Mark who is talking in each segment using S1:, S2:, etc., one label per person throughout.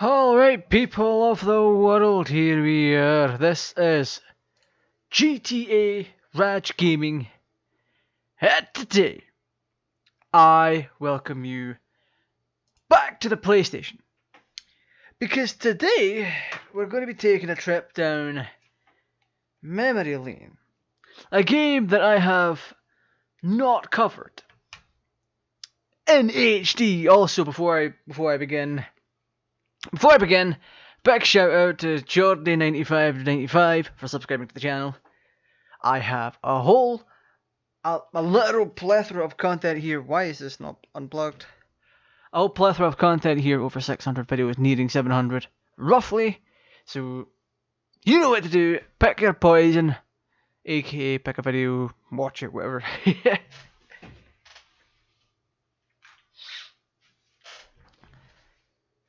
S1: Alright, people of the world, here we are. This is GTArajgaming, and today I welcome you back to the PlayStation. Because today we're going to be taking a trip down memory lane. A game that I have not covered in HD. Also, before I begin, big shout out to Jordy9595 for subscribing to the channel. I have a literal plethora of content here. Why is this not unplugged? A whole plethora of content here, over 600 videos, nearing 700, roughly. So, you know what to do. Pick your poison, aka pick a video, watch it, whatever.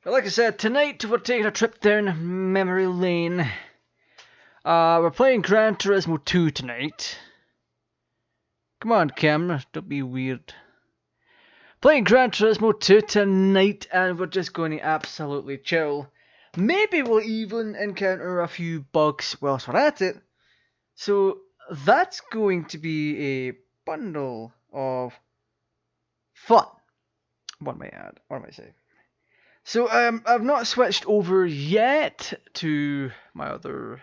S1: But like I said, tonight we're taking a trip down memory lane. We're playing Gran Turismo 2 tonight. Come on, camera, don't be weird. Playing Gran Turismo 2 tonight, and we're just going to absolutely chill. Maybe we'll even encounter a few bugs whilst we're at it. So that's going to be a bundle of fun, one might add, or might say. So I've not switched over yet to my other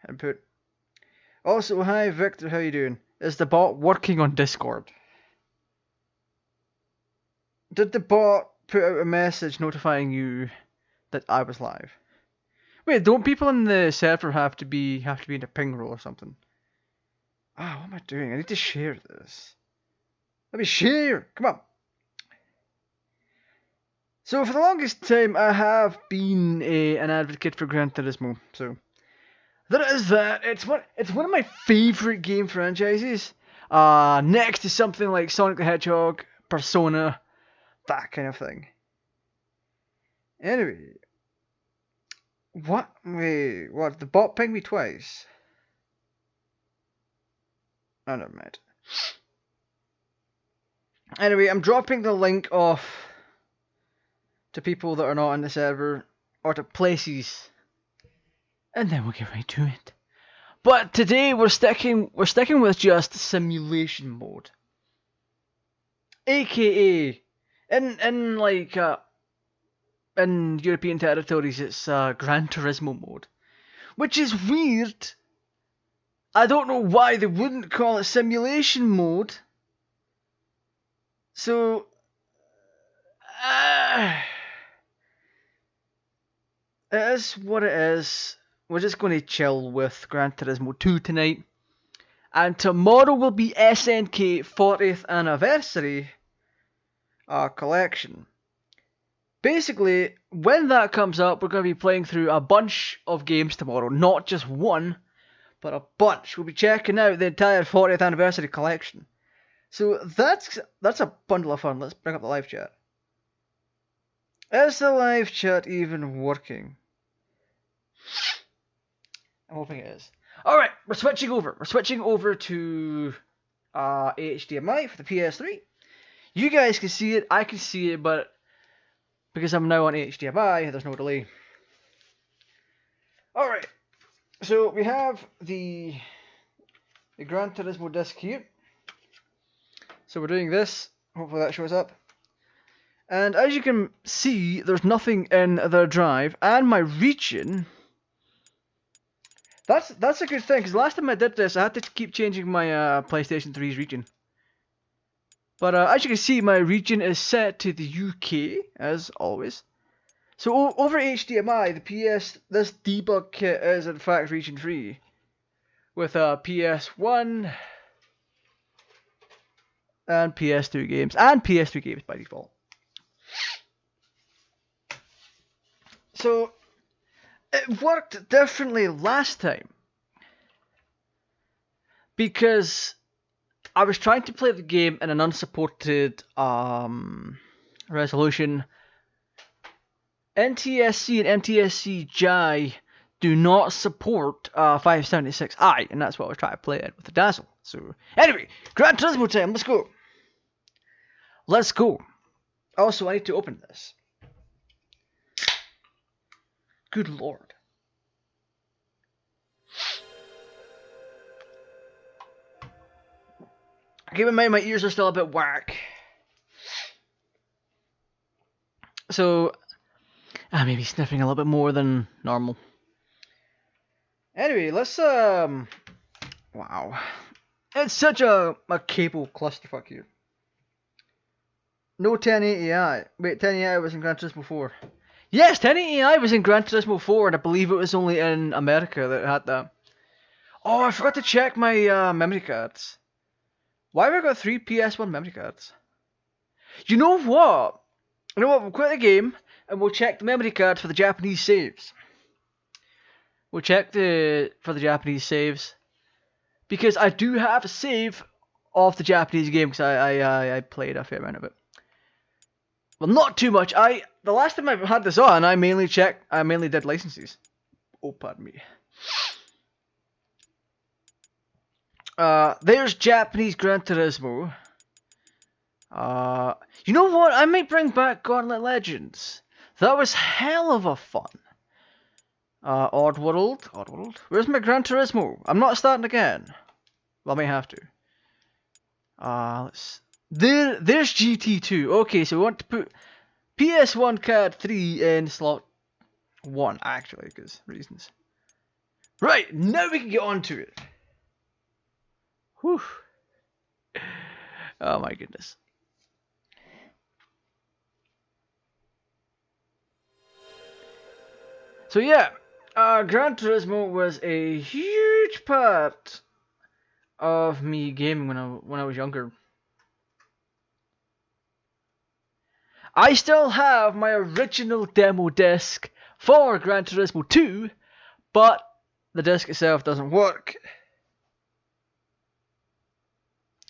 S1: input. Also, hi Victor, how you doing? Is the bot working on Discord? Did the bot put out a message notifying you that I was live? Wait, don't people in the server have to be in a ping roll or something? Ah, what am I doing? I need to share this. Let me share. Come on. So for the longest time, I have been an advocate for Gran Turismo. So that is that. It's one of my favorite game franchises. Next to something like Sonic the Hedgehog, Persona, that kind of thing. Anyway, what? Wait, what? The bot pinged me twice. Oh, never mind. Anyway, I'm dropping the link off to people that are not on the server, or to places, and then we'll get right to it. But today we're sticking with just simulation mode, aka in European territories it's Gran Turismo mode, which is weird. I don't know why they wouldn't call it simulation mode. So it is what it is. We're just going to chill with Gran Turismo 2 tonight. And tomorrow will be SNK 40th Anniversary collection. Basically, when that comes up, we're going to be playing through a bunch of games tomorrow. Not just one, but a bunch. We'll be checking out the entire 40th Anniversary collection. So that's a bundle of fun. Let's bring up the live chat. Is the live chat even working? I'm hoping it is. Alright, we're switching over. We're switching over to HDMI for the PS3. You guys can see it, I can see it, but because I'm now on HDMI, there's no delay. Alright, so we have the Gran Turismo disc here. So we're doing this. Hopefully that shows up. And as you can see, there's nothing in the drive, and my region. That's a good thing, because last time I did this, I had to keep changing my PlayStation 3's region. But as you can see, my region is set to the UK, as always. So over HDMI, this debug kit is in fact region free, with PS1 and PS2 games, and PS3 games by default. So it worked differently last time because I was trying to play the game in an unsupported resolution. NTSC and NTSC Jai do not support 576i, and that's what I was trying to play it with the Dazzle. So anyway, Gran Turismo time, let's go. Let's go. Also, I need to open this. Good lord. Keep in mind my ears are still a bit whack. So, I may be sniffing a little bit more than normal. Anyway, let's, wow. It's such a cable clusterfuck here. No 1080i. Wait, 1080i was in Gran Turismo 4. Yes, 1080i was in Gran Turismo 4, and I believe it was only in America that it had that. Oh, I forgot to check my memory cards. Why have I got 3 PS1 memory cards? You know what? We'll quit the game, and we'll check the memory cards for the Japanese saves. We'll check for the Japanese saves. Because I do have a save of the Japanese game, because I played a fair amount of it. Well, not too much. The last time I had this on, I mainly did licenses. Oh, pardon me. There's Japanese Gran Turismo. You know what? I might bring back Gauntlet Legends. That was hell of a fun. Oddworld. Where's my Gran Turismo? I'm not starting again. Well, I may have to. There's GT2. Okay, so we want to put PS1 K.A.T.T 3 in slot 1, actually, because reasons. Right, now we can get on to it. Whew. Oh my goodness. So yeah, Gran Turismo was a huge part of me gaming when I was younger. I still have my original demo disc for Gran Turismo 2, but the disc itself doesn't work.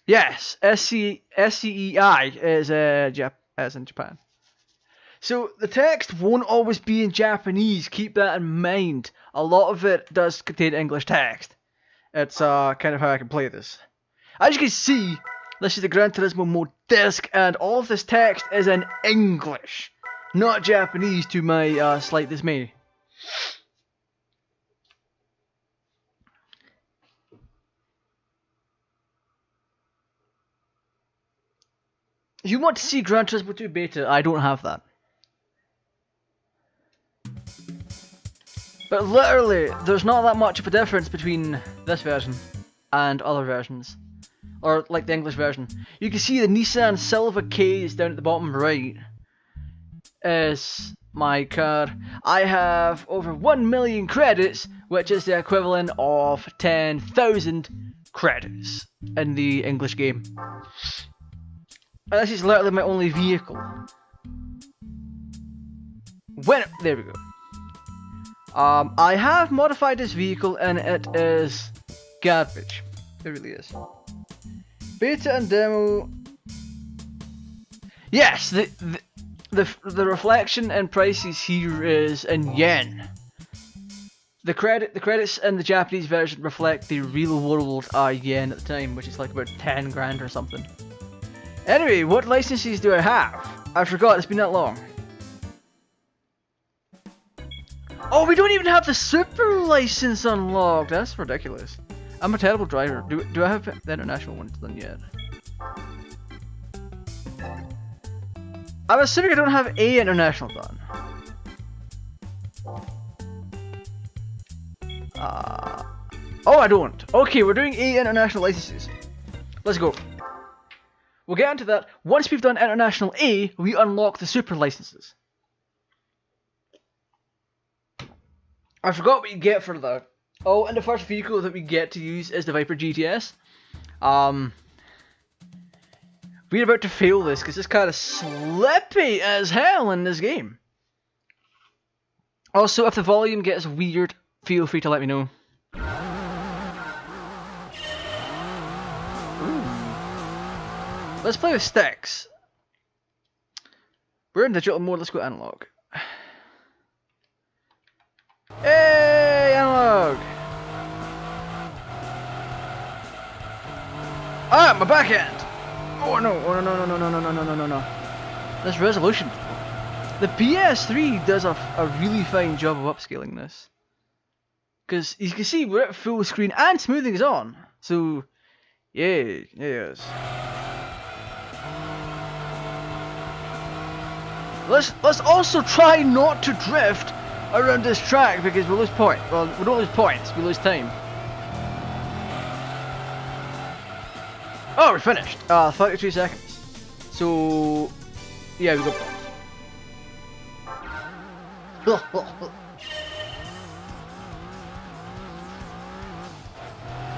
S1: Yes, SCEI is as in Japan. So the text won't always be in Japanese, keep that in mind. A lot of it does contain English text. It's kind of how I can play this. As you can see, this is the Gran Turismo mode disc, and all of this text is in English, not Japanese, to my slight dismay. If you want to see Gran Turismo 2 beta, I don't have that. But literally, there's not that much of a difference between this version and other versions. Or like the English version. You can see the Nissan Silva K's down at the bottom right is my car. I have over 1 million credits, which is the equivalent of 10,000 credits in the English game. And this is literally my only vehicle. There we go. I have modified this vehicle and it is garbage. It really is. Beta and demo. Yes, the reflection and prices here is in yen. The credits in the Japanese version reflect the real world yen at the time, which is like about 10 grand or something. Anyway, what licenses do I have? I forgot, it's been that long. Oh, we don't even have the super license unlocked. That's ridiculous. I'm a terrible driver. Do I have the international ones done yet? I'm assuming I don't have a international done. Oh, I don't. Okay, we're doing 8 international licenses. Let's go. We'll get into that. Once we've done international A, we unlock the super licenses. I forgot what you get for that. Oh, and the first vehicle that we get to use is the Viper GTS. We're about to fail this because this car is slippy as hell in this game. Also, if the volume gets weird, feel free to let me know. Ooh. Let's play with sticks. We're in digital mode, let's go analog. Hey, analog! Ah, my backhand! Oh no, oh no, no, no, no, no, no, no, no, no, no. This resolution. The PS3 does a really fine job of upscaling this. Because you can see we're at full screen and smoothing is on. So, yeah, yes. Let's also try not to drift around this track because we'll lose points. Well, we don't lose points, we lose time. Oh, we're finished. 32 seconds. So, yeah, we got points.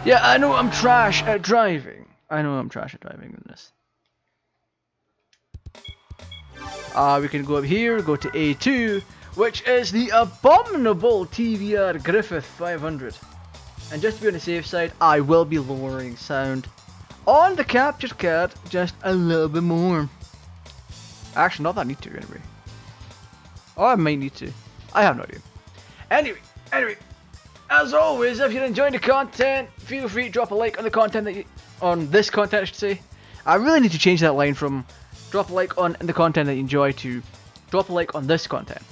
S1: Yeah, I know I'm trash at driving. In this. We can go up here, go to A2, which is the abominable TVR Griffith 500. And just to be on the safe side, I will be lowering sound on the capture card just a little bit more. Actually, not that I need to anyway. Or I might need to. I have no idea. Anyway, as always, if you're enjoying the content, feel free to drop a like on the content on this content, I should say. I really need to change that line from drop a like on the content that you enjoy to drop a like on this content.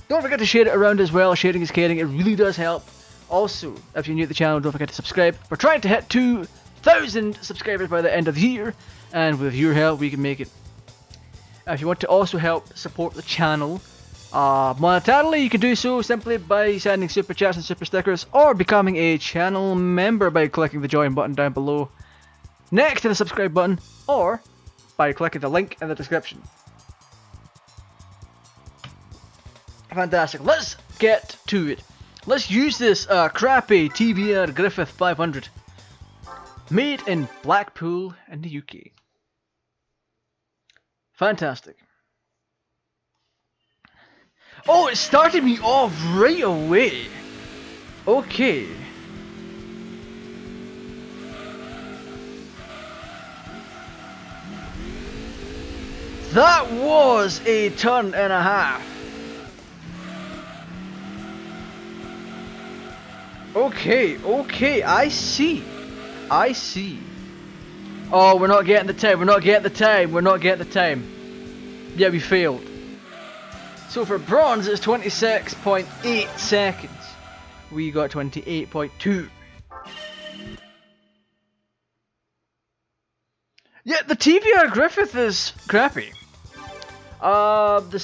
S1: Don't forget to share it around as well. Sharing is caring. It really does help. Also, if you're new to the channel, don't forget to subscribe. We're trying to hit 2,000 subscribers by the end of the year, and with your help, we can make it. If you want to also help support the channel monetarily, you can do so simply by sending super chats and super stickers, or becoming a channel member by clicking the join button down below next to the subscribe button, or by clicking the link in the description. Fantastic. Let's get to it. Let's use this crappy TVR Griffith 500, made in Blackpool in the UK. Fantastic. Oh, it started me off right away. Okay. That was a turn and a half. Okay, I see. Oh, we're not getting the time. Yeah, we failed. So for bronze, it's 26.8 seconds. We got 28.2. Yeah, the TVR Griffith is crappy. The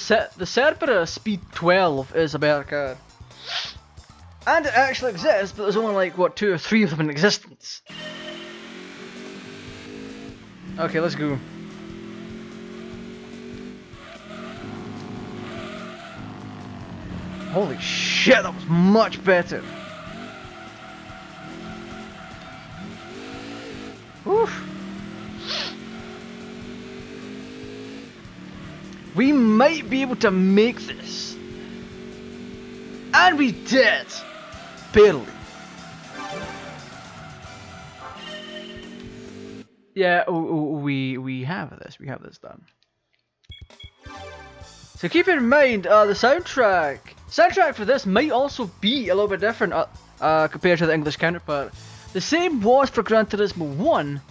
S1: Cerberus Speed 12 is a better car. And it actually exists, but there's only like, what, 2 or 3 of them in existence. Okay, let's go. Holy shit, that was much better. Oof. We might be able to make this. And we did. Barely. Yeah, we have this. We have this done. So keep in mind, the soundtrack for this might also be a little bit different compared to the English counterpart. The same was for Gran Turismo 1,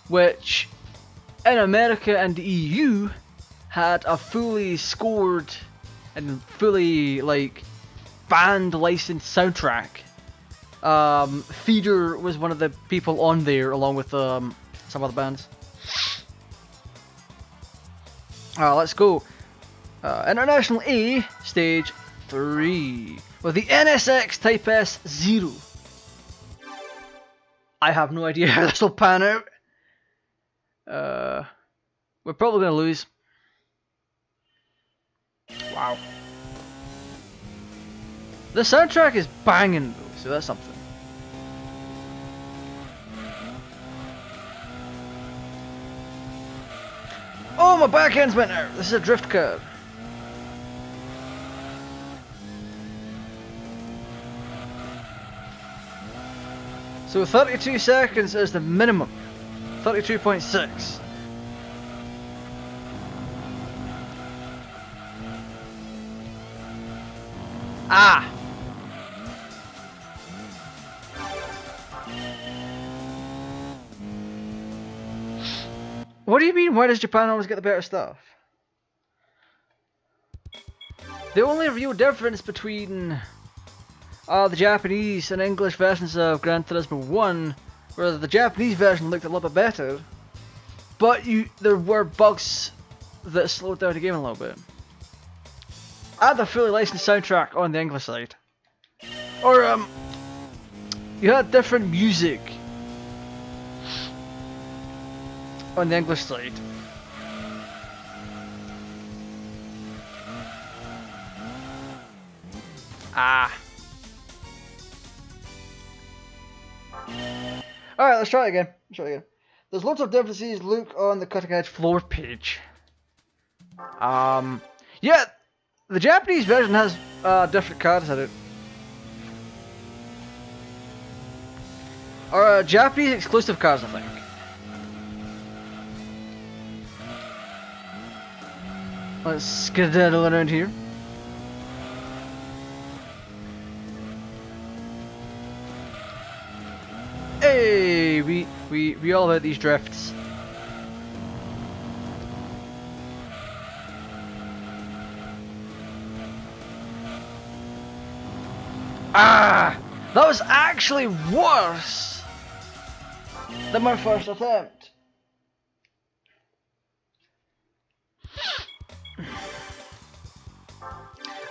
S1: which in America and the EU had a fully scored and fully like band licensed soundtrack. Feeder was one of the people on there along with some other bands. Let's go. International A, stage 3, with the NSX Type S 0. I have no idea how this will pan out. We're probably going to lose. Wow. The soundtrack is banging though, so that's something. Oh, my backend's went out. This is a drift car. So 32 seconds is the minimum. 32.6. Ah! What do you mean? Why does Japan always get the better stuff? The only real difference between the Japanese and English versions of Gran Turismo 1, where the Japanese version looked a little bit better, but there were bugs that slowed down the game a little bit. Add a fully licensed soundtrack on the English side. Or, you had different music on the English side. Ah. Alright, let's try it again. There's lots of differences. Look on the cutting edge floor page. Yeah, the Japanese version has different cars in it. Or Japanese exclusive cars, I think. Let's skedaddle around here. Hey, we all about these drifts. Ah, that was actually worse than my first attempt.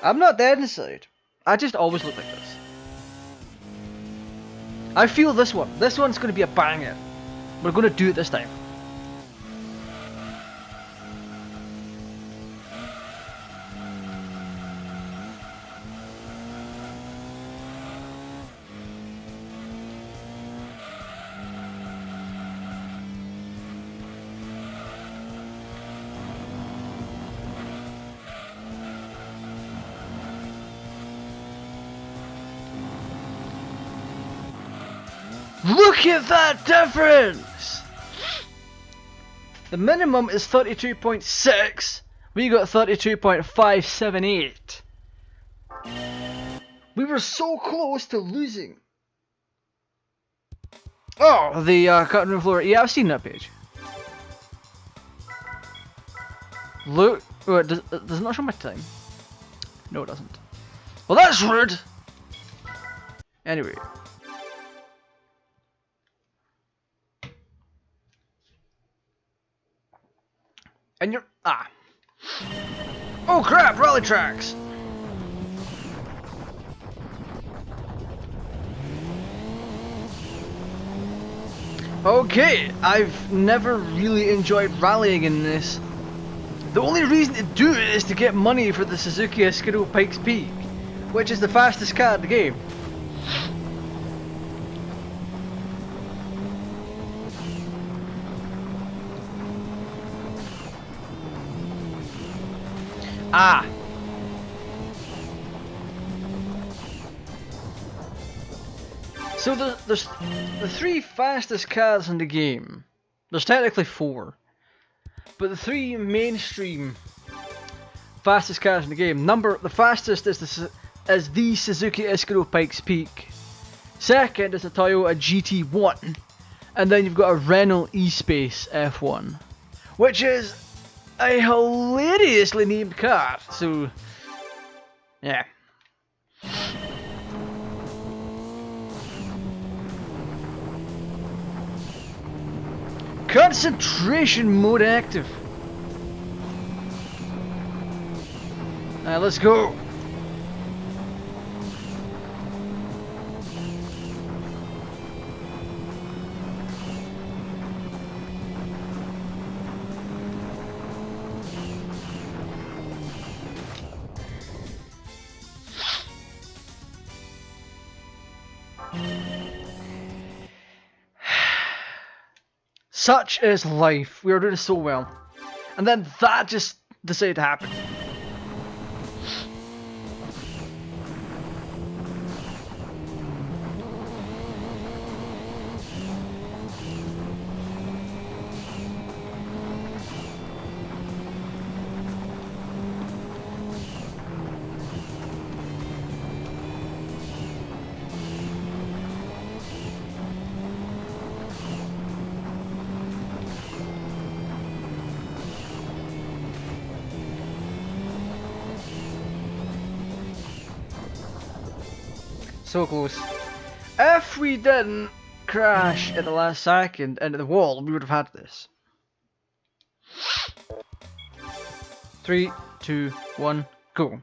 S1: I'm not dead inside. I just always look like this. I feel this one. This one's going to be a banger. We're going to do it this time. Look at that difference! The minimum is 32.6. We got 32.578. We were so close to losing. Oh, the cutting room floor. Yeah, I've seen that page. Look. Oh, does it not show my time? No, it doesn't. Well, that's rude. Anyway. And you're... Ah. Oh crap, rally tracks! Okay, I've never really enjoyed rallying in this. The only reason to do it is to get money for the Suzuki Eskiro Pikes Peak, which is the fastest car in the game. Ah! So there's the 3 fastest cars in the game. There's technically 4. But the 3 mainstream fastest cars in the game. The fastest is the Suzuki Eskiro Pikes Peak. Second is the Toyota GT1. And then you've got a Renault E-Space F1. Which is a hilariously named car, so yeah. Concentration mode active. Alright, let's go. Such is life. We were doing so well. And then that just decided to happen. So close. If we didn't crash at the last second into the wall, we would have had this. 3, 2, 1, go.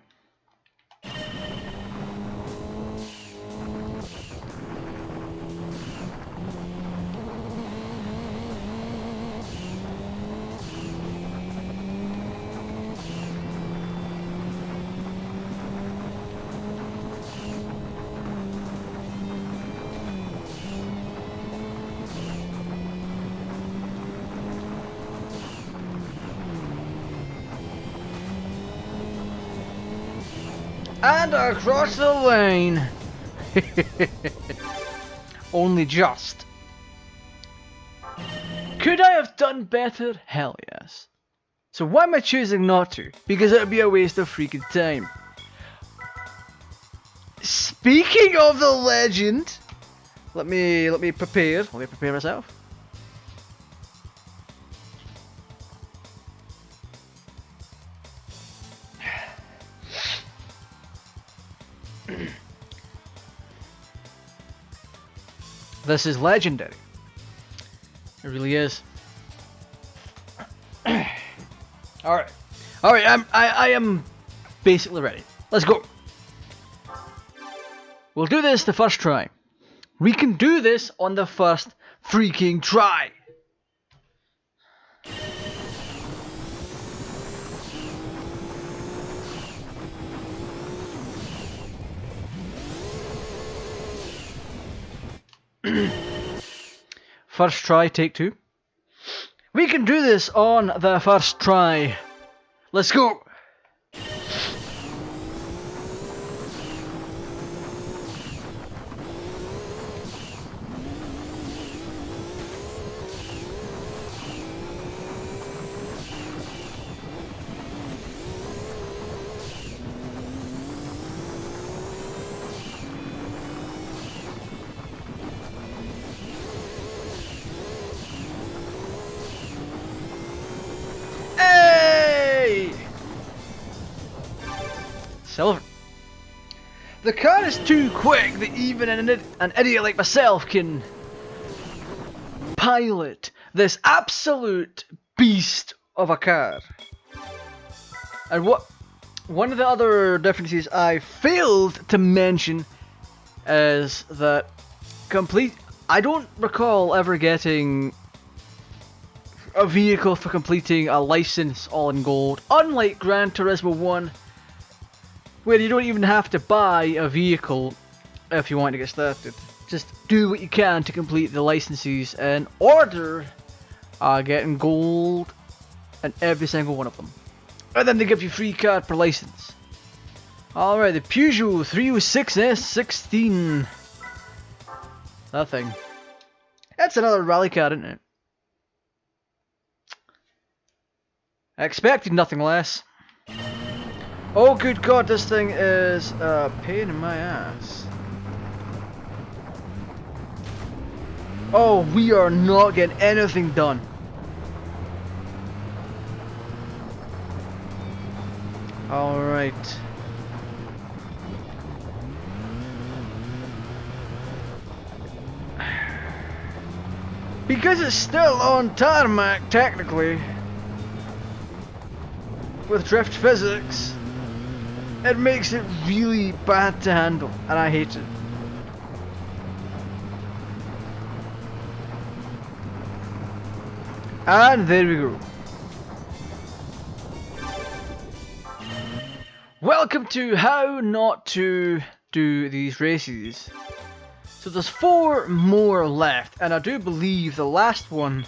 S1: And across the lane. Only just. Could I have done better? Hell yes. So why am I choosing not to? Because it would be a waste of freaking time. Speaking of the legend, let me prepare. Let me prepare myself. This is legendary. It really is. Alright. Alright, I am basically ready. Let's go. We'll do this the first try. We can do this on the first freaking try. First try, take 2. We can do this on the first try. Let's go. Silver. The car is too quick that even an idiot like myself can pilot this absolute beast of a car. And one of the other differences I failed to mention is that I don't recall ever getting a vehicle for completing a license all in gold, unlike Gran Turismo 1, where you don't even have to buy a vehicle if you want to get started. Just do what you can to complete the licenses in order getting gold in every single one of them. And then they give you free car per license. Alright, the Peugeot 306S16. That thing. That's another rally car, isn't it? I expected nothing less. Oh good god, this thing is a pain in my ass. Oh, we are not getting anything done. Alright. Because it's still on tarmac, technically, with drift physics, it makes it really bad to handle, and I hate it. And there we go. Welcome to how not to do these races. So there's 4 more left, and I do believe the last one.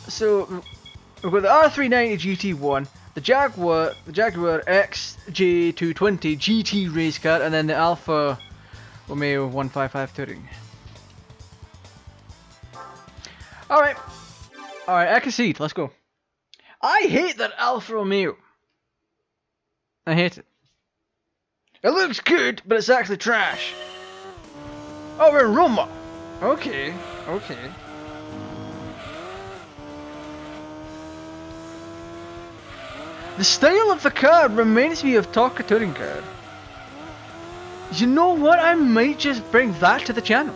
S1: So we've got the R390 GT1, the Jaguar XJ220 GT race car, and then the Alfa Romeo 155 Touring. Alright, I concede, let's go. I hate that Alfa Romeo. I hate it. It looks good, but it's actually trash. Oh, we're in Roma. Okay. The style of the car reminds me of K.A.T.T touring car. You know what? I might just bring that to the channel.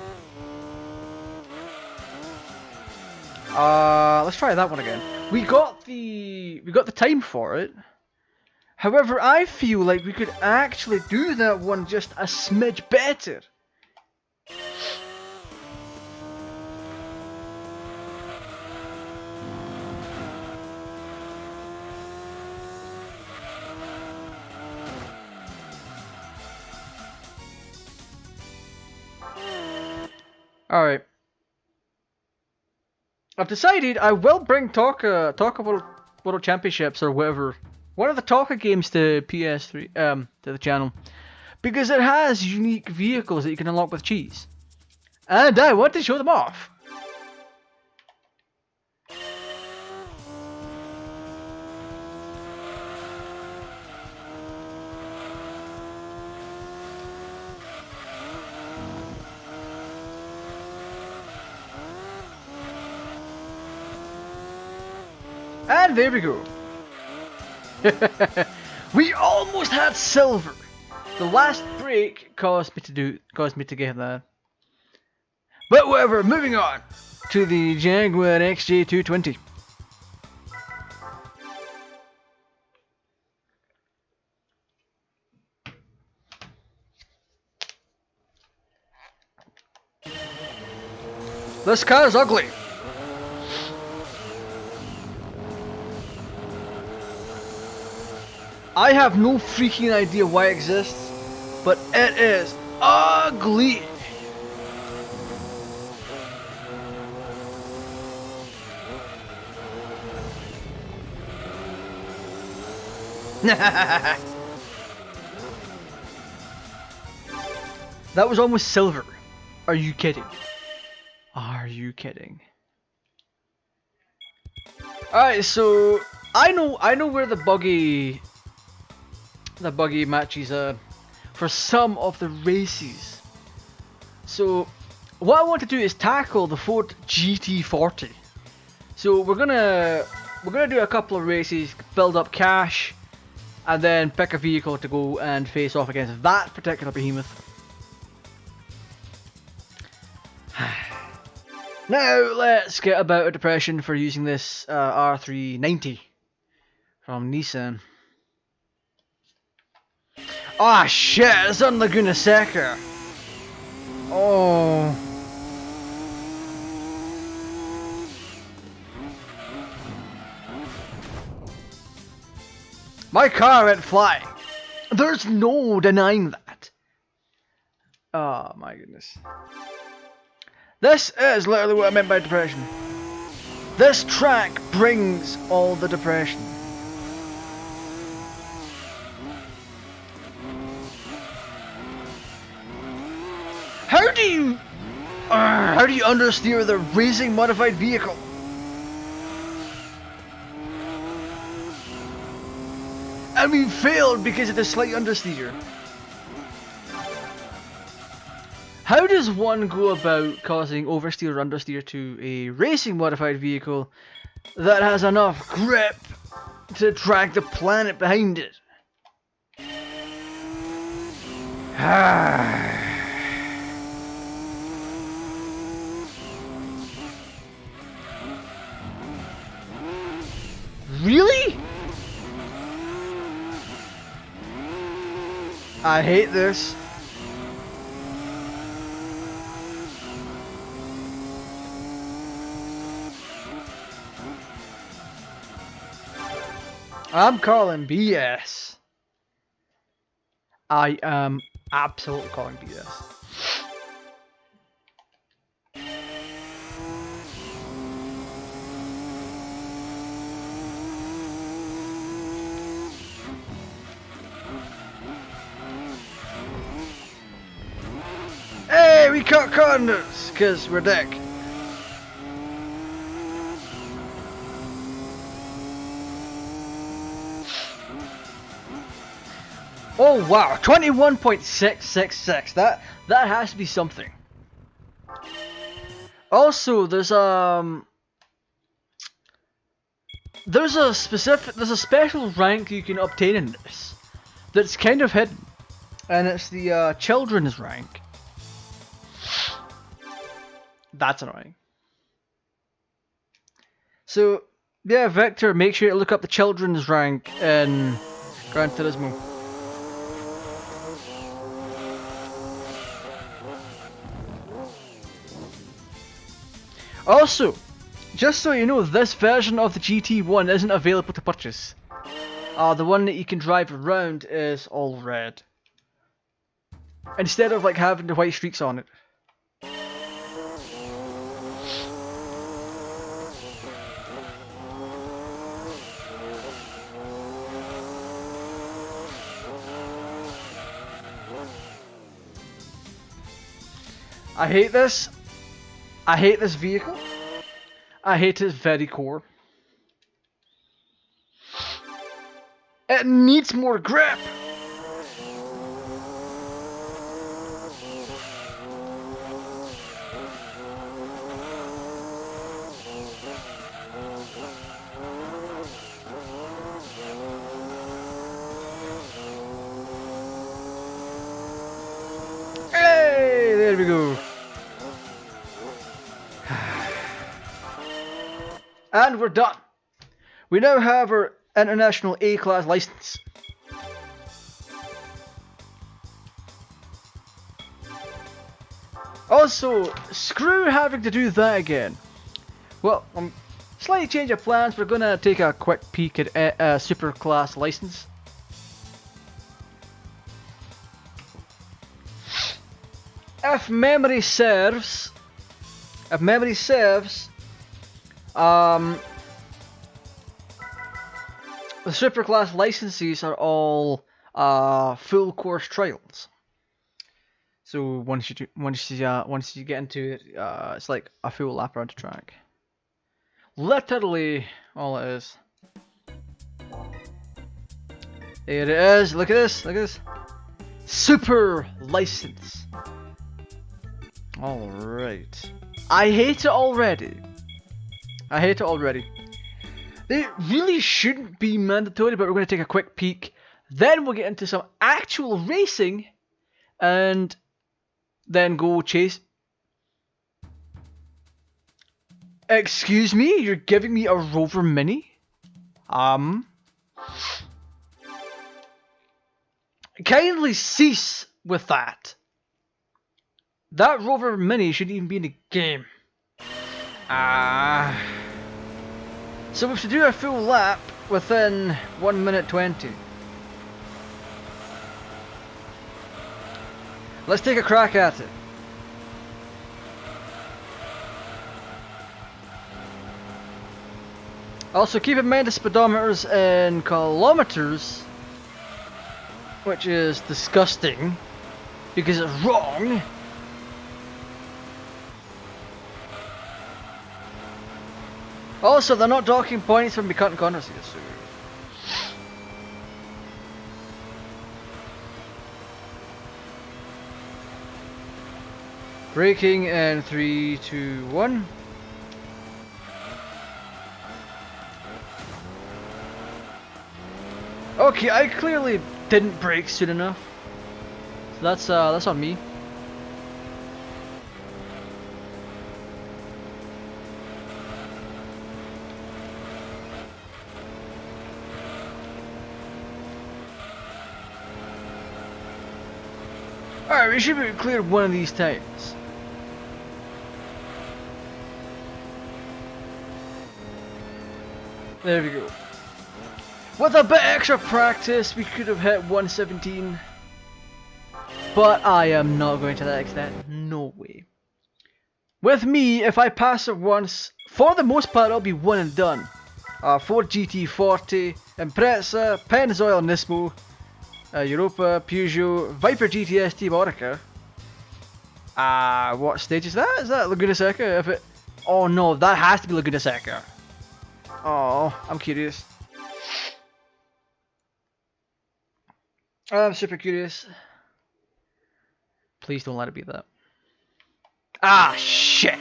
S1: Let's try that one again. We got the time for it. However, I feel like we could actually do that one just a smidge better. Alright. I've decided I will bring Talka World Championships or whatever. One of the Talka games to PS3, to the channel. Because it has unique vehicles that you can unlock with cheese. And I want to show them off. And there we go. We almost had silver. The last break caused me to get that. But whatever, moving on to the Jaguar XJ220. This car is ugly. I have no freaking idea why it exists, but it is ugly. That was almost silver. Are you kidding? Are you kidding? Alright, so I know where the buggy matches for some of the races. So what I want to do is tackle the Ford GT40. So we're gonna do a couple of races, build up cash, and then pick a vehicle to go and face off against that particular behemoth. Now let's get about a depression for using this R390 from Nissan. Ah, shit, it's on Laguna Seca. Oh. My car went flying. There's no denying that. Oh my goodness. This is literally what I meant by depression. This track brings all the depression. How do you understeer the racing modified vehicle? And we failed because of the slight understeer. How does one go about causing oversteer or understeer to a racing modified vehicle that has enough grip to drag the planet behind it? Really? I hate this. I'm calling BS. I am absolutely calling BS. Hey, we cut corners, cause we're dick. Oh wow, 21.666. That has to be something. Also, there's a special rank you can obtain in this that's kind of hidden. And it's the children's rank. That's annoying. So, yeah, Victor, make sure to look up the children's rank in Gran Turismo. Also, just so you know, this version of the GT1 isn't available to purchase. The one that you can drive around is all red. Instead of like having the white streaks on it. I hate this. I hate this vehicle. I hate its very core. It needs more grip. Hey, there we go. And we're done. We now have our international A-class license. Also, screw having to do that again. Well, slightly change of plans. We're gonna take a quick peek at super class license. If memory serves, the superclass licenses are all full course trials. So once you get into it, it's like a full lap around the track. Literally all it is. There it is. Look at this. Look at this. Super license. All right. I hate it already. I hate it already. They really shouldn't be mandatory, but we're going to take a quick peek. Then we'll get into some actual racing, and then go chase. Excuse me? You're giving me a Rover Mini? Kindly cease with that. That Rover Mini shouldn't even be in the game. So we should do a full lap within 1 minute 20. Let's take a crack at it. Also keep in mind the speedometer's in kilometers, which is disgusting because it's wrong. Also, they're not docking points when we cut corners here, so. Braking in 3, 2, 1. Okay, I clearly didn't brake soon enough. So that's on me. Alright, we should be clear one of these times. There we go. With a bit extra practice, we could have hit 117. But I am not going to that extent. No way. With me, if I pass it once, for the most part, I'll be one and done. Ford GT40, Impreza, Pennzoil Nismo, Europa, Peugeot, Viper GTST Morica. What stage is that? Is that Laguna Seca? If it... Oh no, that has to be Laguna Seca. Oh, I'm curious. I'm super curious. Please don't let it be that. Ah, shit!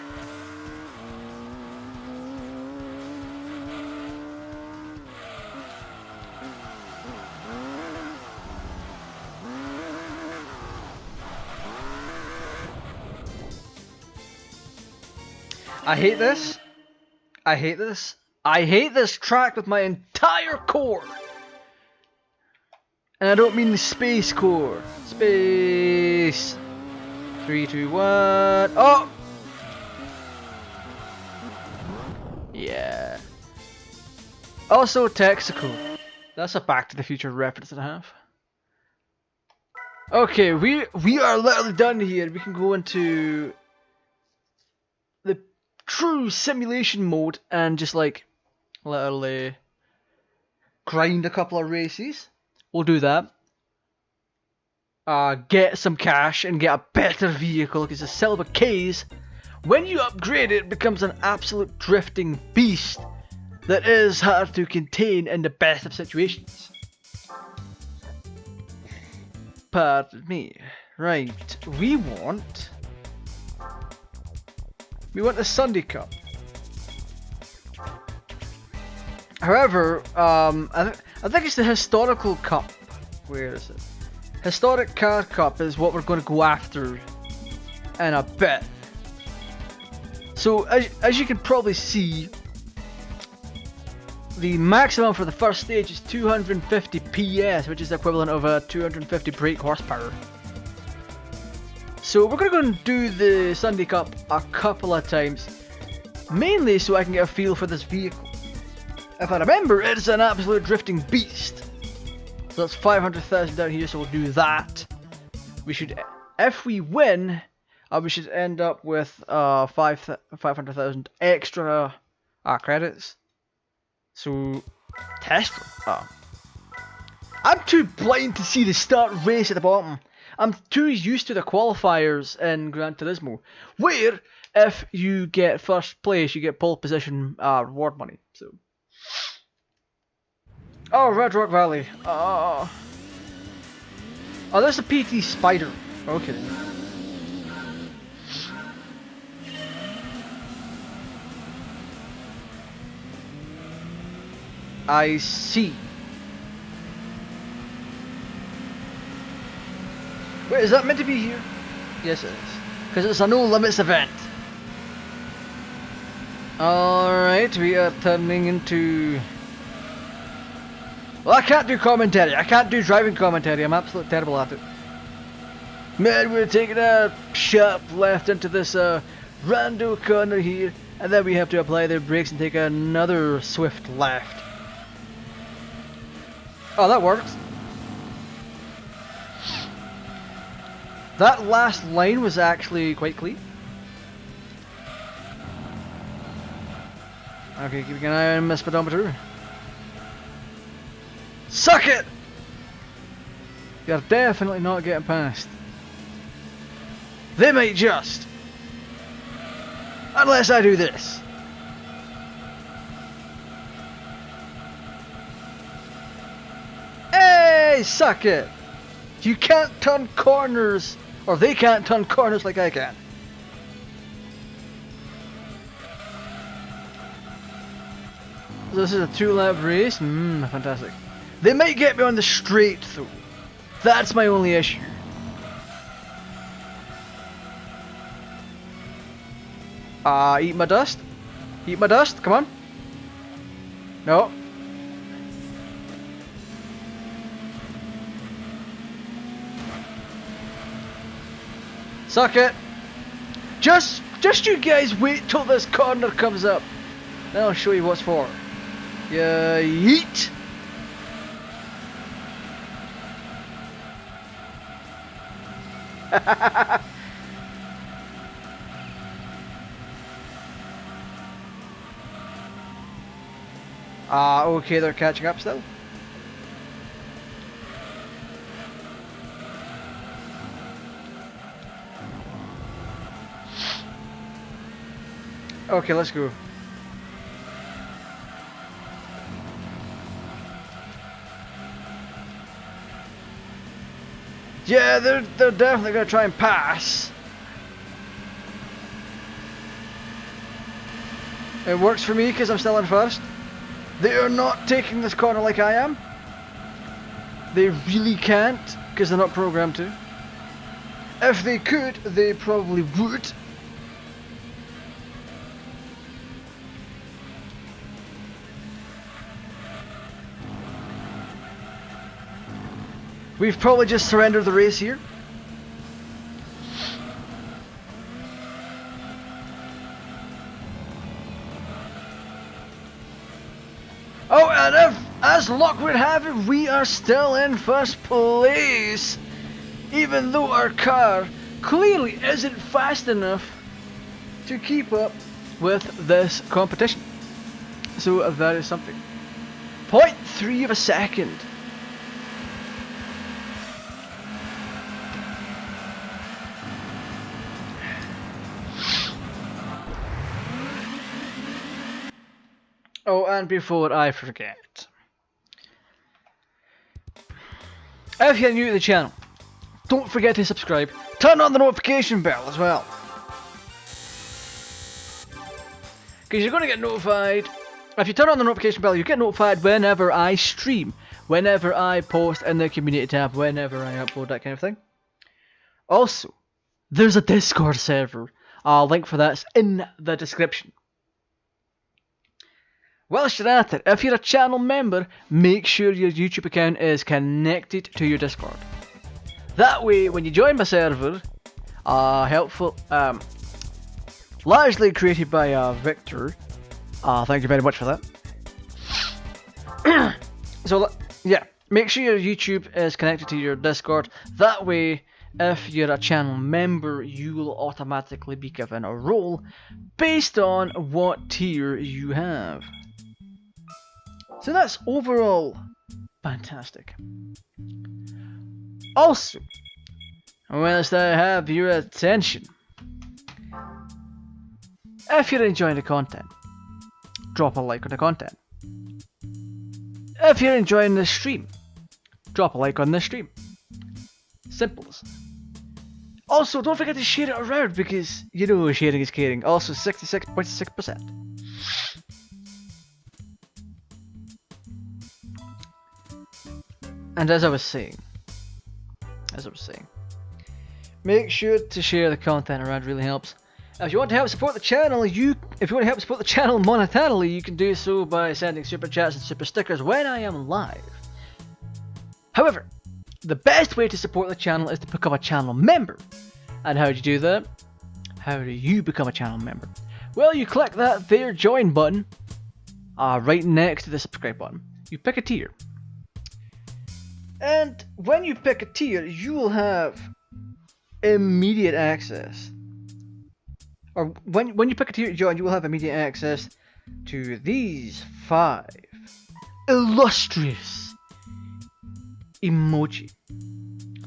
S1: I hate this. I hate this. I hate this track with my entire core. And I don't mean the space core. Space. 3, 2, 1. Oh! Yeah. Also, Texaco. That's a Back to the Future reference that I have. Okay, we are literally done here. We can go into the true simulation mode and just like literally grind a couple of races. We'll do that. Get some cash and get a better vehicle, because the Silver K's, when you upgrade it, becomes an absolute drifting beast that is hard to contain in the best of situations. Pardon me. Right, we want the Sunday Cup. However, I think it's the Historical Cup. Where is it? Historic Car Cup is what we're going to go after in a bit. So, as you can probably see, the maximum for the first stage is 250 PS, which is the equivalent of a 250 brake horsepower. So we're going to go and do the Sunday Cup a couple of times, mainly so I can get a feel for this vehicle. If I remember, it's an absolute drifting beast. So that's 500,000 down here, so we'll do that. We should, if we win, we should end up with 500,000 extra credits. So, test. I'm too blind to see the start race at the bottom. I'm too used to the qualifiers in Gran Turismo, where if you get first place, you get pole position reward money. So. Oh, Red Rock Valley. Oh, there's a PT Spider. Okay. I see. Wait, is that meant to be here? Yes, it is. Because it's a no limits event. Alright, we are turning into... Well, I can't do commentary. I can't do driving commentary. I'm absolutely terrible at it. Man, we're taking a sharp left into this rando corner here. And then we have to apply the brakes and take another swift left. Oh, that works. That last line was actually quite clean. Okay, keeping an eye on my speedometer. Suck it! You're definitely not getting past. They might just. Unless I do this. Hey, suck it! You can't turn corners, or they can't turn corners like I can. This is a 2-lap race. Fantastic. They might get me on the straight though. That's my only issue. Eat my dust. Eat my dust. Come on. No. Suck it. Just you guys wait till this corner comes up. Then I'll show you what's for. Yeah, yeet. Okay, they're catching up still. Okay, let's go. Yeah, they're definitely gonna try and pass. It works for me because I'm still in first. They are not taking this corner like I am. They really can't because they're not programmed to. If they could, they probably would. We've probably just surrendered the race here. Oh, and if, as luck would have it, we are still in first place, even though our car clearly isn't fast enough to keep up with this competition. So that is something. 0.3 of a second. Oh, and before I forget, if you're new to the channel, don't forget to subscribe. Turn on the notification bell as well, because you're going to get notified. If you turn on the notification bell, you get notified whenever I stream, whenever I post in the community tab, whenever I upload, that kind of thing. Also, there's a Discord server. Link for that's in the description. Whilst you're at it, if you're a channel member, make sure your YouTube account is connected to your Discord. That way, when you join my server, largely created by Victor. Thank you very much for that. So yeah, make sure your YouTube is connected to your Discord. That way, if you're a channel member, you will automatically be given a role based on what tier you have. So that's overall fantastic. Also, whilst I have your attention, if you're enjoying the content, drop a like on the content. If you're enjoying this stream, drop a like on this stream. Simple as. Also, don't forget to share it around, because you know sharing is caring. Also, 66.6%. And as I was saying, make sure to share the content around. Really helps. If you want to help support the channel, monetarily, you can do so by sending super chats and super stickers when I am live. However, the best way to support the channel is to become a channel member. And how do you do that? How do you become a channel member? Well, you click that there join button, right next to the subscribe button. You pick a tier. And when you pick a tier, you will have immediate access. Or when you pick a tier to join, you will have immediate access to these 5 illustrious emoji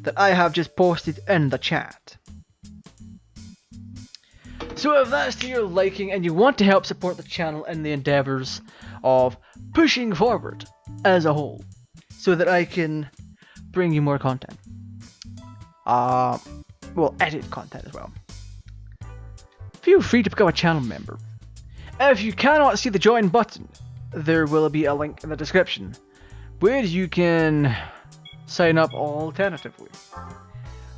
S1: that I have just posted in the chat. So if that's to your liking and you want to help support the channel in the endeavours of pushing forward as a whole, so that I can bring you more content. Well, edit content as well. Feel free to become a channel member. If you cannot see the join button, there will be a link in the description where you can sign up alternatively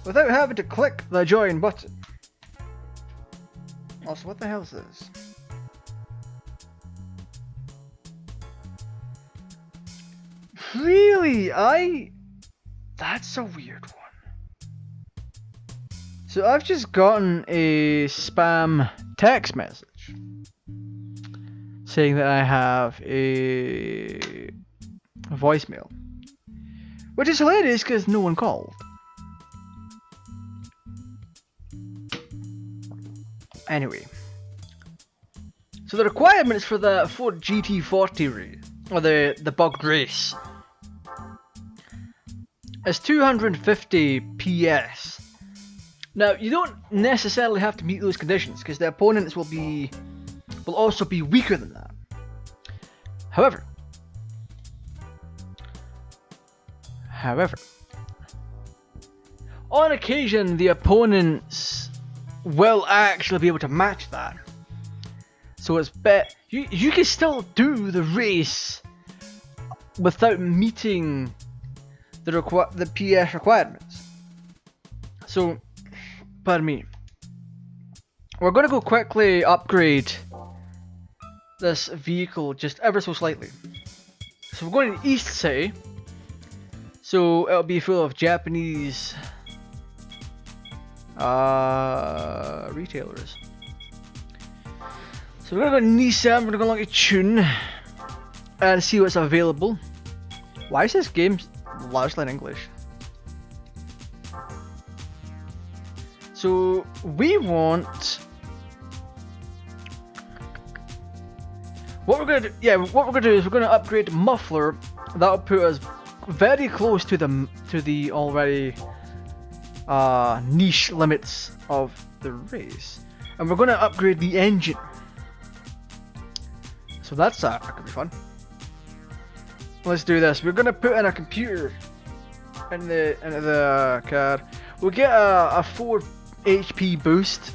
S1: without having to click the join button. Also, what the hell is this? Really? That's a weird one. So I've just gotten a spam text message saying that I have a voicemail, which is hilarious because no one called. Anyway, so the requirements for the Ford GT40 race, or the bugged race, is 250 PS. Now, you don't necessarily have to meet those conditions, because the opponents will also be weaker than that. However, on occasion, the opponents will actually be able to match that. So it's you can still do the race without meeting the PS requirements. So, pardon me. We're going to go quickly upgrade this vehicle just ever so slightly. So we're going to East City. So it'll be full of Japanese retailers. So we're gonna go to Nissan, we're gonna go along to Tune and see what's available. Why is this game largely in English? So we want what we're gonna do. Yeah, what we're gonna do is we're gonna upgrade muffler. That'll put us very close to the already niche limits of the race, and we're gonna upgrade the engine. So that's that could be fun. Let's do this. We're gonna put in a computer into the car. We'll get a 4 HP boost,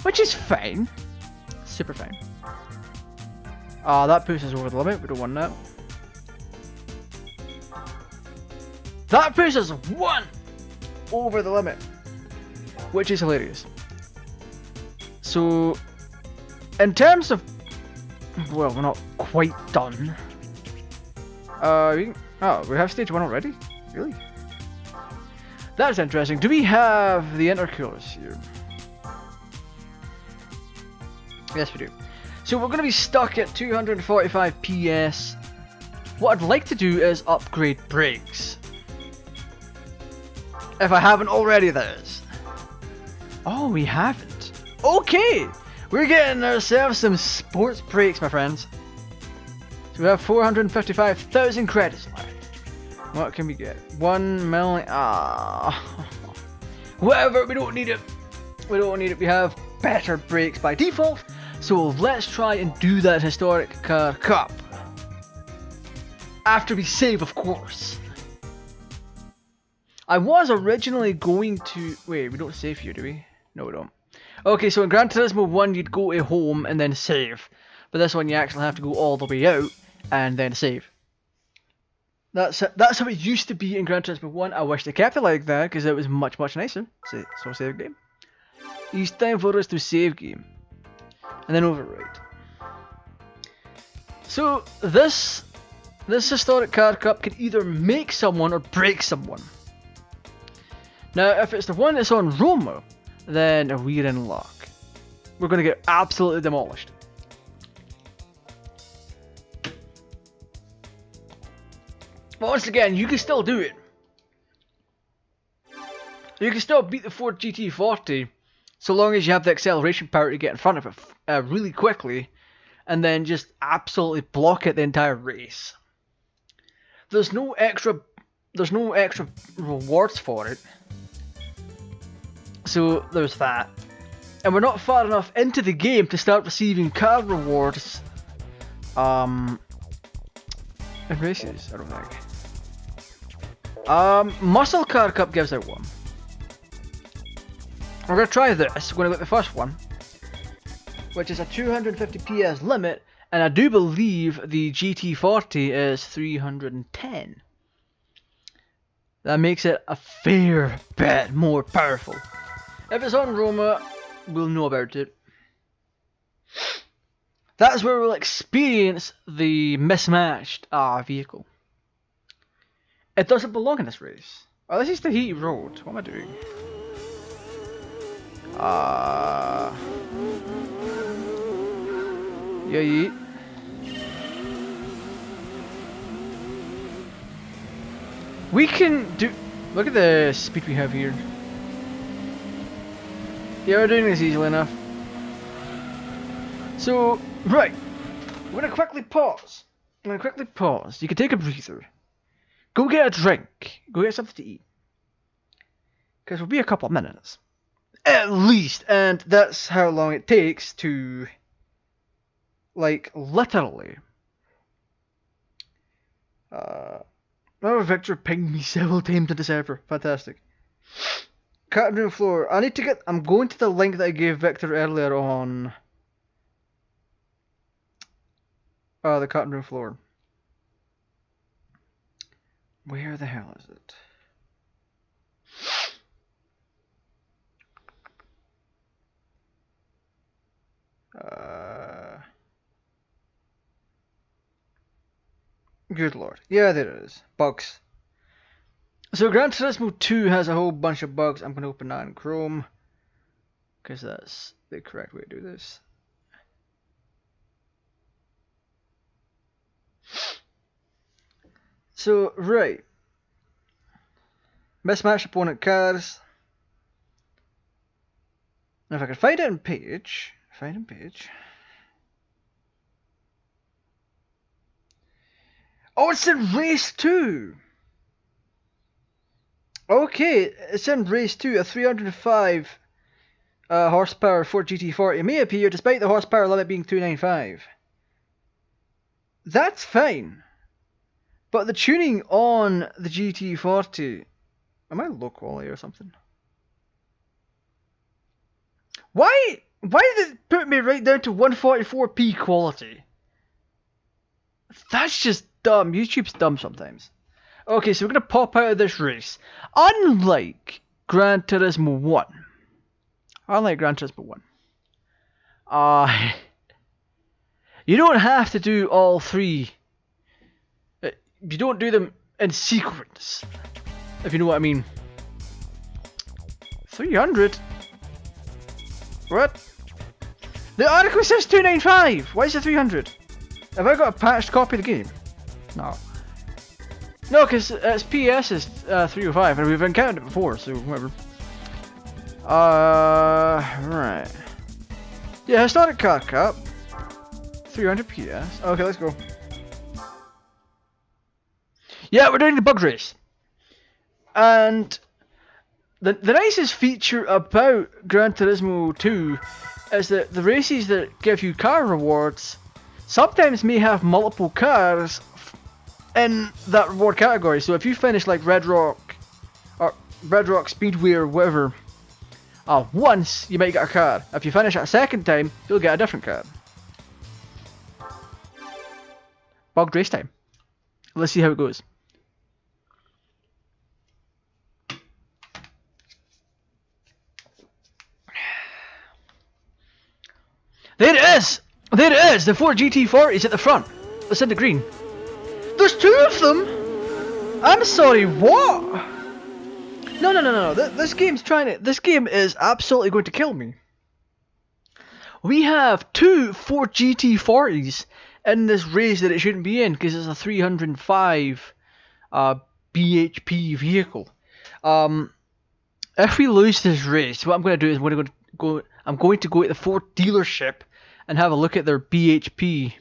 S1: which is fine, super fine. That puts us over the limit. We don't want that. That puts us 1 over the limit, which is hilarious. So, in terms of, well, we're not quite done. We have stage 1 already? Really? That's interesting. Do we have the intercoolers here? Yes, we do. So we're going to be stuck at 245 PS. What I'd like to do is upgrade brakes. If I haven't already, that is. Oh, we haven't. Okay! We're getting ourselves some sports brakes, my friends. So we have 455,000 credits left. What can we get? 1 million. Whatever, we don't need it. We don't need it. We have better brakes by default. So let's try and do that historic car cup. After we save, of course. I was originally going to... Wait, we don't save here, do we? No, we don't. Okay, so in Gran Turismo 1, you'd go to home and then save. But this one, you actually have to go all the way out and then save. That's how it used to be in Gran Turismo 1. I wish they kept it like that because it was much, much nicer. So save game. It's time for us to save game. And then override. So this historic car cup can either make someone or break someone. Now, if it's the one that's on Roma, then we're in luck. We're going to get absolutely demolished. But once again, you can still do it. You can still beat the Ford GT40 so long as you have the acceleration power to get in front of it really quickly and then just absolutely block it the entire race. There's no extra rewards for it. So there's that. And we're not far enough into the game to start receiving car rewards in races, I don't think. Muscle Car Cup gives out 1. We're going to try this. We're going to get the first one, which is a 250 PS limit, and I do believe the GT40 is 310. That makes it a fair bit more powerful. If it's on Roma, we'll know about it. That's where we'll experience the mismatched vehicle. It doesn't belong in this race. Oh, this is the heaty road. What am I doing? Yeah. We can do... Look at the speed we have here. Yeah, we're doing this easily enough. So, right. We're going to quickly pause. You can take a breather. Go get a drink. Go get something to eat. Because we'll be a couple of minutes. At least. And that's how long it takes to... Like, literally. Oh, Victor pinged me several times in the server. Fantastic. Cut room floor. I'm going to the link that I gave Victor earlier on... the cutting room floor. Where the hell is it? Good lord. Yeah, there it is. Bugs. So Gran Turismo 2 has a whole bunch of bugs. I'm going to open that in Chrome, because that's the correct way to do this. So, right. Mismatched opponent cars. Now if I can find it in page. Oh, it's in race 2! Okay, it's in race 2. A 305 horsepower Ford GT40 may appear despite the horsepower limit being 295. That's fine. But the tuning on the GT40... Am I low quality or something? Why did it put me right down to 144p quality? That's just dumb. YouTube's dumb sometimes. Okay, so we're going to pop out of this race. Unlike Gran Turismo 1. You don't have to do all three. You don't do them in sequence. If you know what I mean. 300? What? The article says 295! Why is it 300? Have I got a patched copy of the game? No. No, because its PS is 305, and we've encountered it before, so whatever. Right. Yeah, historic car cup. 300 PS. Okay, let's go. Yeah, we're doing the bug race. And the nicest feature about Gran Turismo 2 is that the races that give you car rewards sometimes may have multiple cars in that reward category. So if you finish like Red Rock Speedway or whatever once, you might get a car. If you finish it a second time, you'll get a different car. Bug race time. Let's see how it goes. There it is! There it is! The Ford GT40 is at the front. It's in the green. There's two of them? I'm sorry, what? No. This game is absolutely going to kill me. We have two Ford GT40s in this race that it shouldn't be in because it's a 305 bhp vehicle. If we lose this race, what I'm going to do is I'm going to go to the Ford dealership and have a look at their BHP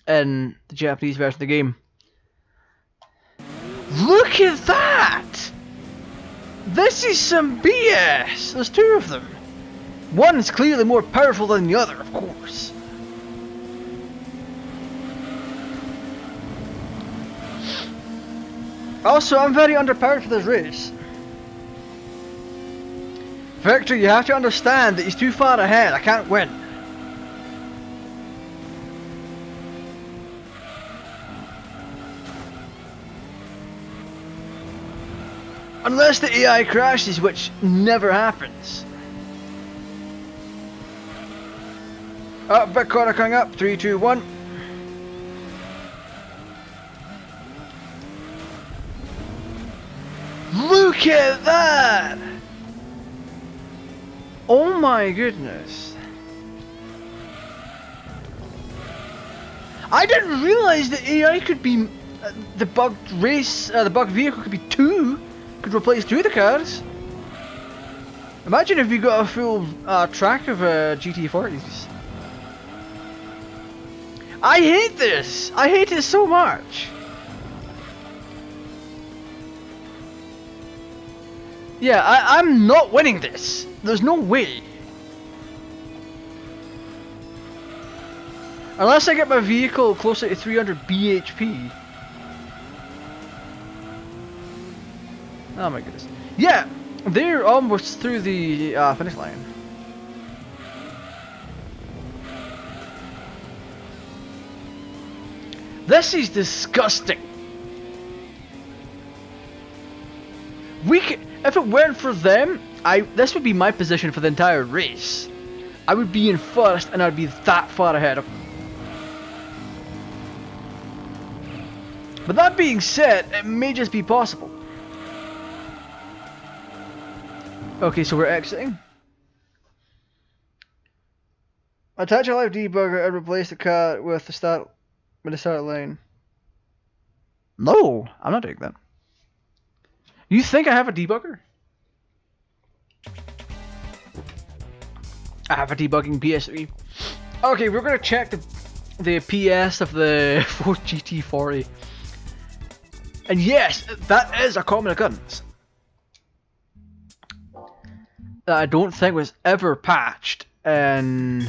S1: in the Japanese version of the game. Look at that! This is some BS! There's two of them. One's clearly more powerful than the other, of course. Also, I'm very underpowered for this race. Victor, you have to understand that he's too far ahead. I can't win. Unless the AI crashes, which never happens. Big corner coming up. 3, 2, 1. Look at that! Oh my goodness. I didn't realize that AI could be the bugged vehicle could be two. Could replace two of the cars. Imagine if you got a full track of GT40s. I hate this. I hate it so much. Yeah, I'm not winning this. There's no way. Unless I get my vehicle closer to 300 bhp. Oh my goodness. Yeah, they're almost through the finish line. This is disgusting. If it weren't for them, this would be my position for the entire race. I would be in first and I'd be that far ahead of them. But that being said, it may just be possible. Okay, so we're exiting. Attach a live debugger and replace the car with the start line. No, I'm not doing that. You think I have a debugger? I have a debugging PS3. Okay, we're gonna check the PS of the Ford GT40. And yes, that is a common occurrence that I don't think was ever patched in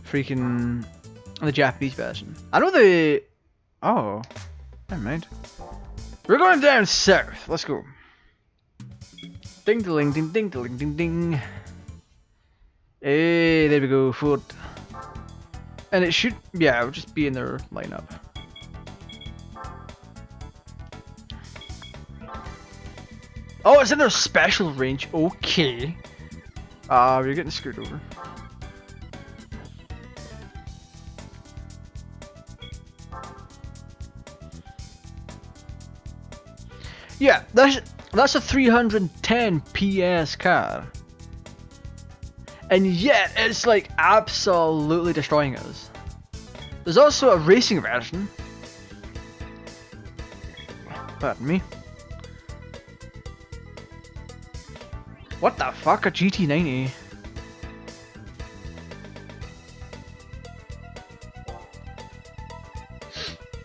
S1: freaking the Japanese version. I know the... Oh, never mind. We're going down south. Let's go. Ding ding ding ding ding ding ding. Hey, there we go, Ford. And it should, yeah, it would just be in their lineup. Oh, it's in their special range. Okay. We're getting screwed over. Yeah, that's a 310 PS car. And yet, it's like absolutely destroying us. There's also a racing version. Pardon me. What the fuck, a GT90?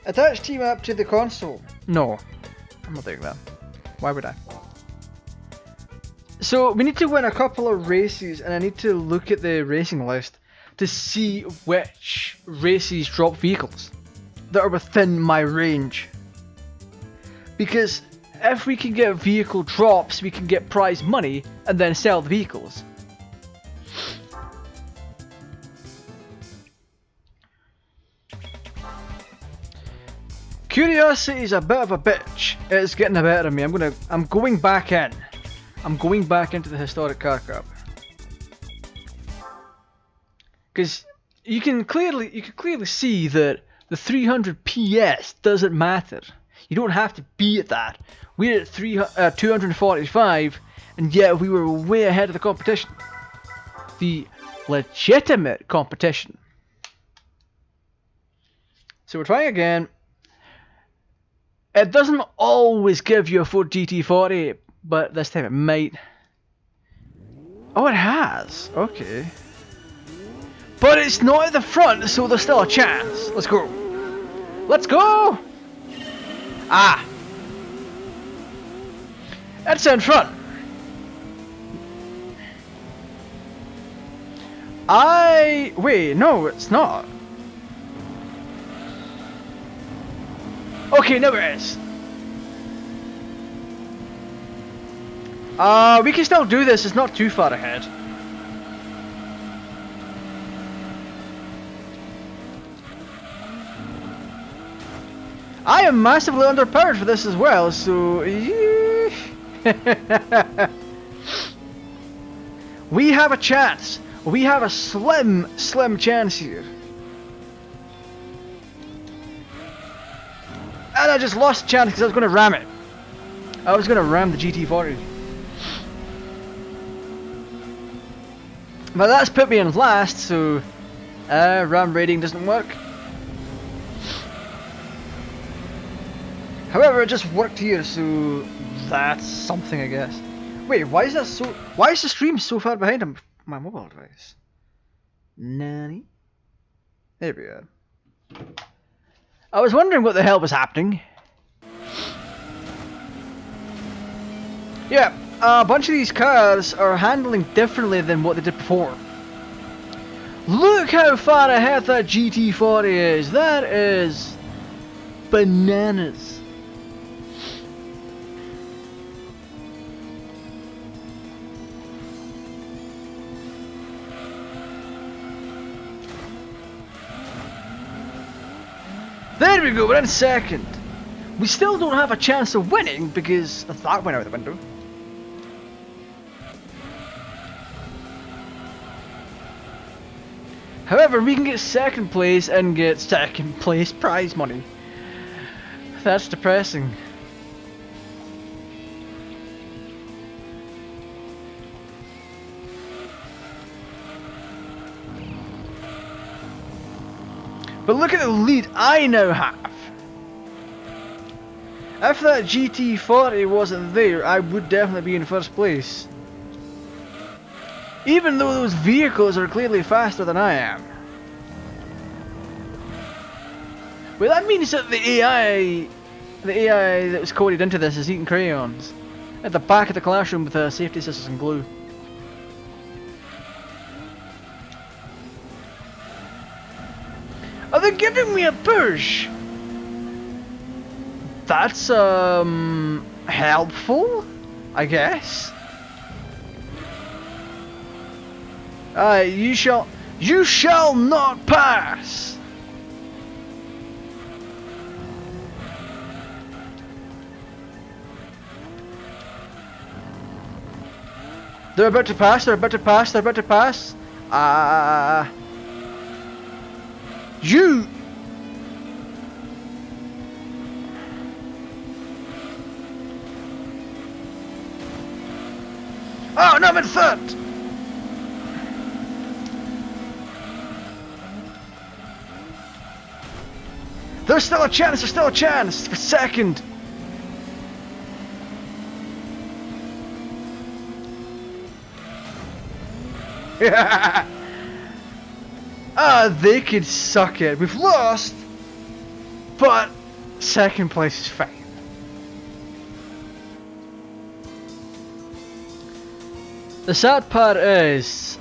S1: Attach team app to the console. No, I'm not doing that. Why would I? So we need to win a couple of races, and I need to look at the racing list to see which races drop vehicles that are within my range. Because if we can get vehicle drops, we can get prize money and then sell the vehicles. Curiosity is a bit of a bitch. It's getting the better of me. I'm going back in. I'm going back into the historic car cup. Because you can clearly see that the 300 PS doesn't matter. You don't have to be at that. We're at 245, and yet we were way ahead of the competition. The legitimate competition. So we're trying again. It doesn't always give you a Ford GT40, but this time it might. Oh, it has. Okay. But it's not at the front, so there's still a chance. Let's go. Let's go! Ah! It's in front. Wait, no, it's not. Okay, no, it is. We can still do this. It's not too far ahead. I am massively underpowered for this as well, so... We have a chance. We have a slim chance here. And I just lost a chance because I was going to ram it. I was going to ram the GT40. But that's put me in last, so... ram rating doesn't work. However, it just worked here, so that's something, I guess. Wait, why is the stream so far behind my mobile device? Nanny? There we are. I was wondering what the hell was happening. Yeah, a bunch of these cars are handling differently than what they did before. Look how far ahead that GT40 is. That is bananas. There we go, we're in second. We still don't have a chance of winning because that went out the window. However, we can get second place and get second place prize money. That's depressing. But look at the lead I now have. If that GT40 wasn't there, I would definitely be in first place. Even though those vehicles are clearly faster than I am. Well, that means that the AI that was coded into this is eating crayons at the back of the classroom with safety scissors and glue. Are they giving me a push? That's helpful, I guess. You shall not pass. They're about to pass, they're about to pass, they're about to pass. You! Oh, no, I'm in third! There's still a chance, there's still a chance for second. They could suck it. We've lost, but second place is fine. The sad part is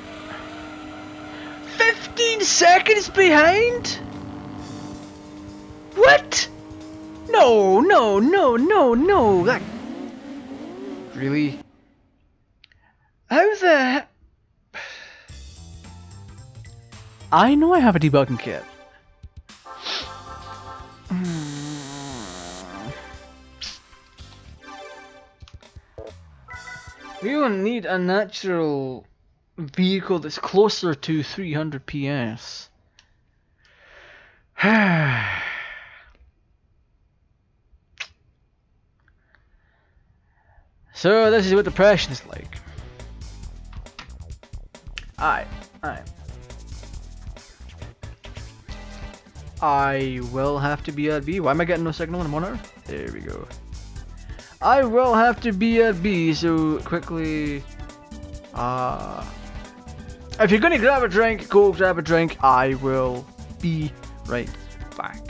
S1: 15 seconds behind? What? No, no, no, no, no. That really? How the heck? I know I have a debugging kit. We will need a natural vehicle that's closer to 300 PS. So this is what depression is like. Aye. I will have to be at B. Why am I getting no signal in the monitor? There we go. I will have to be at B, so quickly. If you're gonna grab a drink, go grab a drink. I will be right back.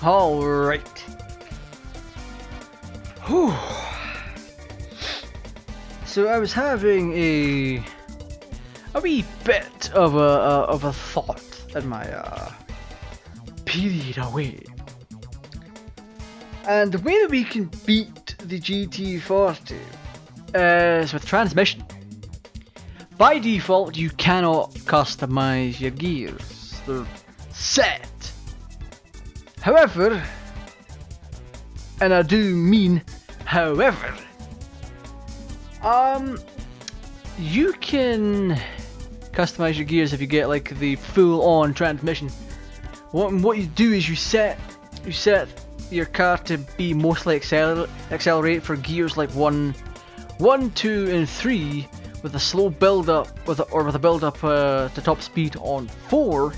S1: Alright. Whew. So I was having a wee bit of a thought in my period away. And the way that we can beat the GT40 is with transmission. By default, you cannot customize your gears. They're set. However, and I do mean however, you can customize your gears if you get like the full-on transmission. What you do is you set your car to be mostly accelerate for gears like 1, 2, and 3, with a slow build up with a build up to top speed on 4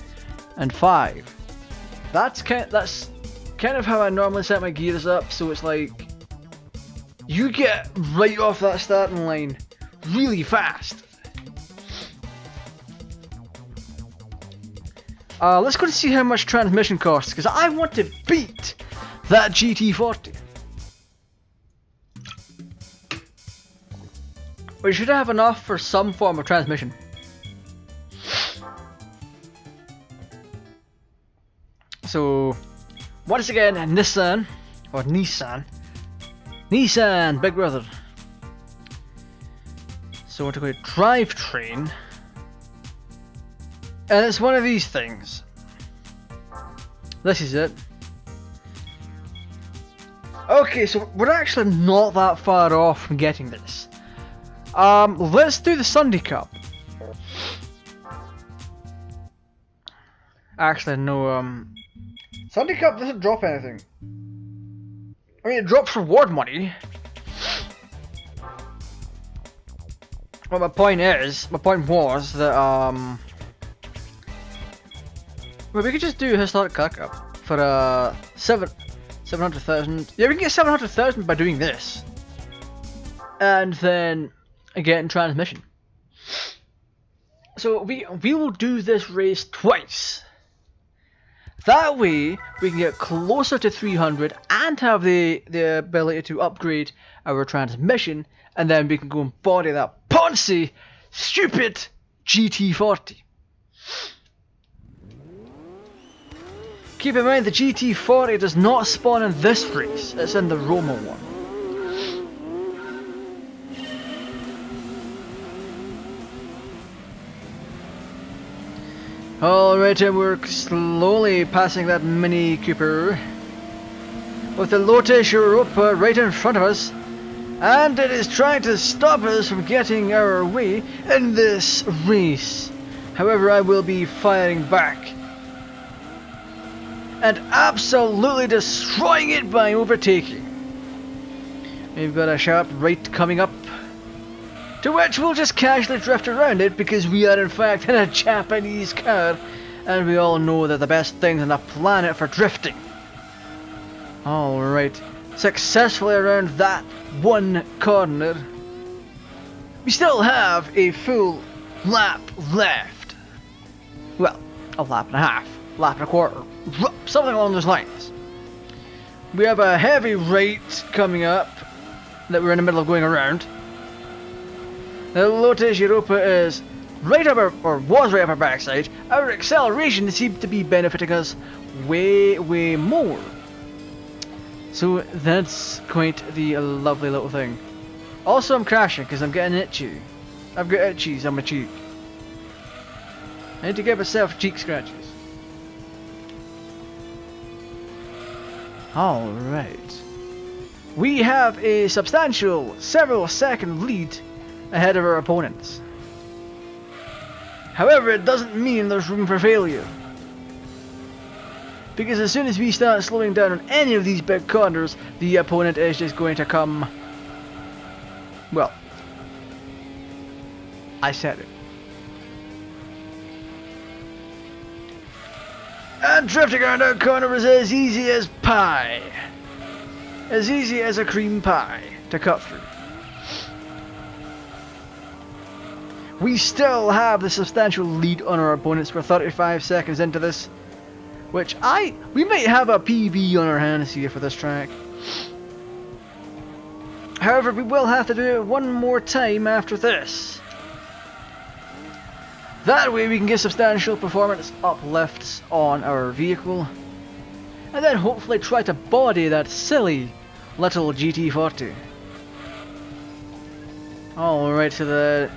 S1: and 5. That's kind of how I normally set my gears up. So it's like you get right off that starting line really fast. Let's go and see how much transmission costs, because I want to beat that GT40. We should have enough for some form of transmission. So, once again, Nissan, Big Brother. So we're going to go to drivetrain. And it's one of these things. This is it. Okay, so we're actually not that far off from getting this. Let's do the Sunday Cup. Actually, no, Sunday Cup doesn't drop anything. I mean, it drops reward money. Well, my point was that, well, we could just do Historic Car Cup for, 700,000. Yeah, we can get 700,000 by doing this. And then, again, transmission. So, we will do this race twice. That way, we can get closer to 300 and have the ability to upgrade our transmission, and then we can go and body that poncy, stupid GT40. Keep in mind the GT40 does not spawn in this race, it's in the Roma one. Alright, and we're slowly passing that Mini Cooper with the Lotus Europa right in front of us, and it is trying to stop us from getting our way in this race. However, I will be firing back and absolutely destroying it by overtaking. We've got a sharp right coming up, to which we'll just casually drift around it because we are in fact in a Japanese car, and we all know that the best things on the planet for drifting. Alright, successfully around that one corner. We still have a full lap left. Well, a lap and a half, lap and a quarter, something along those lines. We have a heavy right coming up that we're in the middle of going around. The Lotus Europa is right up our, or was right up our backside. Our acceleration seemed to be benefiting us way more. So that's quite the lovely little thing. Also, I'm crashing because I'm getting itchy. I've got itchies on my cheek. I need to give myself cheek scratches. Alright. We have a substantial several second lead ahead of our opponents. However, it doesn't mean there's room for failure. Because as soon as we start slowing down on any of these big corners, the opponent is just going to come... Well, I said it. And drifting around that corner is as easy as pie. As easy as a cream pie to cut through. We still have the substantial lead on our opponents. We're 35 seconds into this, which we might have a PB on our hands here for this track. However, we will have to do it one more time after this. That way we can get substantial performance uplifts on our vehicle, and then hopefully try to body that silly little GT40. Alright, so the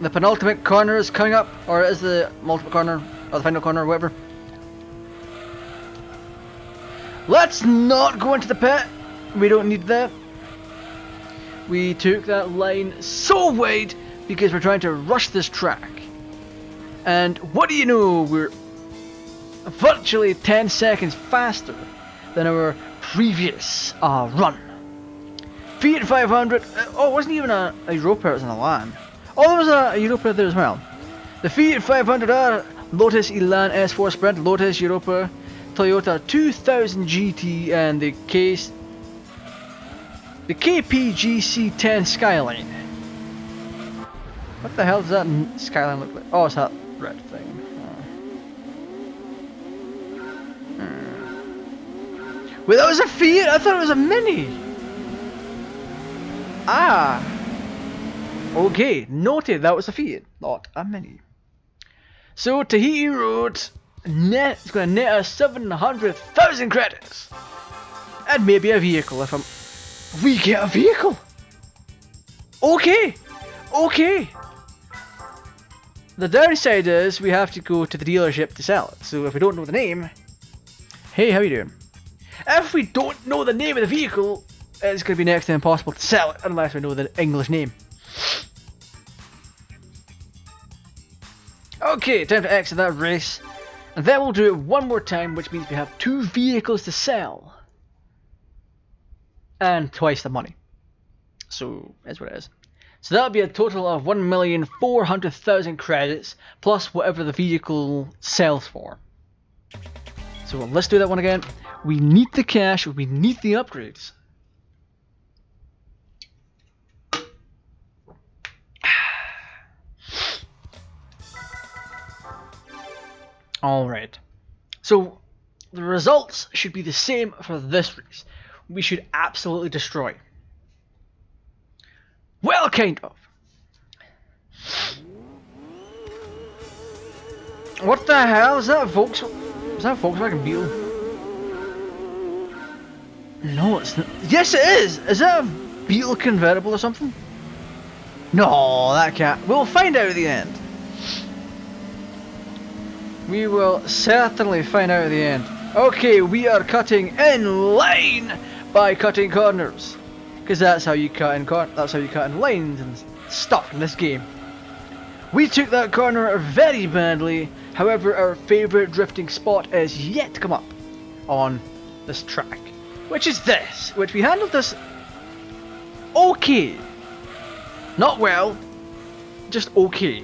S1: penultimate corner is coming up, or is the multiple corner, or the final corner, or whatever. Let's not go into the pit. We don't need that. We took that line so wide because we're trying to rush this track. And what do you know? We're virtually 10 seconds faster than our previous run. Fiat 500. Oh, it wasn't even a Europa, it was in a LAN. Oh, there was a Europa there as well. The Fiat 500R, Lotus Elan S4 Sprint, Lotus Europa, Toyota 2000 GT, and the KPGC10 Skyline. What the hell does that Skyline look like? Oh, it's that red thing. Wait, that was a Fiat? I thought it was a Mini. Ah. Okay, noted, that was a Fiat, not a Mini. So Tahiti Road is going to net us 700,000 credits. And maybe a vehicle if we get a vehicle. Okay. Okay. The downside is we have to go to the dealership to sell it. So if we don't know the name, hey, how you doing? If we don't know the name of the vehicle, it's going to be next to impossible to sell it unless we know the English name. Okay, time to exit that race. And then we'll do it one more time, which means we have 2 vehicles to sell. And twice the money. So, that's what it is. So that'll be a total of 1,400,000 credits, plus whatever the vehicle sells for. So let's do that one again. We need the cash, we need the upgrades. Alright. So the results should be the same for this race. We should absolutely destroy. Well, kind of. What the hell is that? Is that a Volkswagen Beetle? No, it's not. Yes, it is. Is that a Beetle convertible or something? No, that can't. We'll find out at the end. We will certainly find out at the end. Okay, we are cutting in line by cutting corners, because that's how you cut in lines and stuff in this game. We took that corner very badly. However, our favourite drifting spot is yet to come up on this track, which is this, which we handled this okay. Not well, just okay.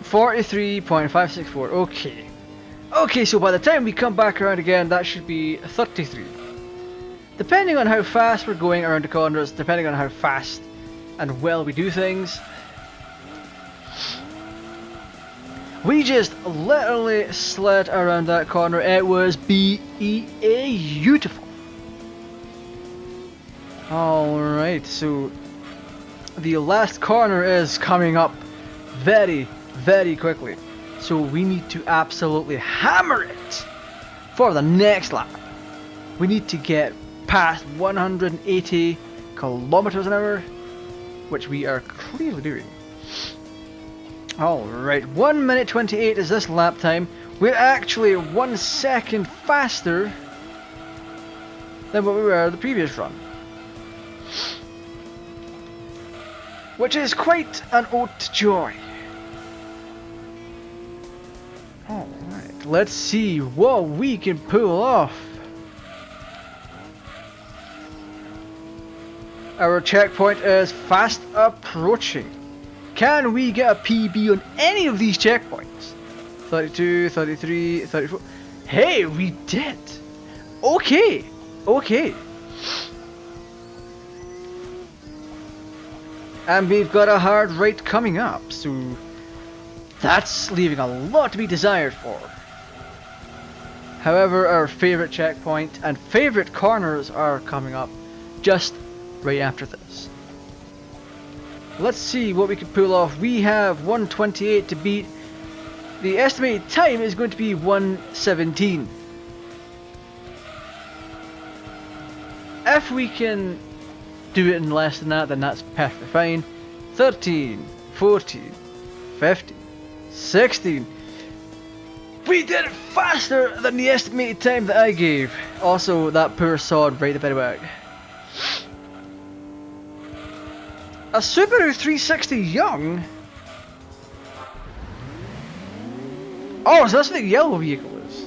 S1: $43.564, okay. Okay, so by the time we come back around again, that should be 33. Depending on how fast we're going around the corners, depending on how fast and well we do things. We just literally slid around that corner. It was beautiful. Alright, so the last corner is coming up very, very quickly. So we need to absolutely hammer it for the next lap. We need to get past 180 kilometers an hour, which we are clearly doing. Alright, 1 minute 28 is this lap time. We're actually 1 second faster than what we were the previous run, which is quite an ode to joy. Alright, let's see what we can pull off. Our checkpoint is fast approaching. Can we get a PB on any of these checkpoints? 32, 33, 34. Hey, we did. Okay, okay. And we've got a hard right coming up, so that's leaving a lot to be desired for. However, our favourite checkpoint and favourite corners are coming up just right after this. Let's see what we can pull off. We have 128 to beat. The estimated time is going to be 1:17. If we can do it in less than that, then that's perfectly fine. 13, 14, 15, 16. We did it faster than the estimated time that I gave. Also, that poor sod right the back. A Subaru 360 Young? Oh, so that's what the yellow vehicle is.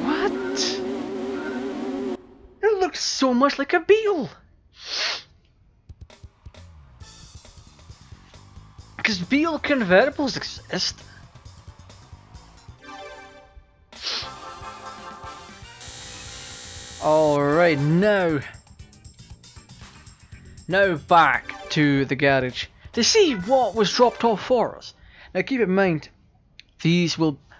S1: What? It looks so much like a Beetle. Because Beetle convertibles exist. Alright, now back to the garage to see what was dropped off for us. Now keep in mind, these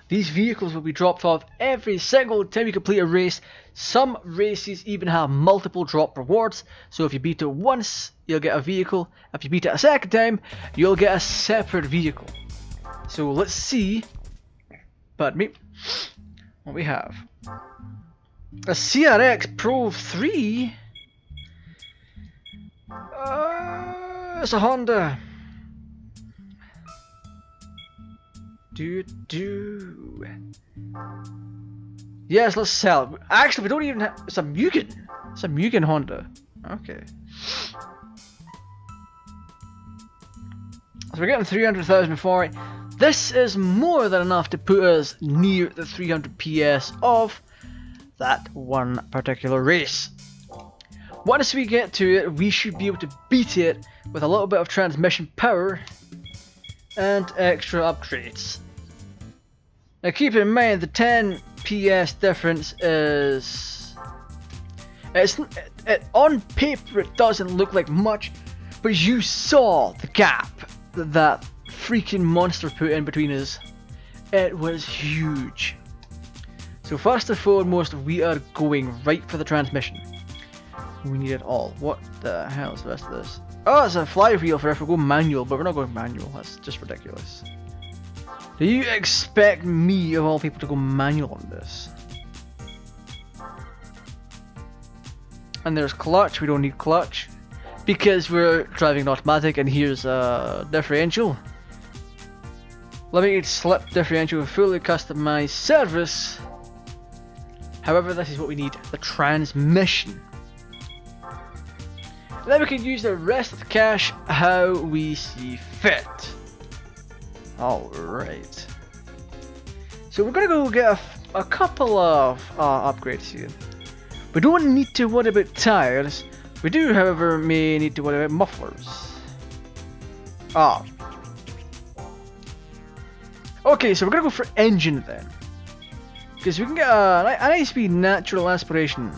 S1: vehicles will be dropped off every single time you complete a race. Some races even have multiple drop rewards, so if you beat it once, you'll get a vehicle. If you beat it a second time, you'll get a separate vehicle. So let's see, pardon me, what we have. A CRX Pro 3? It's a Honda. Yes, let's sell it. Actually, we don't even have. It's a Mugen. It's a Mugen Honda. Okay. So we're getting 300,000 for it. This is more than enough to put us near the 300 PS of that one particular race. Once we get to it, we should be able to beat it with a little bit of transmission power and extra upgrades. Now keep in mind the 10 PS difference is... on paper it doesn't look like much, but you saw the gap that freaking monster put in between us. It was huge. So first and foremost, we are going right for the transmission. We need it all. What the hell is the rest of this? Oh, it's a flywheel for if we go manual, but we're not going manual. That's just ridiculous. Do you expect me, of all people, to go manual on this? And there's clutch. We don't need clutch because we're driving an automatic, and here's a differential. Limited slip differential, fully customized service. However, this is what we need, the transmission. Then we can use the rest of the cash how we see fit. Alright. So we're gonna go get a couple of upgrades here. We don't need to worry about tires. We do, however, may need to worry about mufflers. Okay, so we're gonna go for engine then. Because we can get a nice speed natural aspiration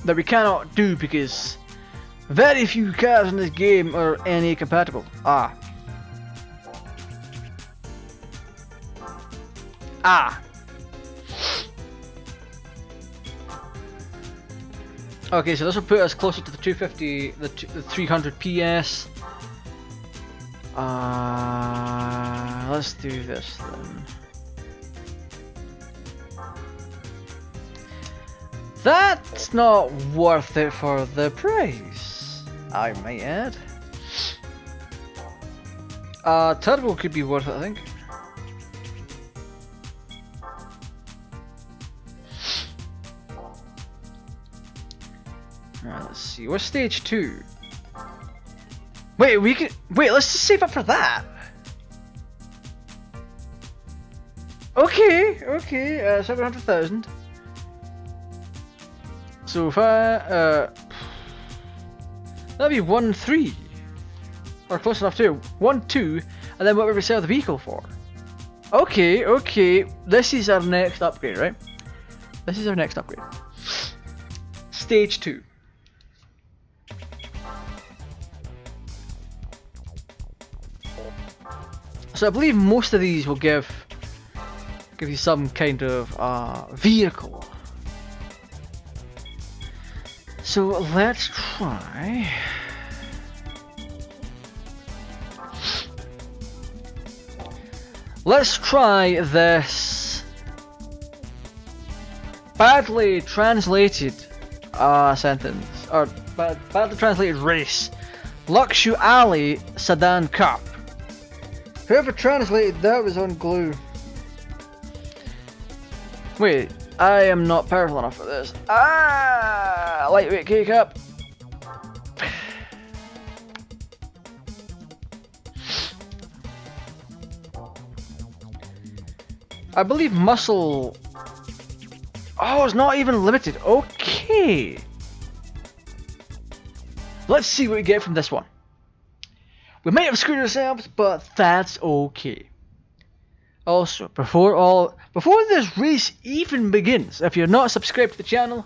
S1: that we cannot do because very few cars in this game are NA compatible. Okay, so this will put us closer to the 250, the 300 PS. Let's do this then. That's not worth it for the price, I might add. Turbo could be worth it, I think. Alright, let's see. What's stage 2? Wait, let's just save up for that. Okay, 700,000. So if that'd be 1-3, or close enough to 1-2, and then whatever we sell the vehicle for. Okay, this is our next upgrade, right? This is our next upgrade. Stage 2. So I believe most of these will give you some kind of vehicle. So let's try. Let's try this badly translated sentence, or badly translated race. Luxury Alley Sedan Cup. Whoever translated that was on glue. Wait, I am not powerful enough for this. Ah, lightweight K.A.T.T. I believe muscle. Oh, it's not even limited. Okay. Let's see what we get from this one. We might have screwed ourselves, but that's okay. Also, before this race even begins, if you're not subscribed to the channel,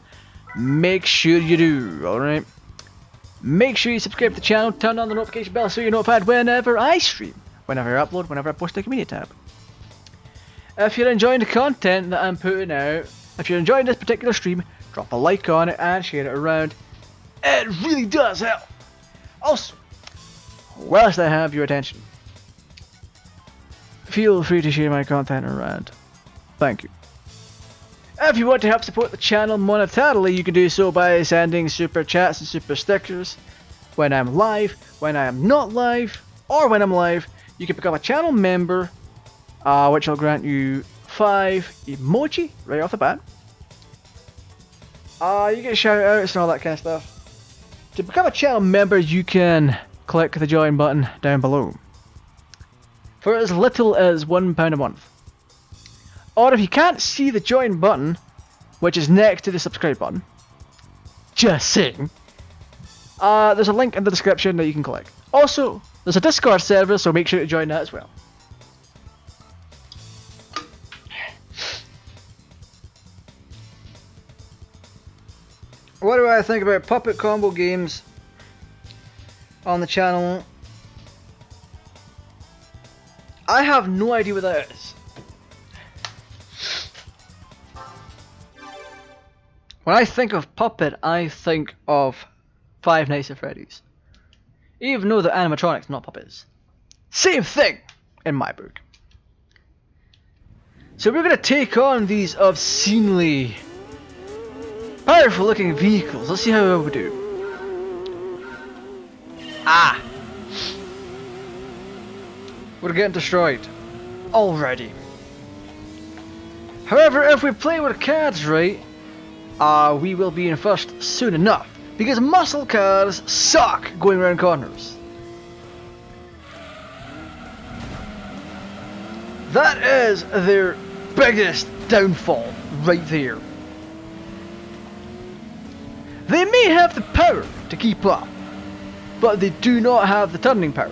S1: make sure you do, alright? Make sure you subscribe to the channel, turn on the notification bell so you're notified whenever I stream, whenever I upload, whenever I post a community tab. If you're enjoying the content that I'm putting out, if you're enjoying this particular stream, drop a like on it and share it around. It really does help. Also, whilst I have your attention, feel free to share my content around. Thank you. If you want to help support the channel monetarily, you can do so by sending super chats and super stickers when I'm live, when I am not live, or when I'm live. You can become a channel member, which will grant you 5 emoji right off the bat. You get shout outs and all that kind of stuff. To become a channel member, you can click the join button down below for as little as £1 a month. Or if you can't see the join button, which is next to the subscribe button, just saying, there's a link in the description that you can click. Also, there's a Discord server, so make sure to join that as well. What do I think about puppet combo games on the channel? I have no idea what that is. When I think of puppet, I think of Five Nights at Freddy's. Even though the animatronics not puppets. Same thing in my book. So we're going to take on these obscenely powerful looking vehicles. Let's see how we do. Ah! We're getting destroyed already. However, if we play with cards right, we will be in first soon enough. Because muscle cars suck going around corners. That is their biggest downfall right there. They may have the power to keep up, but they do not have the turning power.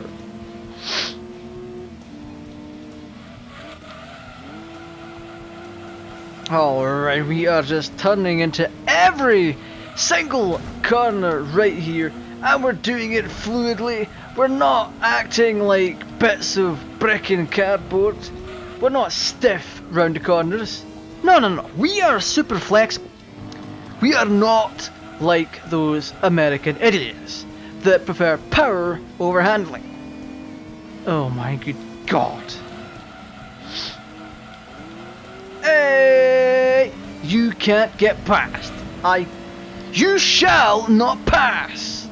S1: Alright, we are just turning into every single corner right here, and we're doing it fluidly. We're not acting like bits of brick and cardboard. We're not stiff round the corners. No, no, no. We are super flexible. We are not like those American idiots that prefer power over handling. Oh my good God. Hey! You can't get past. You shall not pass.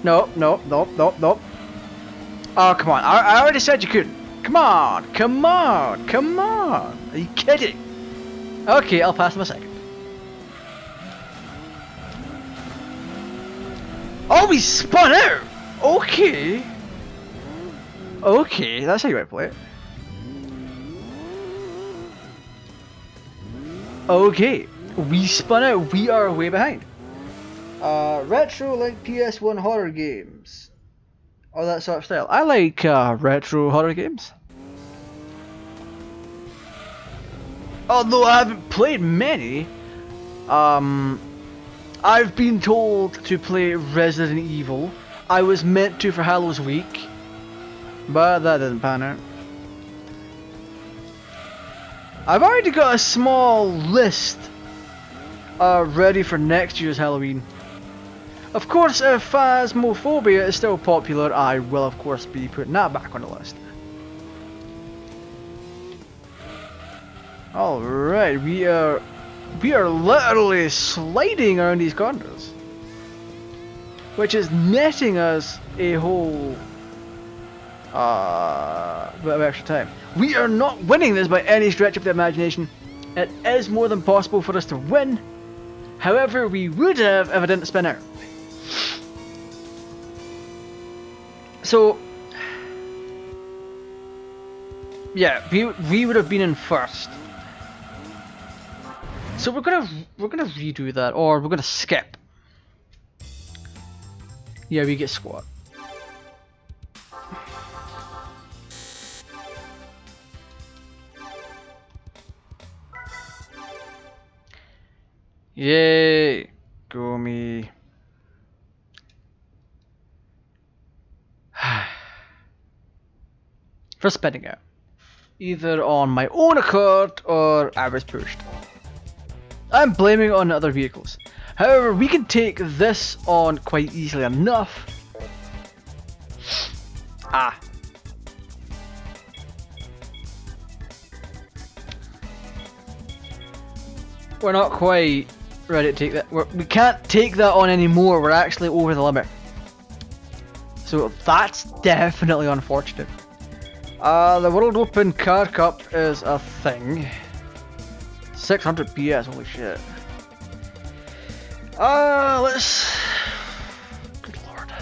S1: No, no, no, no, no. Oh, come on. I already said you couldn't. Come on, come on, come on. Are you kidding? Okay, I'll pass him a second. Oh, we spun out! Okay. Okay, that's how you might play it. Okay, we spun out. We are way behind. Retro like PS1 horror games. Or that sort of style. I like retro horror games. Although I haven't played many, I've been told to play Resident Evil. I was meant to for Hallow's Week, but that didn't pan out. I've already got a small list ready for next year's Halloween. Of course, if Phasmophobia is still popular, I will of course be putting that back on the list. Alright, we are literally sliding around these corners, which is netting us a whole bit of extra time. We are not winning this by any stretch of the imagination. It is more than possible for us to win. However, we would have if I didn't spin out. So, yeah, we would have been in first. So we're gonna redo that, or we're gonna skip. Yeah, we get squat. Yay! Go me. For spinning out. Either on my own accord or I was pushed. I'm blaming it on other vehicles. However, we can take this on quite easily enough. Ah. We're not quite ready to take that. We can't take that on anymore. We're actually over the limit. So that's definitely unfortunate. The World Open Car Cup is a thing. 600 PS, holy shit. Let's... Good lord.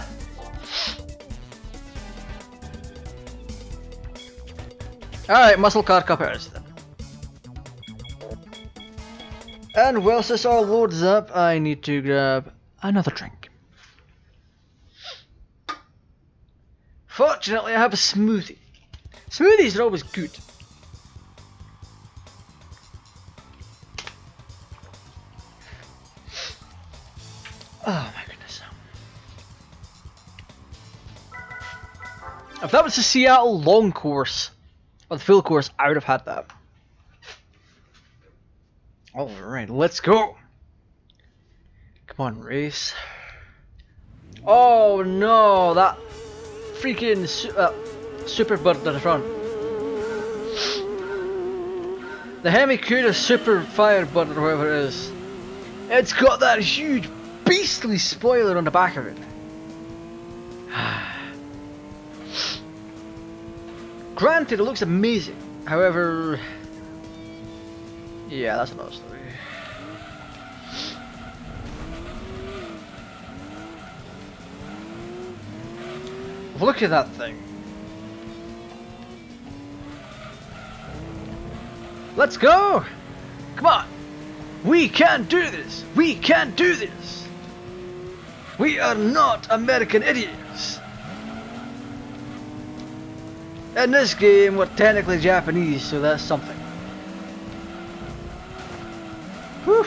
S1: Alright, Muscle Car Cup it is then. And whilst this all loads up, I need to grab another drink. Fortunately, I have a smoothie. Smoothies are always good. Oh my goodness. If that was the Seattle long course, or the full course, I would have had that. Alright, let's go. Come on, race. Oh no, that freaking super bird at the front. The Hemi-Cuda Super Firebird or whatever it is. It's got that huge beastly spoiler on the back of it. Granted, it looks amazing. However, yeah, that's another story. Look at that thing. Let's go! Come on! We can do this! We can do this! We are not American idiots! In this game, we're technically Japanese, so that's something. Whew!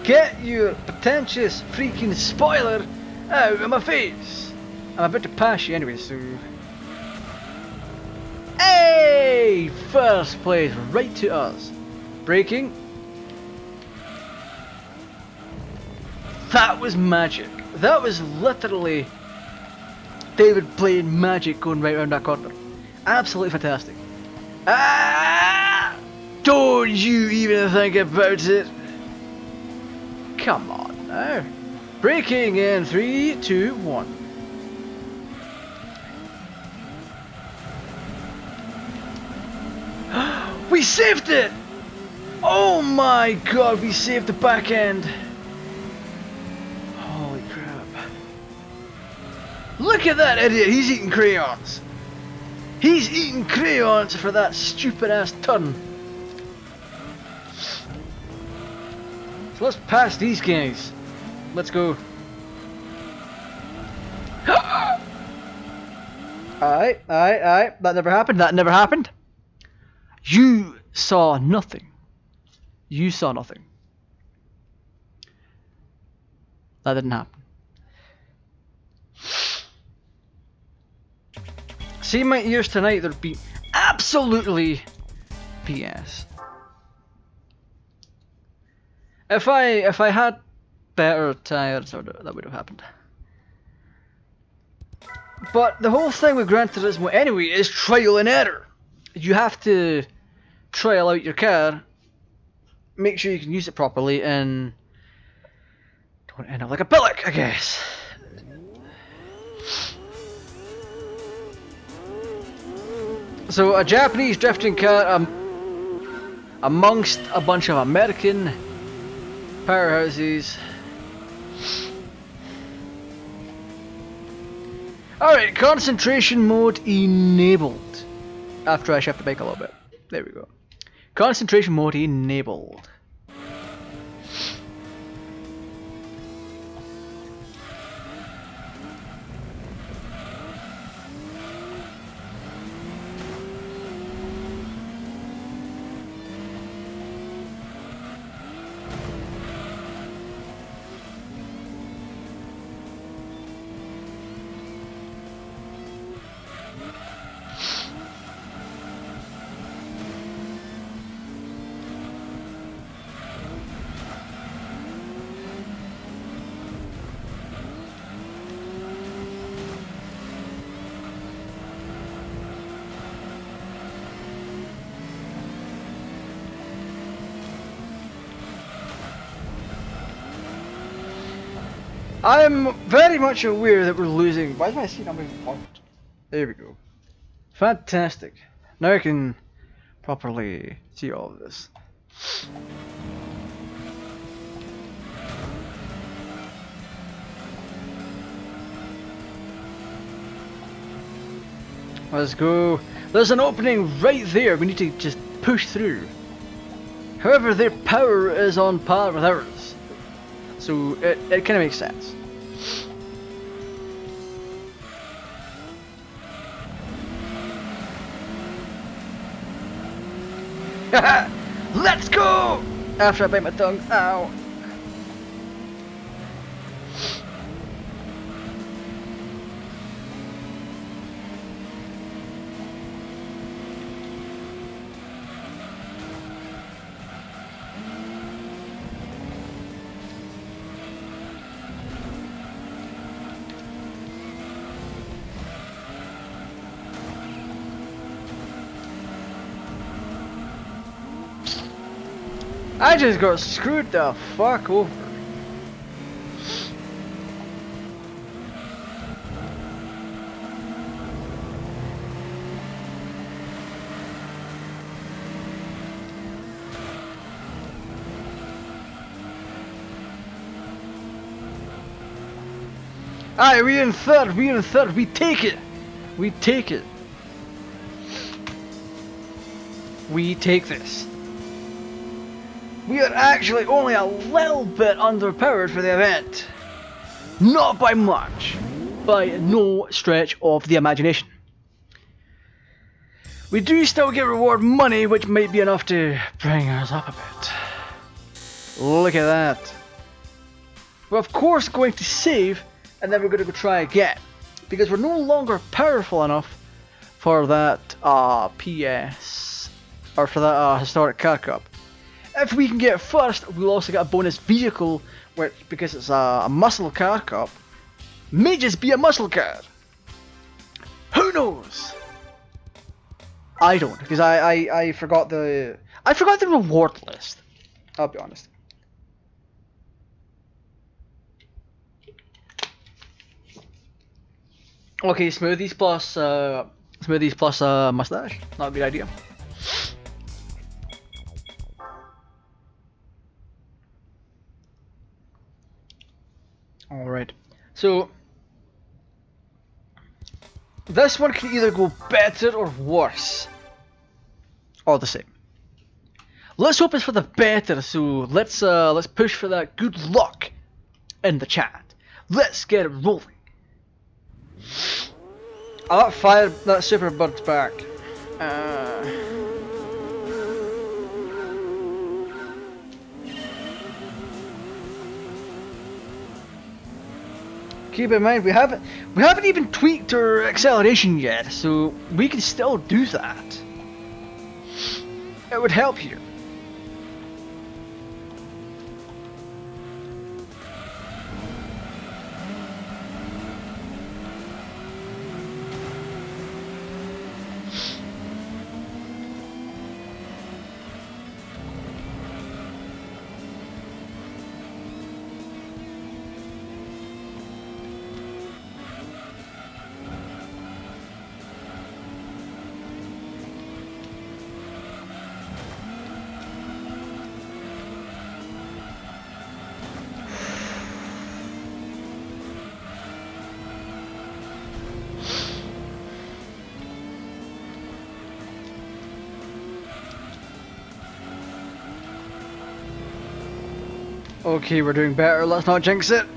S1: Get your pretentious freaking spoiler out of my face! I'm about to pass you anyway, so... Hey! First place, right to us. Braking. That was magic. That was literally David playing magic going right around that corner. Absolutely fantastic. Ah! Don't you even think about it. Come on now. Braking in 3, 2, 1. We saved it! Oh my god, we saved the back end. Holy crap. Look at that idiot, he's eating crayons. He's eating crayons for that stupid ass turn. So let's pass these guys. Let's go. Alright. That never happened, that never happened. You saw nothing. You saw nothing. That didn't happen. See my ears tonight, there'd be absolutely BS. If I had better tires, that would have happened. But the whole thing with Gran Turismo anyway is trial and error. You have to trial out your car, make sure you can use it properly, and don't end up like a pillock, I guess. So a Japanese drifting car amongst a bunch of American powerhouses. Alright, concentration mode enabled. After I shift the bike a little bit. There we go. Concentration mode enabled. I'm very much aware that we're losing. Why is my seat not moving forward? There we go. Fantastic. Now I can properly see all of this. Let's go. There's an opening right there. We need to just push through. However, their power is on par with ours. So it kind of makes sense. Let's go! After I bite my tongue. Ow. I just got screwed the fuck over. Aye, we in third, we take it. We take it. We take this. We are actually only a little bit underpowered for the event. Not by much. By no stretch of the imagination. We do still get reward money, which might be enough to bring us up a bit. Look at that. We're of course going to save, and then we're going to go try again. Because we're no longer powerful enough for that PS, or for that historic car cup. If we can get it first, we'll also get a bonus vehicle, which, because it's a muscle car cup, may just be a muscle car. Who knows? I don't, because I forgot the reward list. I'll be honest. Okay, smoothies plus mustache. Not a good idea. Alright, so this one can either go better or worse, or the same. Let's hope it's for the better, so let's push for that good luck in the chat. Let's get it rolling. I'll fire that super bird back. Keep in mind we haven't even tweaked our acceleration yet, so we can still do that. It would help here. Okay, we're doing better. Let's not jinx it.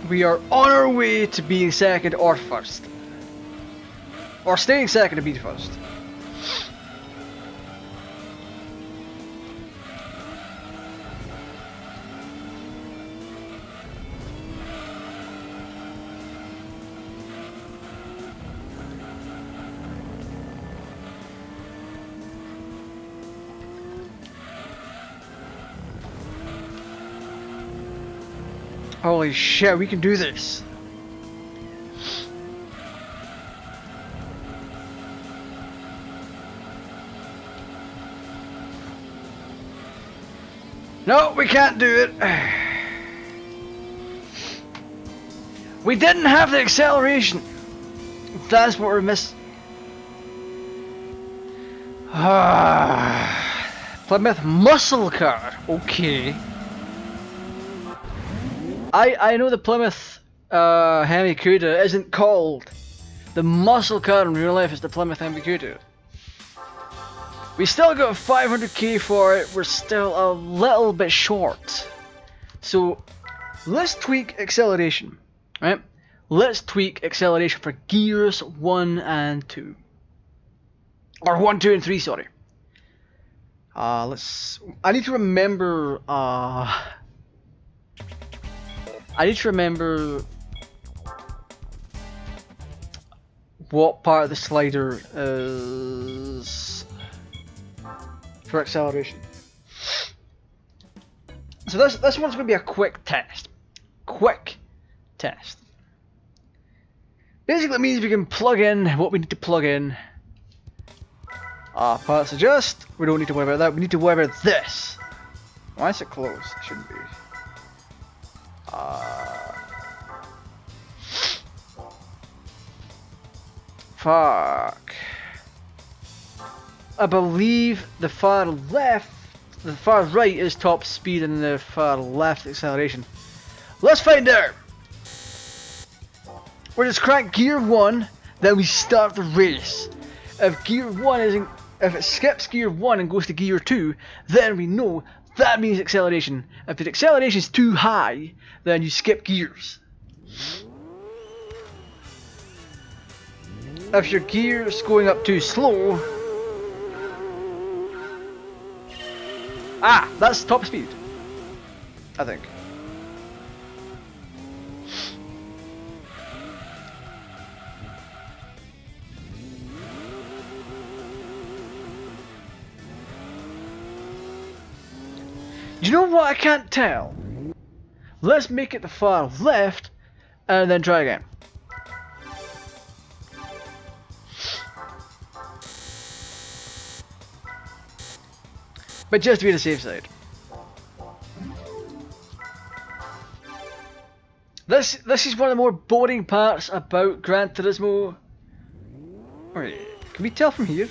S1: We are on our way to being second or first. Or staying second to being first. Holy shit, we can do this. No, we can't do it. We didn't have the acceleration. That's what we're missing. Plymouth muscle car. Okay. I know the Plymouth Hemi Cuda isn't called the muscle car in real life, it's the Plymouth Hemi Cuda. We still got 500k for it, we're still a little bit short. So let's tweak acceleration, right? Let's tweak acceleration for gears 1 and 2. Or 1, 2 and 3, sorry. I need to remember what part of the slider is for acceleration. So this one's going to be a quick test. Quick test. Basically it means we can plug in what we need to plug in. Parts adjust. We don't need to worry about that. We need to worry about this. Why is it closed? It shouldn't be. Fuck. I believe the far right is top speed and the far left acceleration. Let's find out. We'll just crank gear 1, then we start the race. If it skips gear 1 and goes to gear 2, then we know that means acceleration. If the acceleration is too high, then you skip gears. If your gear's going up too slow... that's top speed, I think. Do you know what I can't tell? Let's make it the far left and then try again. But just to be on the safe side. This is one of the more boring parts about Gran Turismo. Wait, can we tell from here?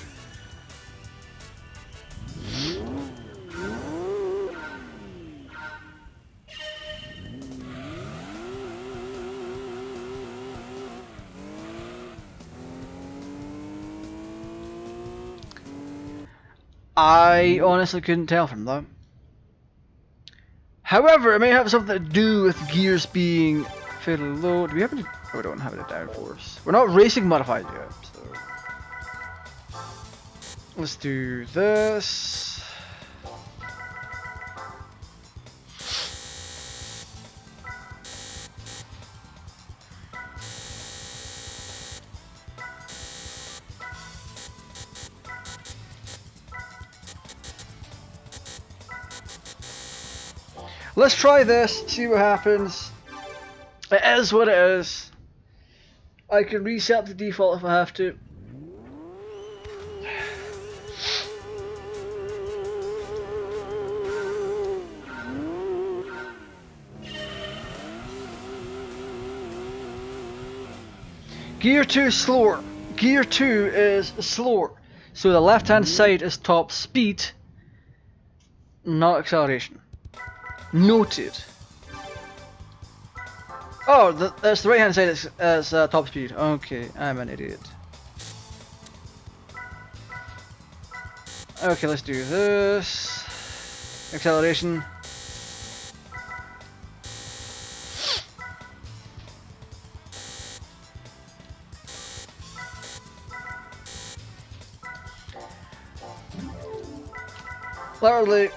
S1: I honestly couldn't tell from that. However, it may have something to do with gears being fairly low. Do we have it? Oh, we don't have it at downforce. We're not racing modified yet, so let's do this. Let's try this, see what happens. It is what it is. I can reset the default if I have to. Gear 2 is slower. Gear 2 is slower. So the left hand side is top speed, not acceleration. Noted. Oh, that's the right hand side is top speed. Okay, I'm an idiot. Okay, let's do this. Acceleration. Literally,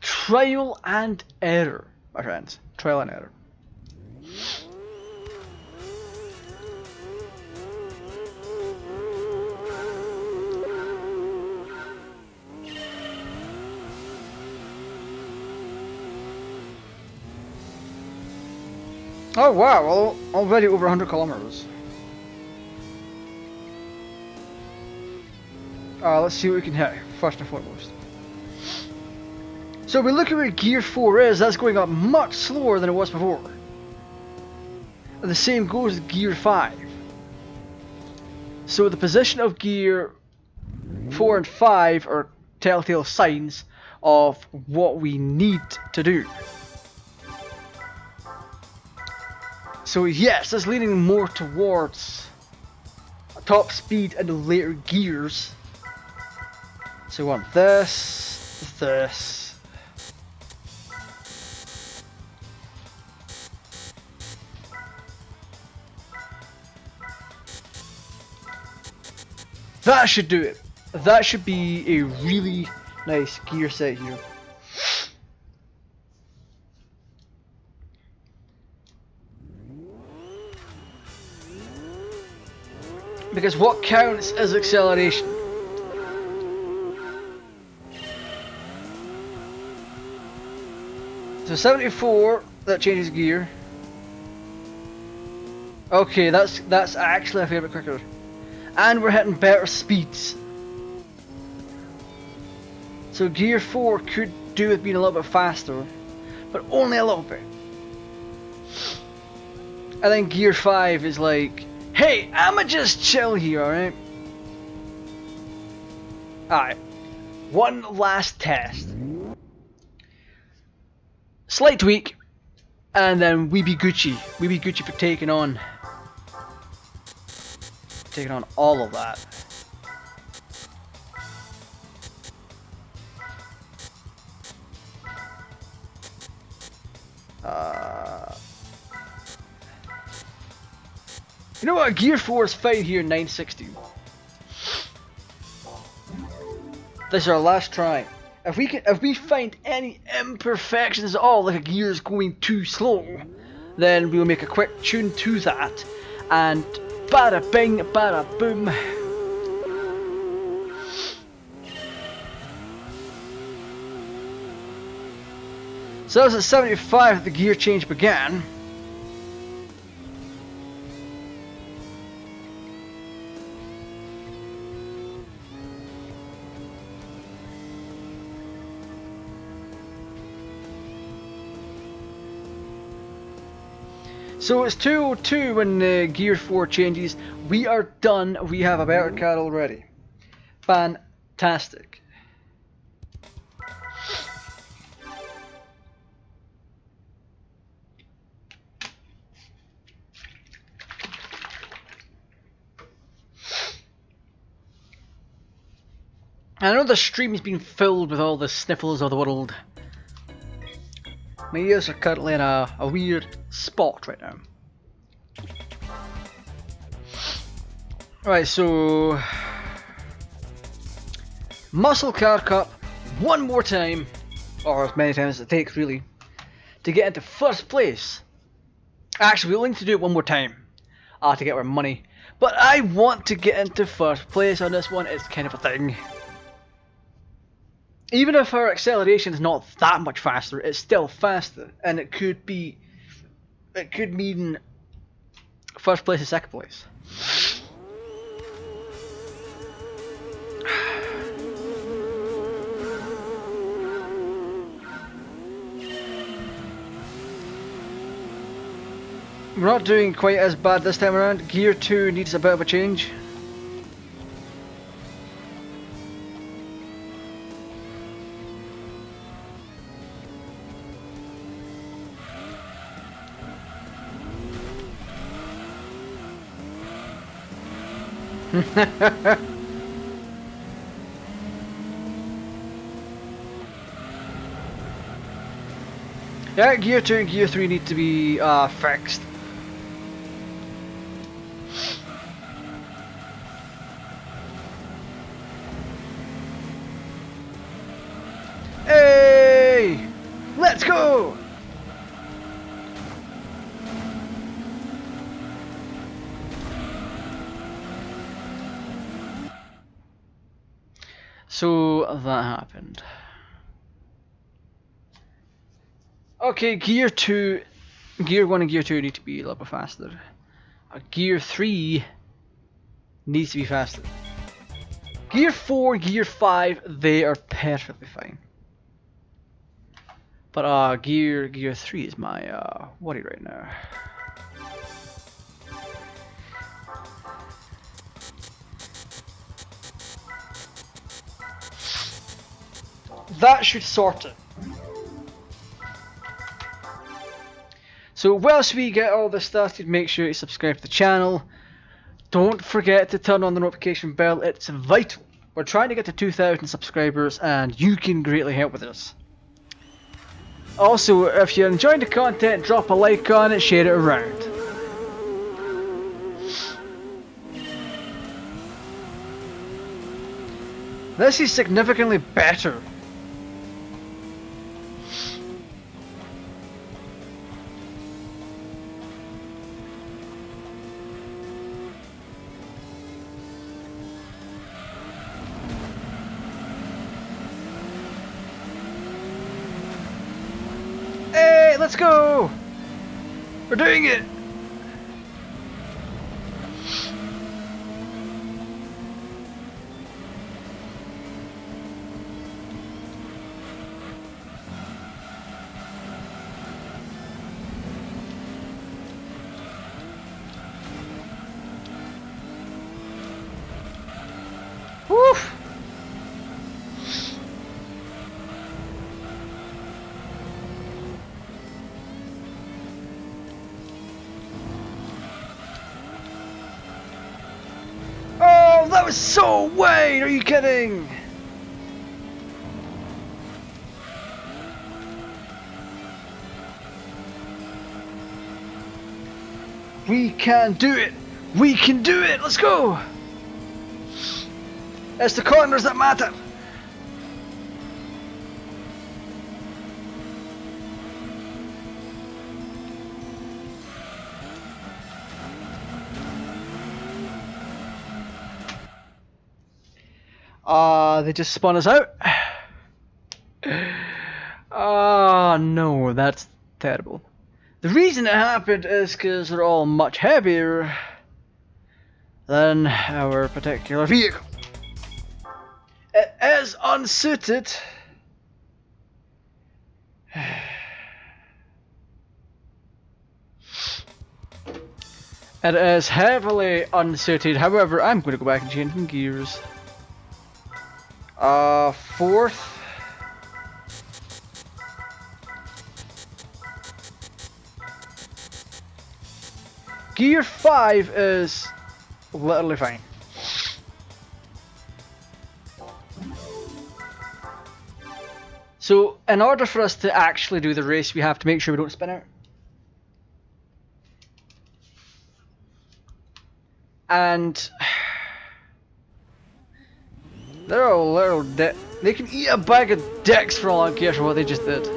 S1: trial and error, my friends. Trial and error. Oh wow, well, already over 100 kilometers. Let's see what we can hit, first and foremost. So we look at where Gear 4 is, that's going up much slower than it was before. And the same goes with Gear 5. So the position of Gear 4 and 5 are telltale signs of what we need to do. So yes, it's leaning more towards top speed and the later gears. So we want this, this. That should do it. That should be a really nice gear set here. Because what counts is acceleration. So 74, that changes gear. Okay, that's actually a fair bit quicker. And we're hitting better speeds. So Gear 4 could do with being a little bit faster, but only a little bit. And then Gear 5 is like, hey, I'ma just chill here, alright? Alright, one last test. Slight tweak, and then we be Gucci. We be Gucci for taking on all of that. You know what? Gear 4 is fine here, 960. This is our last try. If we find any imperfections at all, like a gear is going too slow, then we will make a quick tune to that, and bada bing, bada boom. So that was at 75 that the gear change began. So it's 202 when Gear 4 changes. We are done. We have a better car already. Fantastic. I know the stream has been filled with all the sniffles of the world. My ears are currently in a weird spot right now. Right, so Muscle Car Cup one more time, or as many times as it takes really, to get into first place. Actually, we'll need to do it one more time to get our money. But I want to get into first place on this one. It's kind of a thing. Even if our acceleration is not that much faster, it's still faster, and it could mean first place and second place. We're not doing quite as bad this time around. Gear 2 needs a bit of a change. Yeah, Gear 2 and Gear 3 need to be fixed. Hey! Let's go! So that happened. Okay, Gear 2, Gear 1 and Gear 2 need to be a little bit faster. Gear 3 needs to be faster. Gear 4, Gear 5, they are perfectly fine. But Gear 3 is my worry right now. That should sort it. So whilst we get all this started, make sure you subscribe to the channel. Don't forget to turn on the notification bell, it's vital. We're trying to get to 2,000 subscribers and you can greatly help with this. Also, if you're enjoying the content, drop a like on it, share it around. This is significantly better. Hey, let's go! We're doing it! Woo! Oh, that was so wide! Are you kidding? We can do it! We can do it! Let's go! It's the corners that matter! They just spun us out. Oh no, that's terrible. The reason it happened is because they're all much heavier than our particular vehicle. It is unsuited. It is heavily unsuited. However, I'm going to go back and change some gears. Fourth. Gear 5 is literally fine. So, in order for us to actually do the race, we have to make sure we don't spin out. And they're a little they can eat a bag of dicks for all I care for what they just did.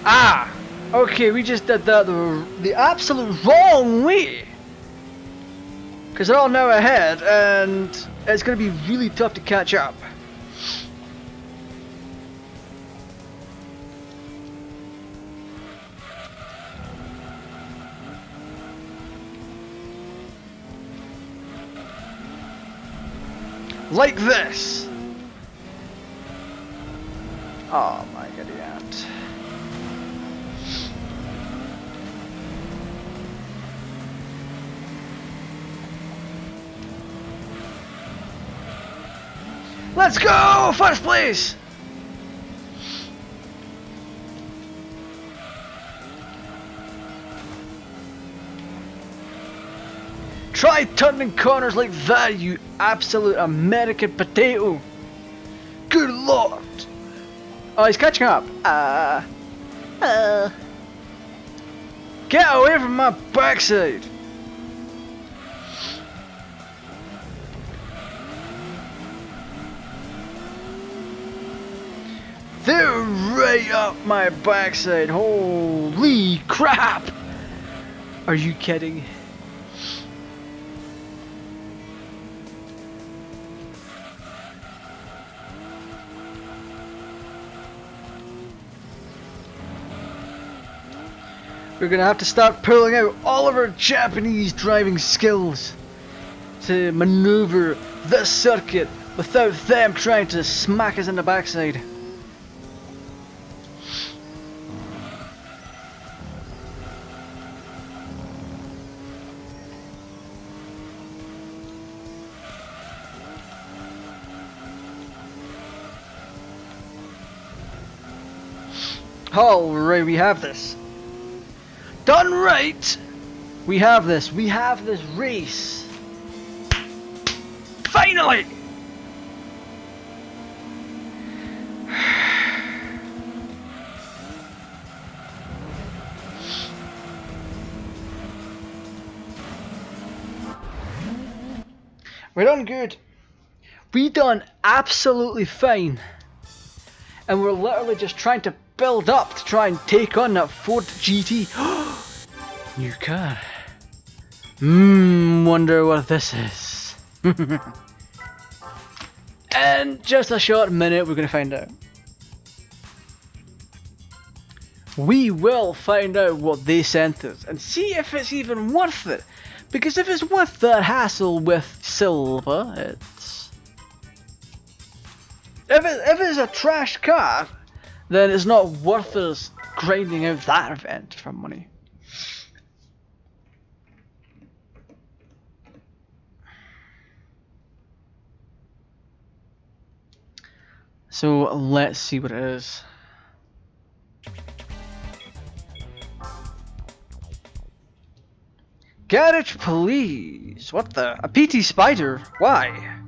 S1: Ah! Okay, we just did that the absolute wrong way! Because they're all now ahead, and it's going to be really tough to catch up. Like this. Oh my god. Let's go! First place! Try turning corners like that, you absolute American potato! Good lord! Oh, he's catching up. Get away from my backside! They're right up my backside. Holy crap! Are you kidding? We're gonna have to start pulling out all of our Japanese driving skills to maneuver this circuit without them trying to smack us in the backside. Alright, we have this. Done right! We have this race. Finally! We're done good. We done absolutely fine. And we're literally just trying to build up to try and take on that Ford GT. New car. Wonder what this is. In just a short minute, we're gonna find out. We will find out what they sent us and see if it's even worth it. Because if it's worth the hassle with silver, it's... If it's a trash car, then it's not worth us grinding out that event for money. So let's see what it is. Garage please. What the? A PT Spider? Why?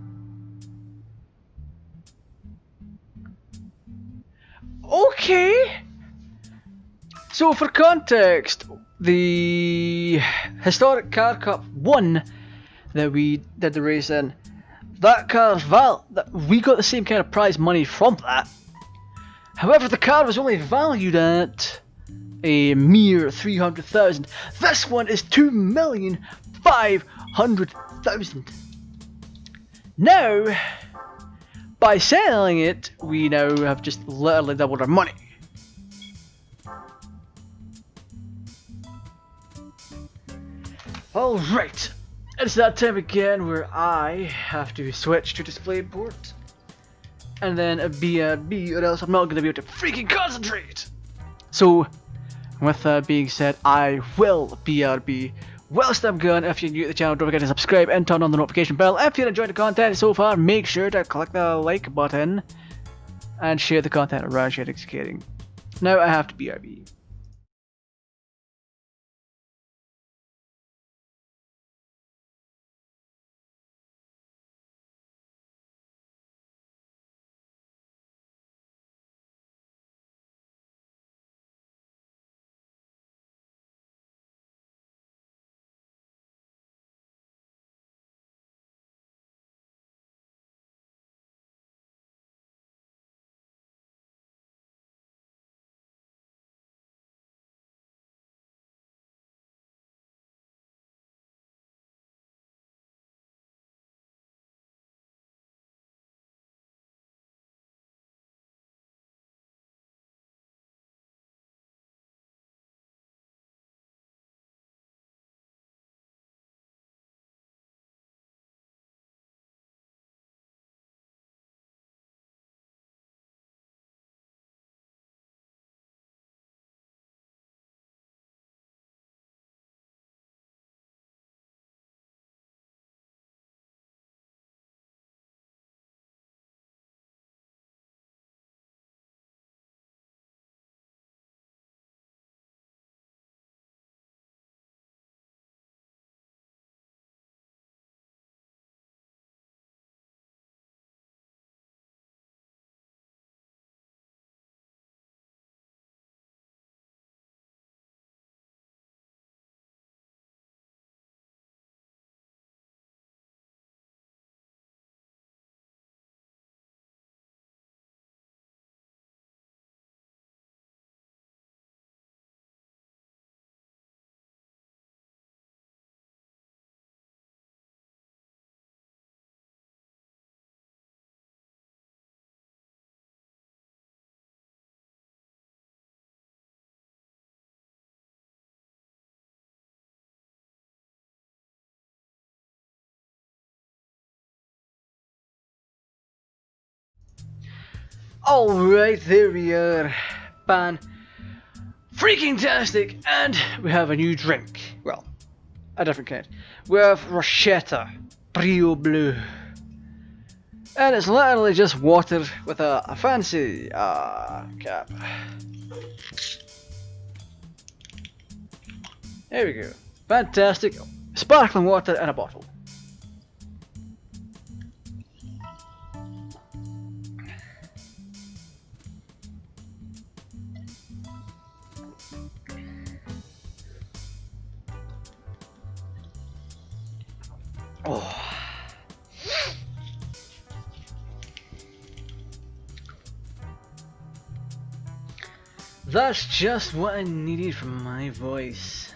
S1: Okay. So for context, the Historic Car Cup 1 that we did the race in, that car's we got the same kind of prize money from that. However, the car was only valued at a mere 300,000. This one is 2,500,000. Now, by selling it, we now have just literally doubled our money. Alright, it's that time again where I have to switch to display port and then a BRB, or else I'm not going to be able to freaking concentrate. So, with that being said, I will BRB. Whilst I'm gone, if you're new to the channel, don't forget to subscribe and turn on the notification bell. If you enjoyed the content so far, make sure to click the like button and share the content around GTArajgaming. Now I have to BRB. Alright, there we are. Ban. Freaking tastic! And we have a new drink. Well, a different kind. We have Rochetta Brio Blue. And it's literally just water with a fancy cap. There we go. Fantastic. Sparkling water in a bottle. Oh. That's just what I needed from my voice.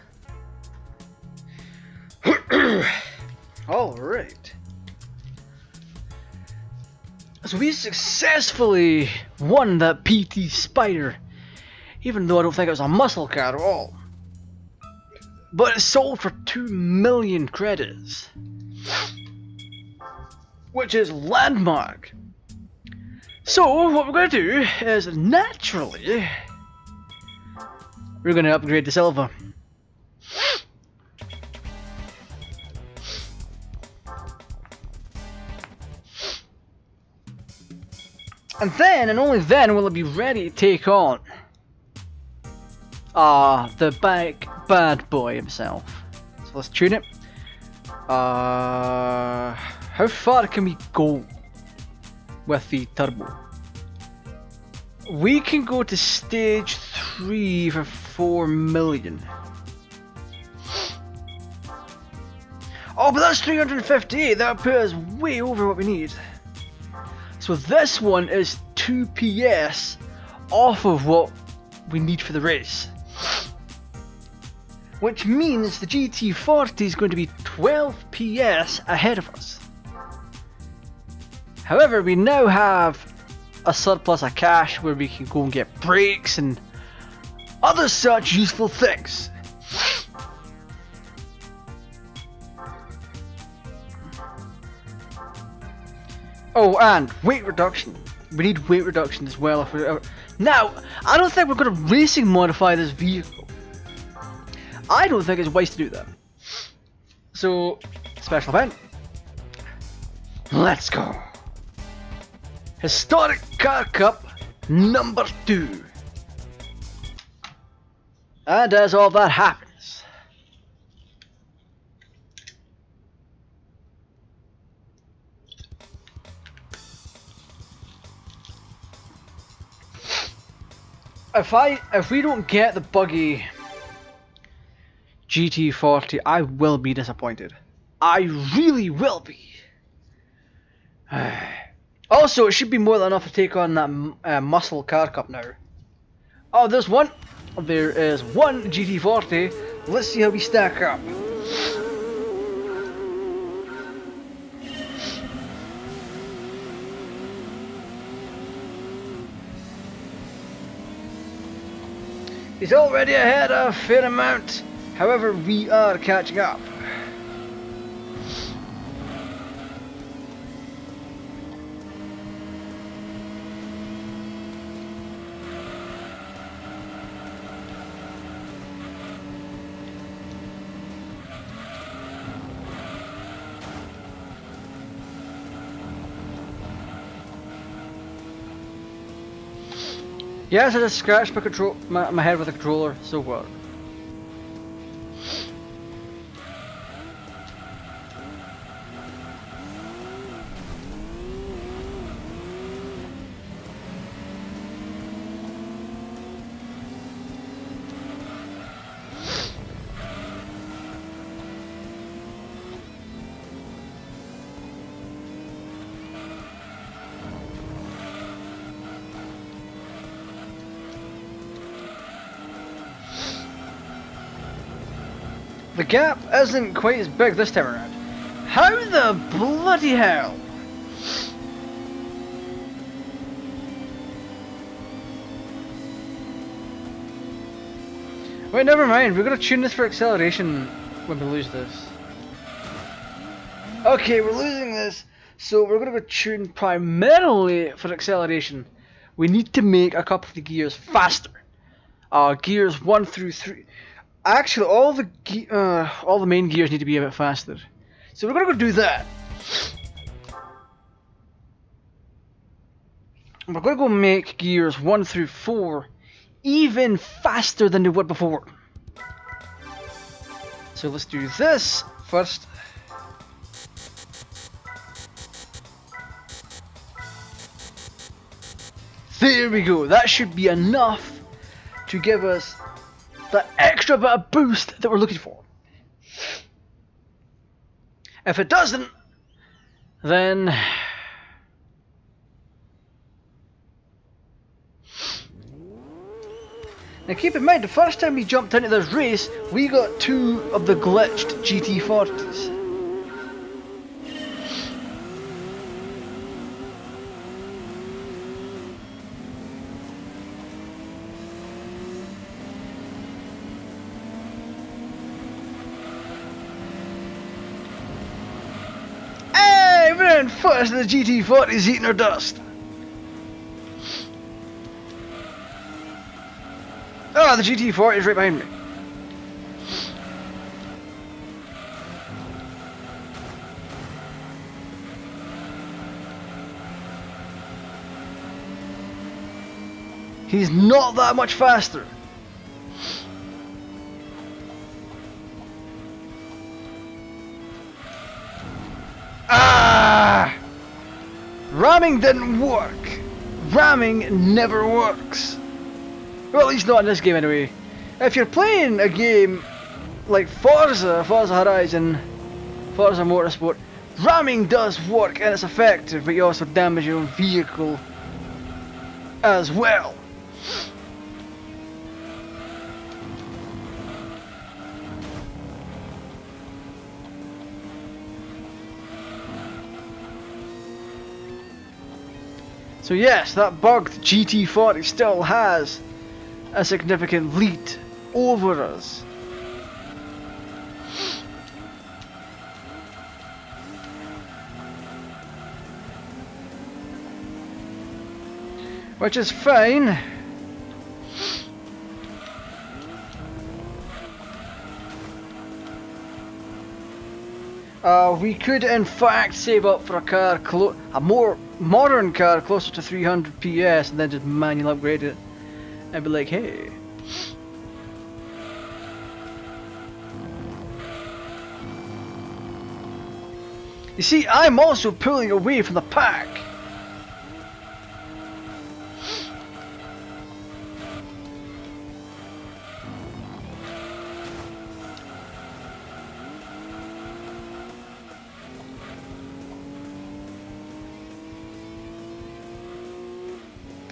S1: Alright. So we successfully won that PT Spider, even though I don't think it was a muscle car at all. But it sold for 2 million credits, which is landmark. So what we're going to do is, naturally, we're going to upgrade the silver. And then, and only then, will it be ready to take on the bad boy himself. So let's tune it. How far can we go with the turbo? We can go to stage 3 for 4 million. Oh, but that's 358. That would put us way over what we need. So this one is 2 PS off of what we need for the race. Which means the GT40 is going to be 12 PS ahead of us. However, we now have a surplus of cash where we can go and get brakes and other such useful things. Oh, and weight reduction. We need weight reduction as well. If we're now, I don't think we're going to racing modify this vehicle. I don't think it's wise to do that. So, special event. Let's go. Historic Car Cup number 2. And as all that happens, if we don't get the buggy GT40, I will be disappointed. I really will be. Also, it should be more than enough to take on that muscle car cup now. Oh, there's one. There is one GT40. Let's see how we stack up. He's already ahead a fair amount. However, we are catching up. Yes, I just scratched my head with a controller, so what? The gap isn't quite as big this time around. How the bloody hell? Wait, never mind. We're gonna tune this for acceleration when we lose this. Okay, we're losing this, so we're gonna go tune primarily for acceleration we need to make a couple of the gears faster. Gears 1 through 3. Actually, all the main gears need to be a bit faster. So we're gonna go do that. We're gonna go make gears 1 through 4 even faster than they were before. So let's do this first. There we go. That should be enough to give us that extra bit of boost that we're looking for. If it doesn't, then now keep in mind, the first time we jumped into this race, we got 2 of the glitched GT40s. Hey, we're in first, the GT40's eating our dust. Oh, the GT40 is right behind me. He's not that much faster. Ah! Ramming didn't work. Ramming never works. Well, at least not in this game anyway. If you're playing a game like Forza Horizon, Forza Motorsport, ramming does work and it's effective, but you also damage your own vehicle as well. So yes, that bugged GT40 still has a significant lead over us. Which is fine. We could in fact save up for a car, a more modern car closer to 300 PS, and then just manually upgrade it and be like, hey. You see, I'm also pulling away from the pack.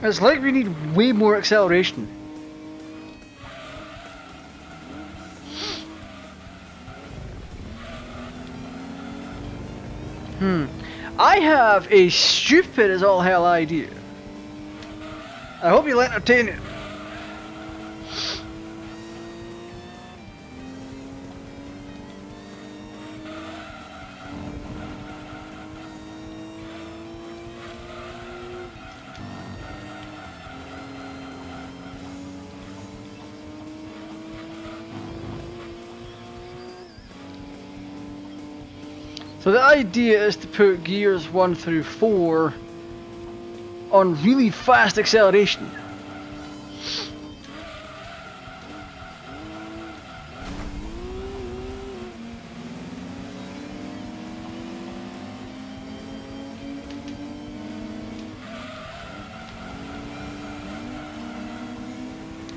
S1: It's like we need way more acceleration. I have a stupid as all hell idea. I hope you'll entertain it. So the idea is to put gears 1 through 4 on really fast acceleration.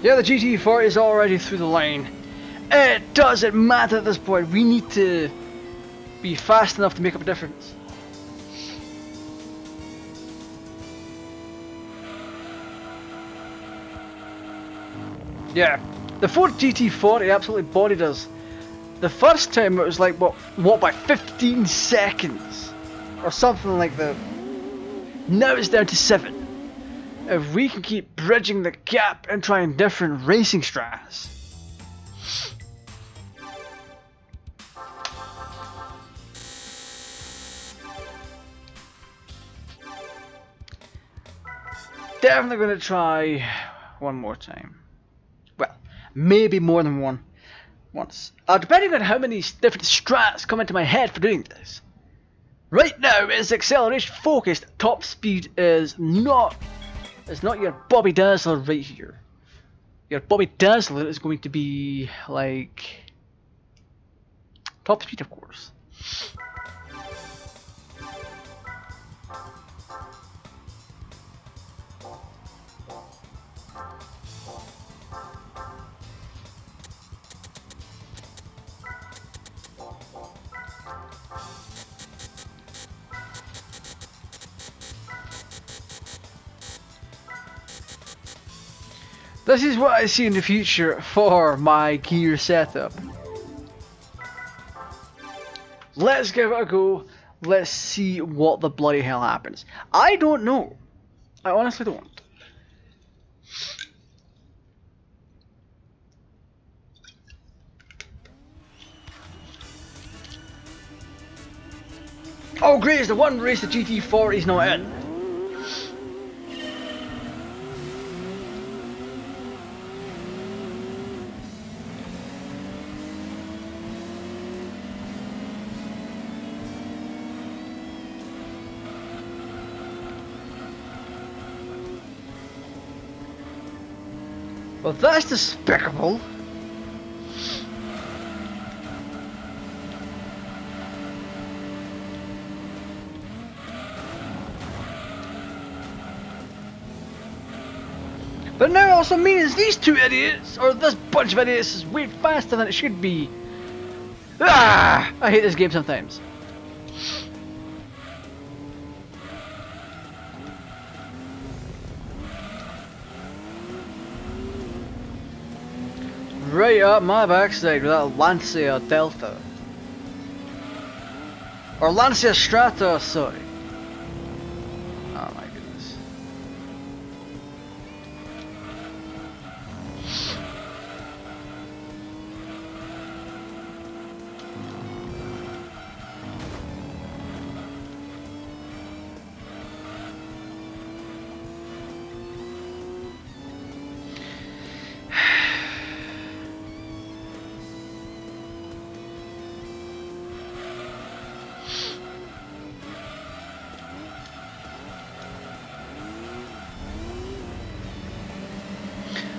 S1: Yeah, the GT40 is already through the line. It doesn't matter at this point, we need to be fast enough to make up a difference. Yeah, the Ford GT40 absolutely bodied us. The first time it was like, what by 15 seconds? Or something like that. Now it's down to 7. If we can keep bridging the gap and trying different racing strats. definitely going to try one more time. Well, maybe more than once. Depending on how many different strats come into my head for doing this. Right now, it's acceleration focused. Top speed is not. It's not your Bobby Dazzler right here. Your Bobby Dazzler is going to be like top speed, of course. This is what I see in the future for my gear setup. Let's give it a go. Let's see what the bloody hell happens. I don't know. I honestly don't. Oh great, it's the one race the GT40 is not in. Well, that's despicable. But now it also means these two idiots, or this bunch of idiots, is way faster than it should be. Ah! I hate this game sometimes. Right up my backside with that Lancia Delta. Or Lancia Strata, sorry. Oh my goodness.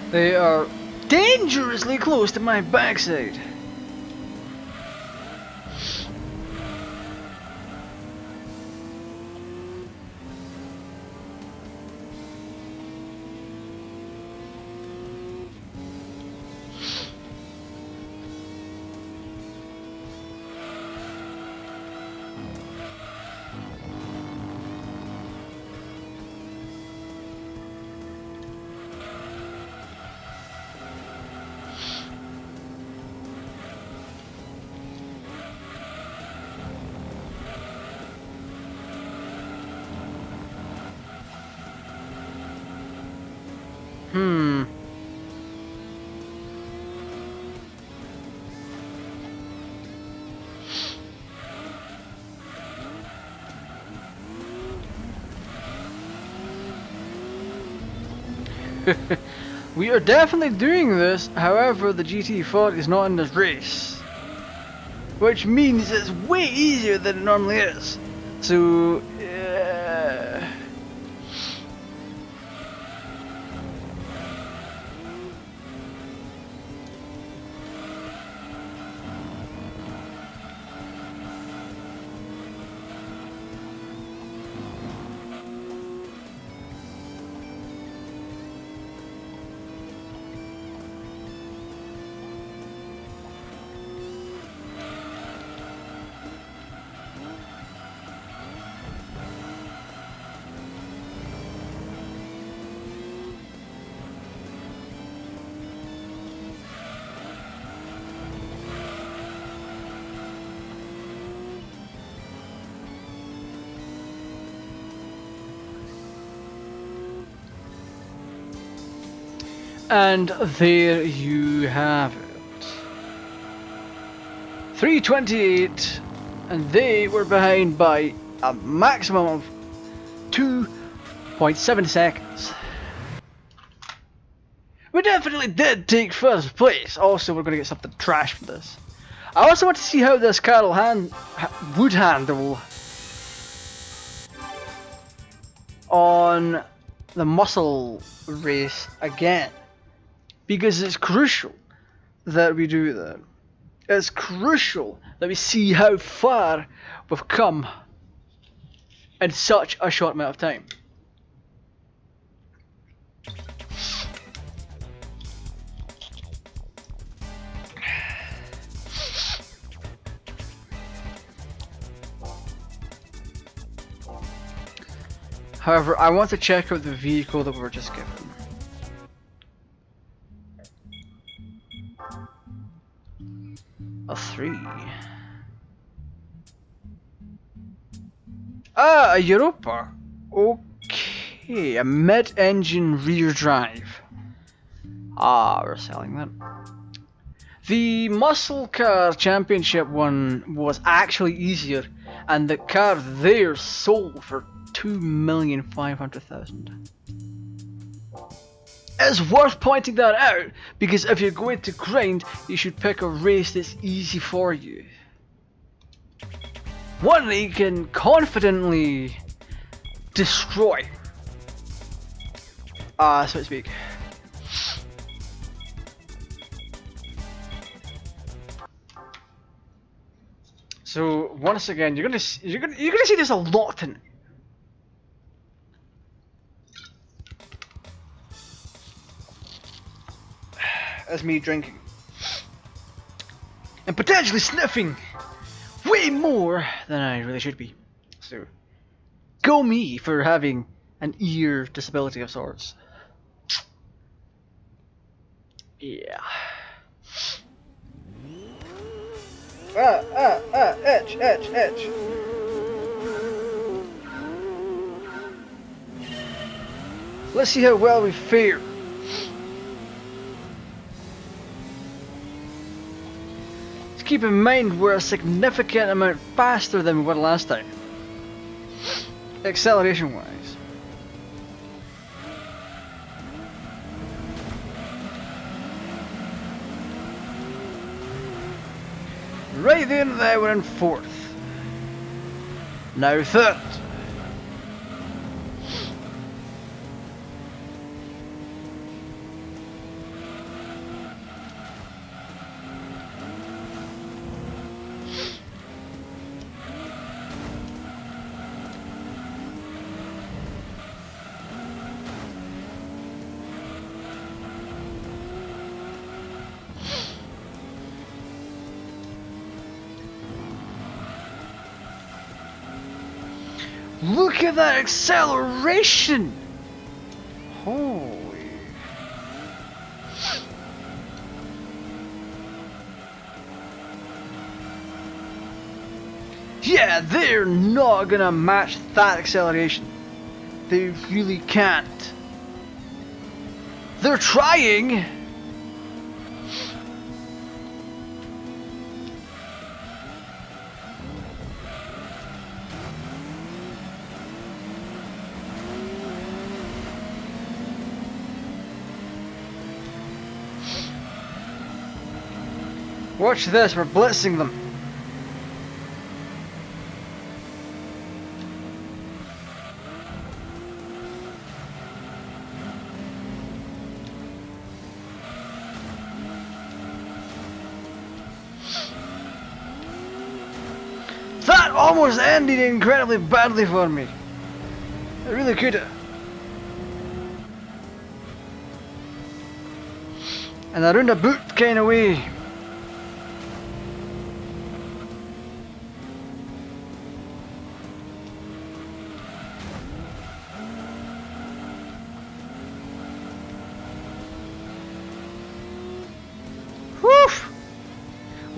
S1: They are dangerously close to my backside. We are definitely doing this, however the GT40 is not in this race. Which means it's way easier than it normally is. So, and there you have it. 3:28, and they were behind by a maximum of 2.7 seconds. We definitely did take first place. Also, we're gonna get something trash from this. I also want to see how this car would handle on the muscle race again, because it's crucial that we do that. It's crucial that we see how far we've come in such a short amount of time. However, I want to check out the vehicle that we were just given. A 3. Ah, a Europa. Okay, a mid-engine rear drive. Ah, we're selling that. The muscle car championship one was actually easier, and the car there sold for 2,500,000. It's worth pointing that out, because if you're going to grind, you should pick a race that's easy for you. One that you can confidently destroy, so to speak. So once again, you're gonna see there's a lot in it. As me drinking and potentially sniffing way more than I really should be. So go me for having an ear disability of sorts. Yeah. Itch. Let's see how well we fare. Keep in mind we're a significant amount faster than we were last time, acceleration wise. Right there and there we're in 4th. Now 3rd. Look at that acceleration! Holy. Yeah, they're not gonna match that acceleration. They really can't. They're trying! Watch this, we're blitzing them. That almost ended incredibly badly for me. It really could have. And a roundabout kind of way.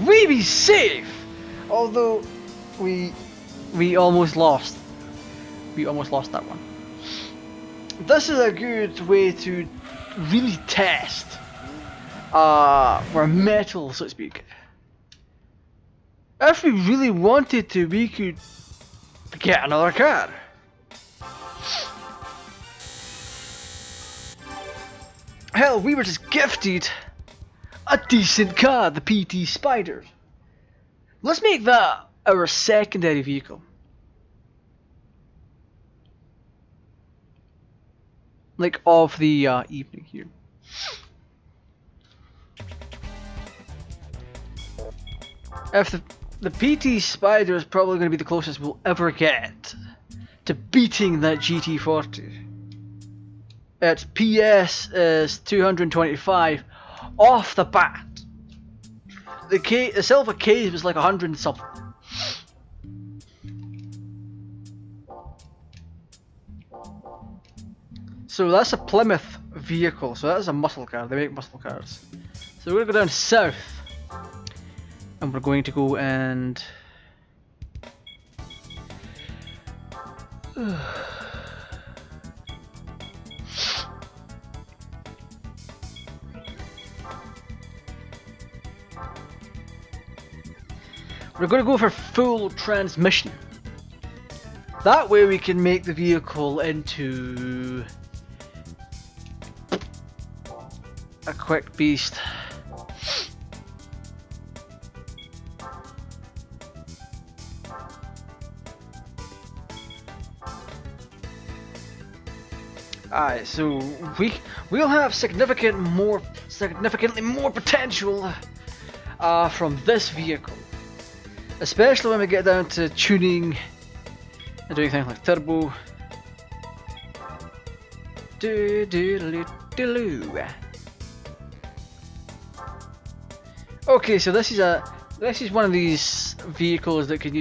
S1: We be safe, although we almost lost. We almost lost that one. This is a good way to really test our metal, so to speak. If we really wanted to, we could get another car. Hell, we were just gifted a decent car, the PT Spider. Let's make that our secondary vehicle. Like of the evening here. If the PT Spider is probably going to be the closest we'll ever get to beating that GT40. Its PS is 225 off the bat. The Silver Case was like 100 and something. So that's a Plymouth vehicle, so that's a muscle car, they make muscle cars. So we're gonna go down south. And we're going to go and... We're going to go for full transmission. That way we can make the vehicle into a quick beast. Alright, so we'll have significantly more potential from this vehicle, especially when we get down to tuning and doing things like turbo. Okay, so this is one of these vehicles that could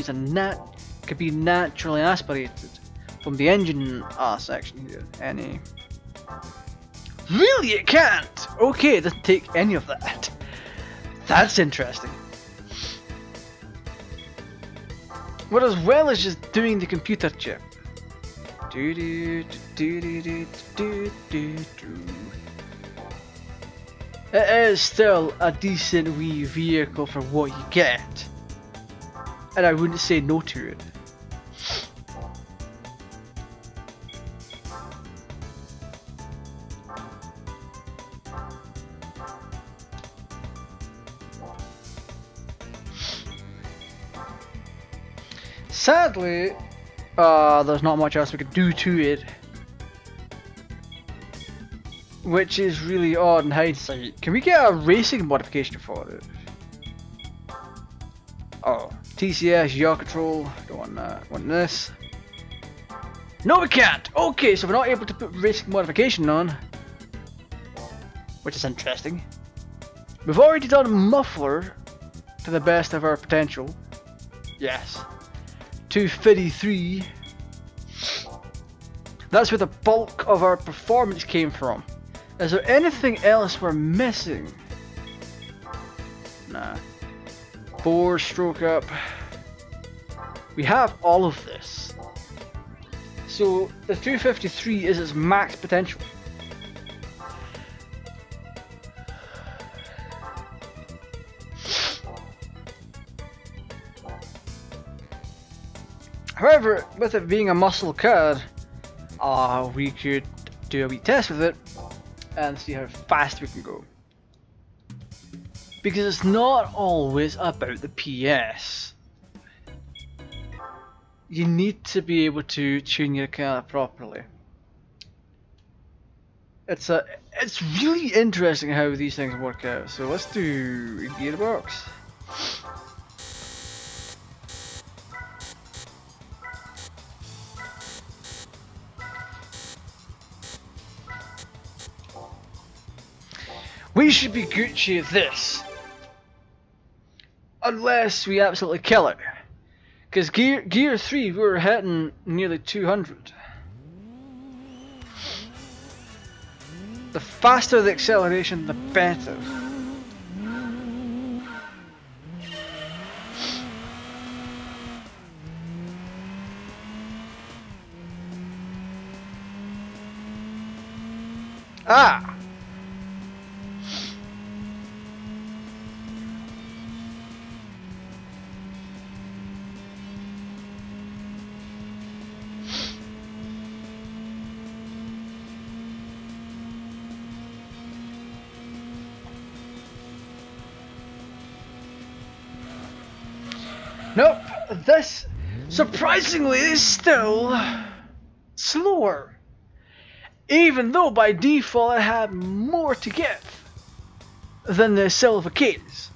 S1: could be naturally aspirated from the engine section here. Really, it can't. Okay, it doesn't take any of that. That's interesting. What as well as just doing the computer chip. It is still a decent wee vehicle for what you get, and I wouldn't say no to it. Sadly, there's not much else we could do to it, which is really odd in hindsight. Can we get a racing modification for it? Oh, TCS, yaw control, don't want that, want this. No, we can't! Okay, so we're not able to put racing modification on, which is interesting. We've already done muffler to the best of our potential. Yes. 253. That's where the bulk of our performance came from. Is there anything else we're missing? Nah. 4 stroke up. We have all of this. So the 253 is its max potential. However, with it being a muscle car, we could do a wee test with it and see how fast we can go. Because it's not always about the PS. You need to be able to tune your car properly. It's really interesting how these things work out. So let's do a gearbox. We should be Gucci at this. Unless we absolutely kill it. Because gear 3 we were hitting nearly 200. The faster the acceleration, the better. Ah! Nope, this surprisingly is still slower. Even though by default I had more to give than the silver keys.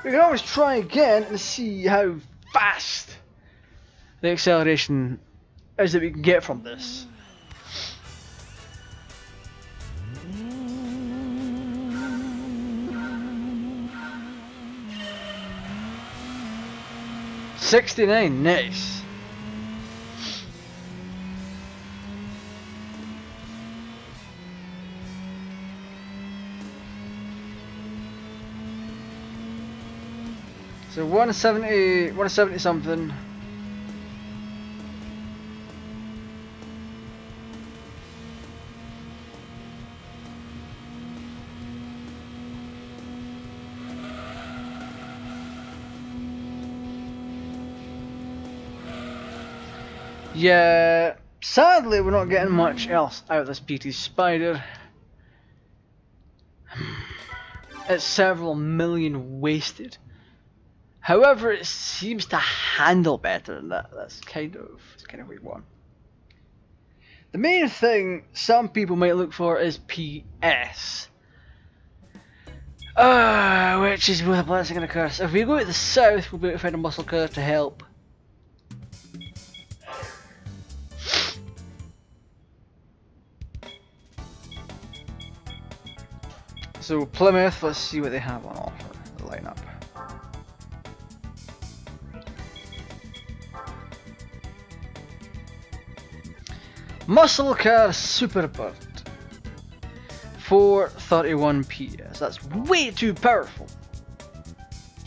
S1: We can always try again and see how fast the acceleration is that we can get from this. $69, nice. So 170 something. Yeah, sadly we're not getting much else out of this PT Spider. It's several million wasted. However, it seems to handle better than that. That's kind of what we want. The main thing some people might look for is PS. Which is both a blessing and a curse. If we go to the south, we'll be able to find a muscle car to help. So Plymouth, let's see what they have on offer. The lineup. Muscle Car Superbird. 431 PS. That's way too powerful.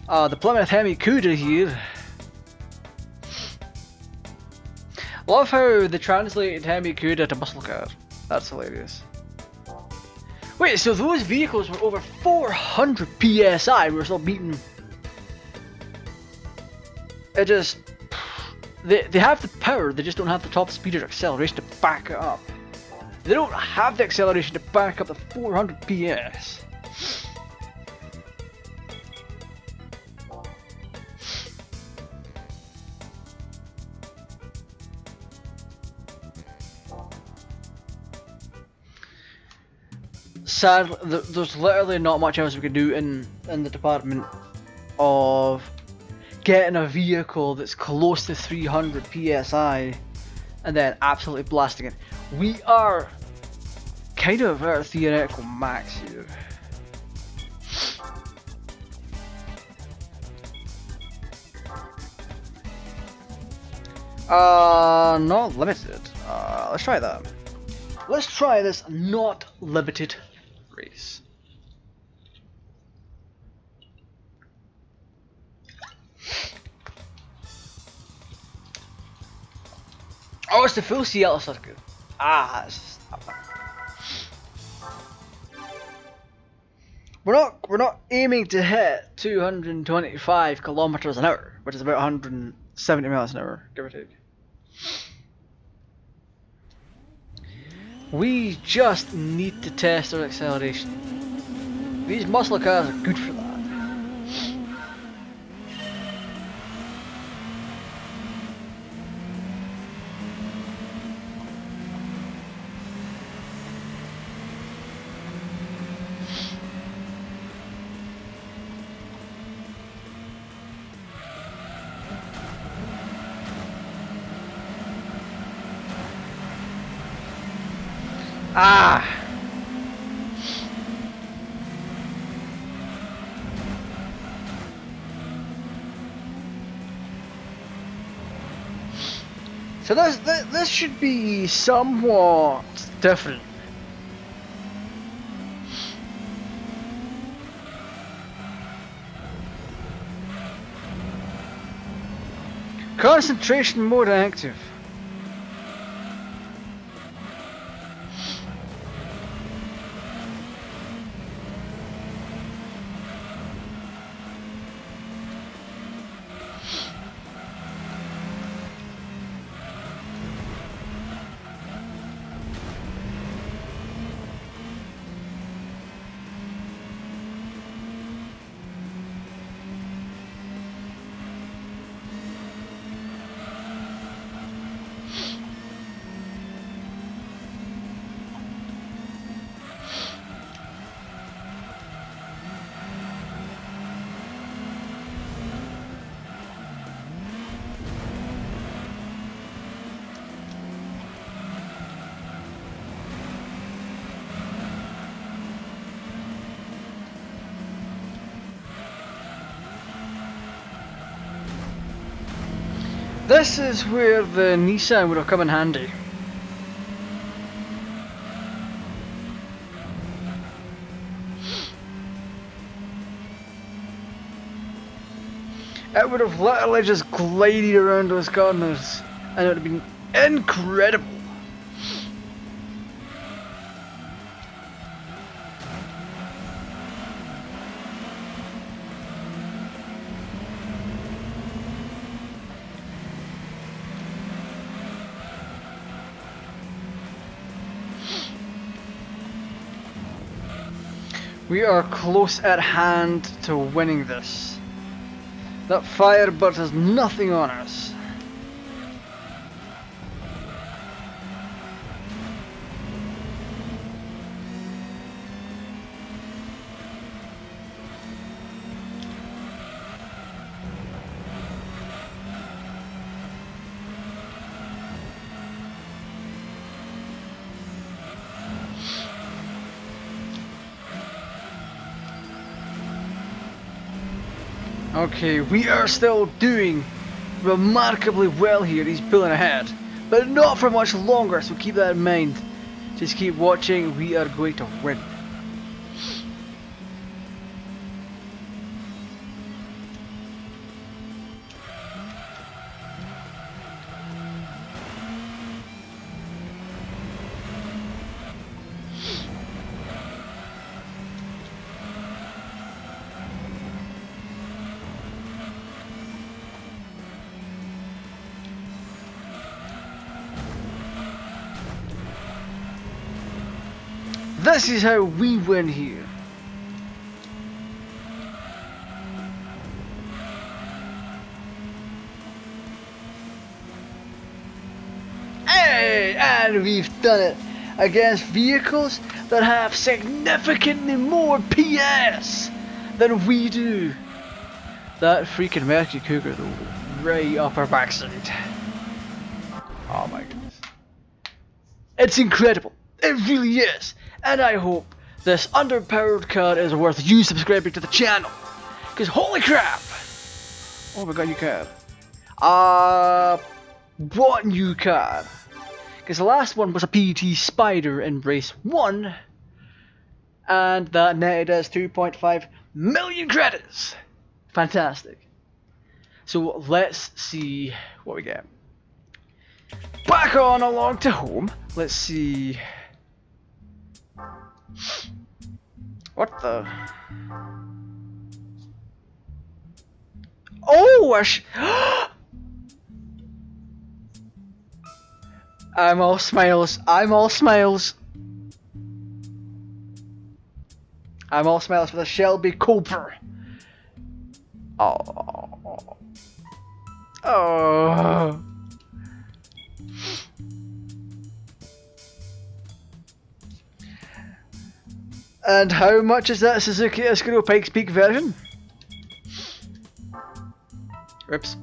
S1: The Plymouth Hemi Cuda here. Love how they translated Hemi Cuda to muscle car. That's hilarious. Wait, so those vehicles were over 400 PSI, we're still beating. It just... They have the power, they just don't have the top speed or acceleration to back it up. They don't have the acceleration to back up the 400 PS. Sadly, there's literally not much else we can do in the department of getting a vehicle that's close to 300 PSI and then absolutely blasting it. We are kind of at our theoretical max here. Not limited. Let's try that. Let's try this not limited race. Oh, it's the full Seattle circuit. That's not bad. We're not aiming to hit 225 kilometers an hour, which is about 170 miles an hour, give or take. We just need to test our acceleration. These muscle cars are good for that. So this should be somewhat different. Concentration mode active. This is where the Nissan would have come in handy. It would have literally just glided around those corners and it would have been incredible. We are close at hand to winning this. That Firebird has nothing on us. Okay, we are still doing remarkably well here. He's pulling ahead, but not for much longer, so keep that in mind. Just keep watching, we are going to win. This is how we win here. Hey, and we've done it against vehicles that have significantly more PS than we do. That freaking Mercury Cougar though, right up our backside. Oh my goodness. It's incredible. It really is. And I hope this underpowered car is worth you subscribing to the channel. Because holy crap! Oh my god, new car. What new car? Because the last one was a PT Spider in race 1. And that netted us 2.5 million credits. Fantastic. So let's see what we get. Back on along to home. Let's see. What the? Oh, I'm all smiles. I'm all smiles. I'm all smiles for the Shelby Cooper. Oh. Oh. And how much is that Suzuki Escudo Pikes Peak version? Oops.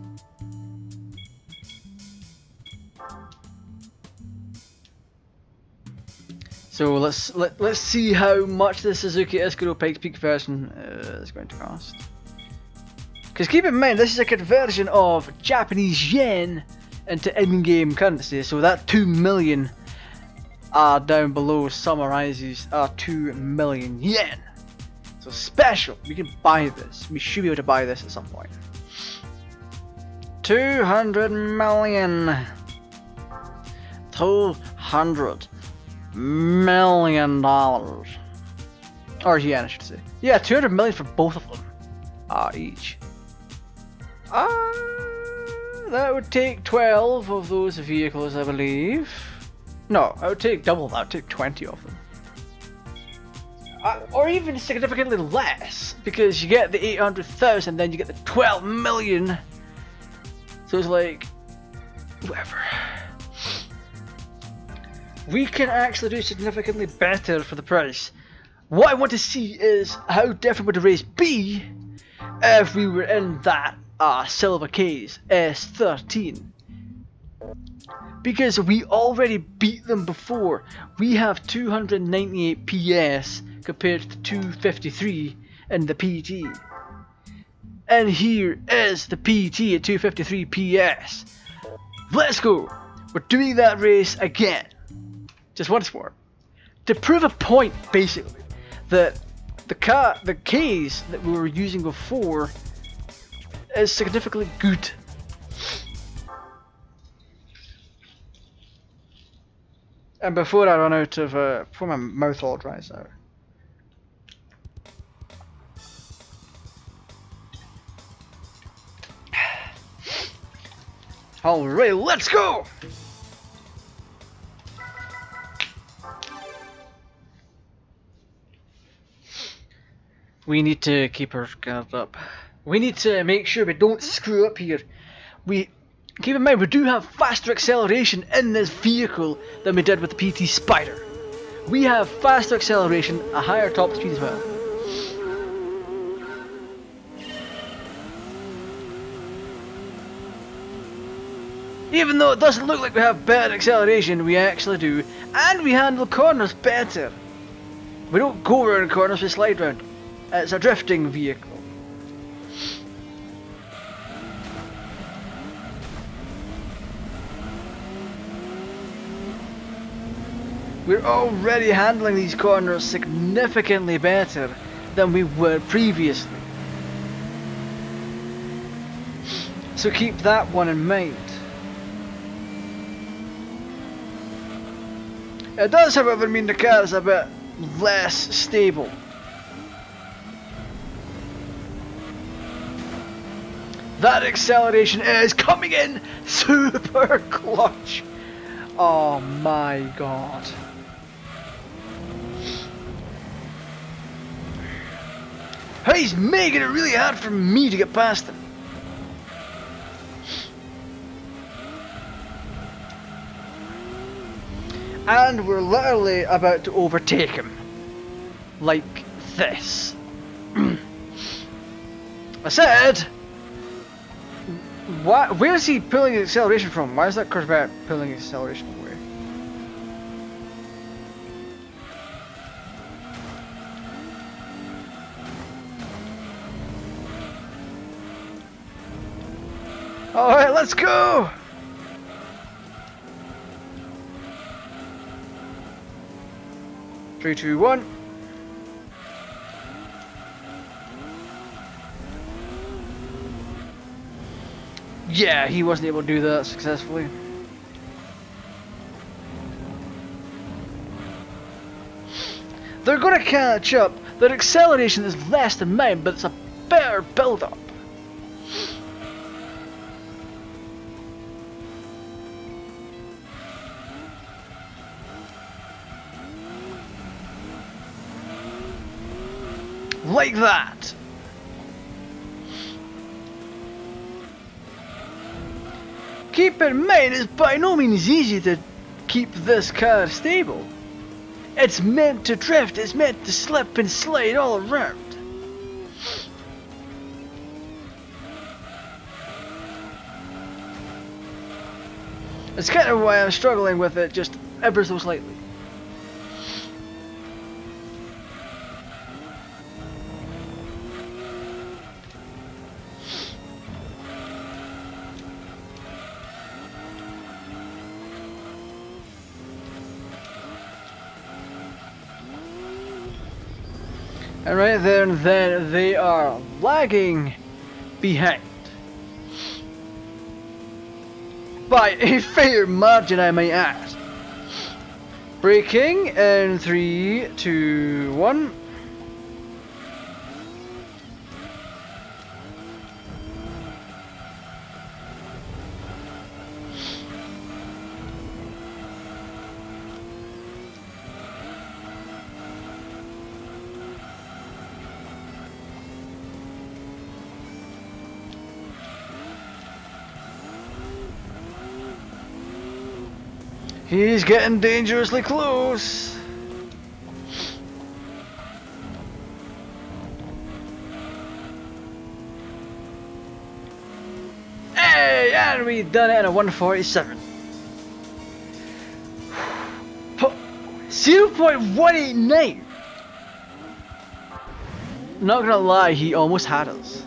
S1: So let's see how much the Suzuki Escudo Pikes Peak version is going to cost. Because keep in mind, this is a conversion of Japanese yen into in-game currency, so that 2 million down below summarizes 2 million yen. So special, we can buy this. We should be able to buy this at some point. 200 million. 200 million dollars. Or yen, I should say. Yeah, 200 million for both of them. Each. That would take 12 of those vehicles, I believe. No, I would take double that. I would take 20 of them. Or even significantly less, because you get the 800,000, then you get the 12 million. So it's like, whatever. We can actually do significantly better for the price. What I want to see is how different would the race be if we were in that silver case S13. Because we already beat them before. We have 298 PS compared to 253 in the PT. And here is the PT at 253 PS. Let's go! We're doing that race again. Just once more. To prove a point, basically, that the Ks that we were using before is significantly good. And before I run out of, before my mouth all dries out. Alright, let's go! We need to keep our guard up. We need to make sure we don't screw up here. Keep in mind, we do have faster acceleration in this vehicle than we did with the PT Spider. We have faster acceleration, a higher top speed as well. Even though it doesn't look like we have better acceleration, we actually do. And we handle corners better. We don't go around corners, we slide round. It's a drifting vehicle. We're already handling these corners significantly better than we were previously. So keep that one in mind. It does, however, mean the car is a bit less stable. That acceleration is coming in super clutch. Oh my god. He's making it really hard for me to get past him. And we're literally about to overtake him. Like this. I said... Where's he pulling his acceleration from? Why is that Corvette pulling his acceleration away? Alright, let's go! Three, two, one. Yeah, he wasn't able to do that successfully. They're gonna catch up. Their acceleration is less than mine, but it's a better build-up. Like that. Keep in mind, it's by no means easy to keep this car stable. It's meant to drift, it's meant to slip and slide all around. That's kind of why I'm struggling with it just ever so slightly. And right there and then they are lagging behind. By a fair margin, I might add. Braking in 3, 2, 1. He's getting dangerously close. Hey, and we done it in a 147. 0.189. Not gonna lie, he almost had us.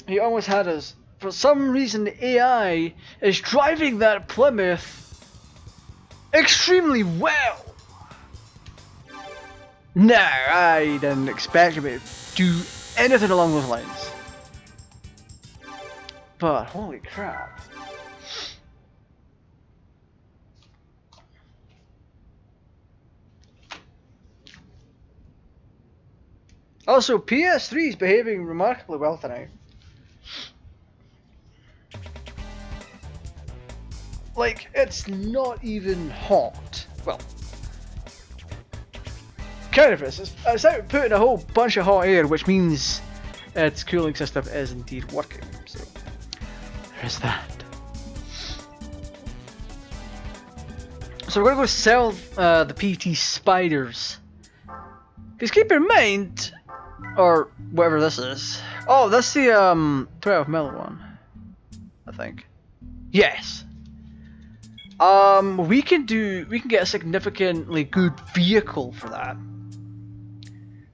S1: He almost had us for some reason the AI is driving that Plymouth extremely well. No, I didn't expect him to do anything along those lines. But holy crap. Also, PS3 is behaving remarkably well tonight. Like, it's not even hot. Well, kind of is. It's out putting a whole bunch of hot air, which means its cooling system is indeed working. So, there's that. So we're gonna go sell the PT spiders. Because keep in mind, or whatever this is. Oh, that's the 12mm one, I think. Yes. We can get a significantly good vehicle for that.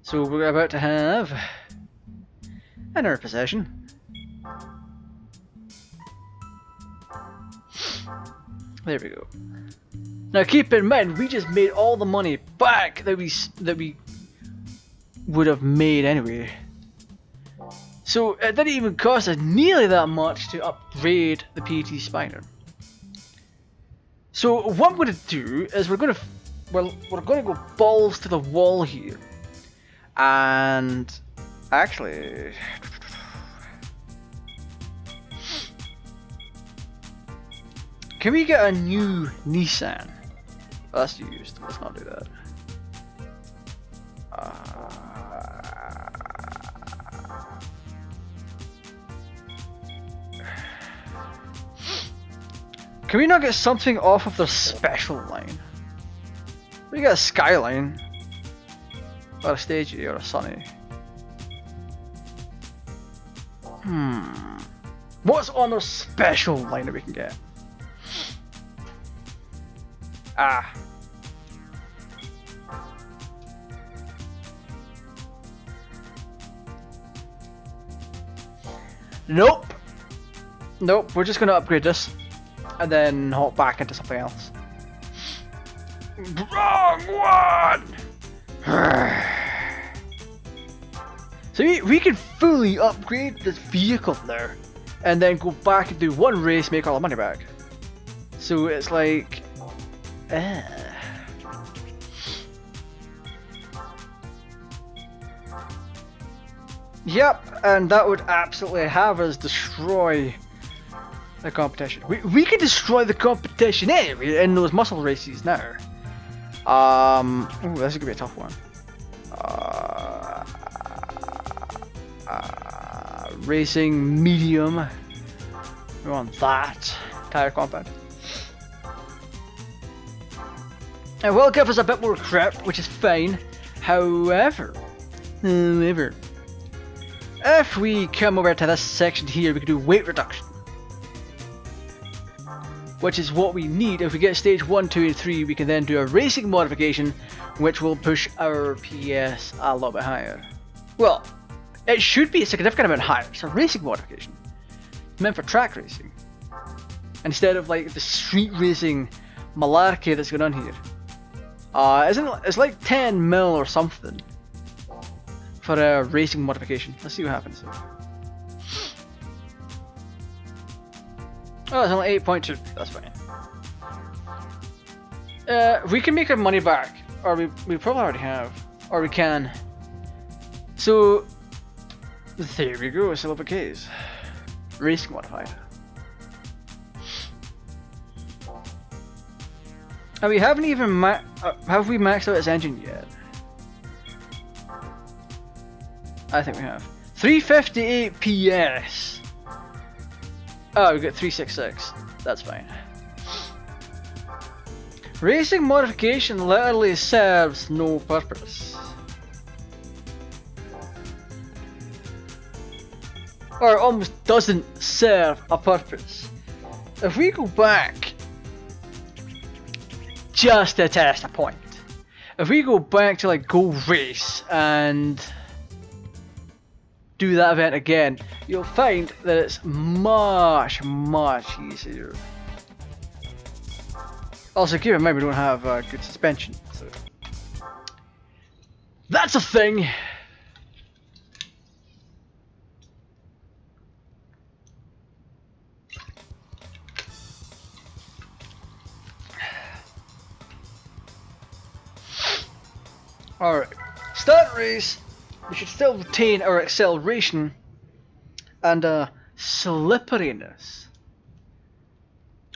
S1: So we're about to have in our possession. There we go. Now keep in mind, we just made all the money back that we would have made anyway. So it didn't even cost us nearly that much to upgrade the PT Spider. So what I'm going to do is we're going to go balls to the wall here, and actually, can we get a new Nissan? Oh, that's used. Let's not do that. Can we not get something off of the special line? We get a Skyline, or a Stagey, or a Sunny. What's on the special line that we can get? Nope. Nope, we're just gonna upgrade this and then hop back into something else. Wrong one! So we can fully upgrade this vehicle there and then go back and do one race, make all the money back. So it's like... Yep, and that would absolutely have us destroy the competition. We can destroy the competition anyway in those muscle races now. Ooh, this is gonna be a tough one. Racing medium. We want that tire compound. It will give us a bit more grip, which is fine. However, if we come over to this section here, we can do weight reduction, which is what we need. If we get stage 1, 2, and 3, we can then do a racing modification, which will push our PS a little bit higher. Well, it should be a significant amount higher. It's a racing modification. It's meant for track racing, instead of like the street racing malarkey that's going on here. It's like 10 mil or something for a racing modification. Let's see what happens. Oh, it's only 8.2. That's fine. We can make our money back, or we probably already have, or we can. So there we go. It's a little bit case. Racing modified. And we haven't even have we maxed out its engine yet? I think we have. 358 PS. Oh, we got 366. That's fine. Racing modification literally serves no purpose. Or almost doesn't serve a purpose. If we go back just to test a point, if we go back to like go race and do that event again, you'll find that it's much easier. Also, keep in mind we don't have good suspension, so that's a thing. Alright, start race. We should still retain our acceleration and slipperiness.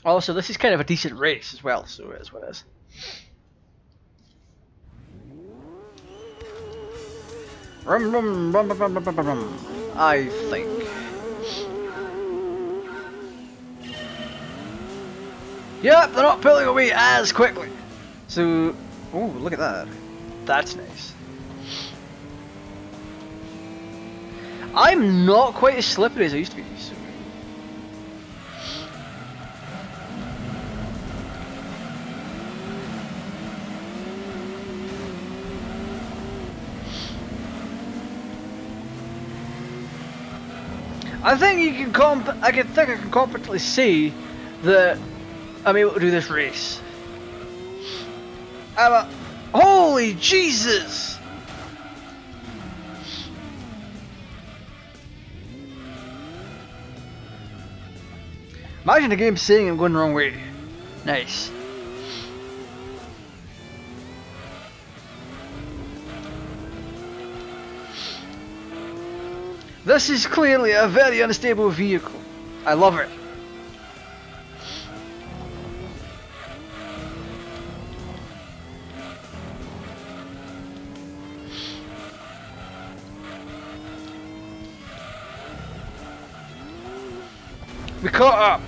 S1: Also, this is kind of a decent race as well, so it is what it is. I think. Yep, they're not pulling away as quickly. So, oh, look at that. That's nice. I'm not quite as slippery as I used to be. So. I think you can I can confidently say that I'm able to do this race. Holy Jesus! Imagine the game saying I'm going the wrong way. Nice. This is clearly a very unstable vehicle. I love it. We caught up.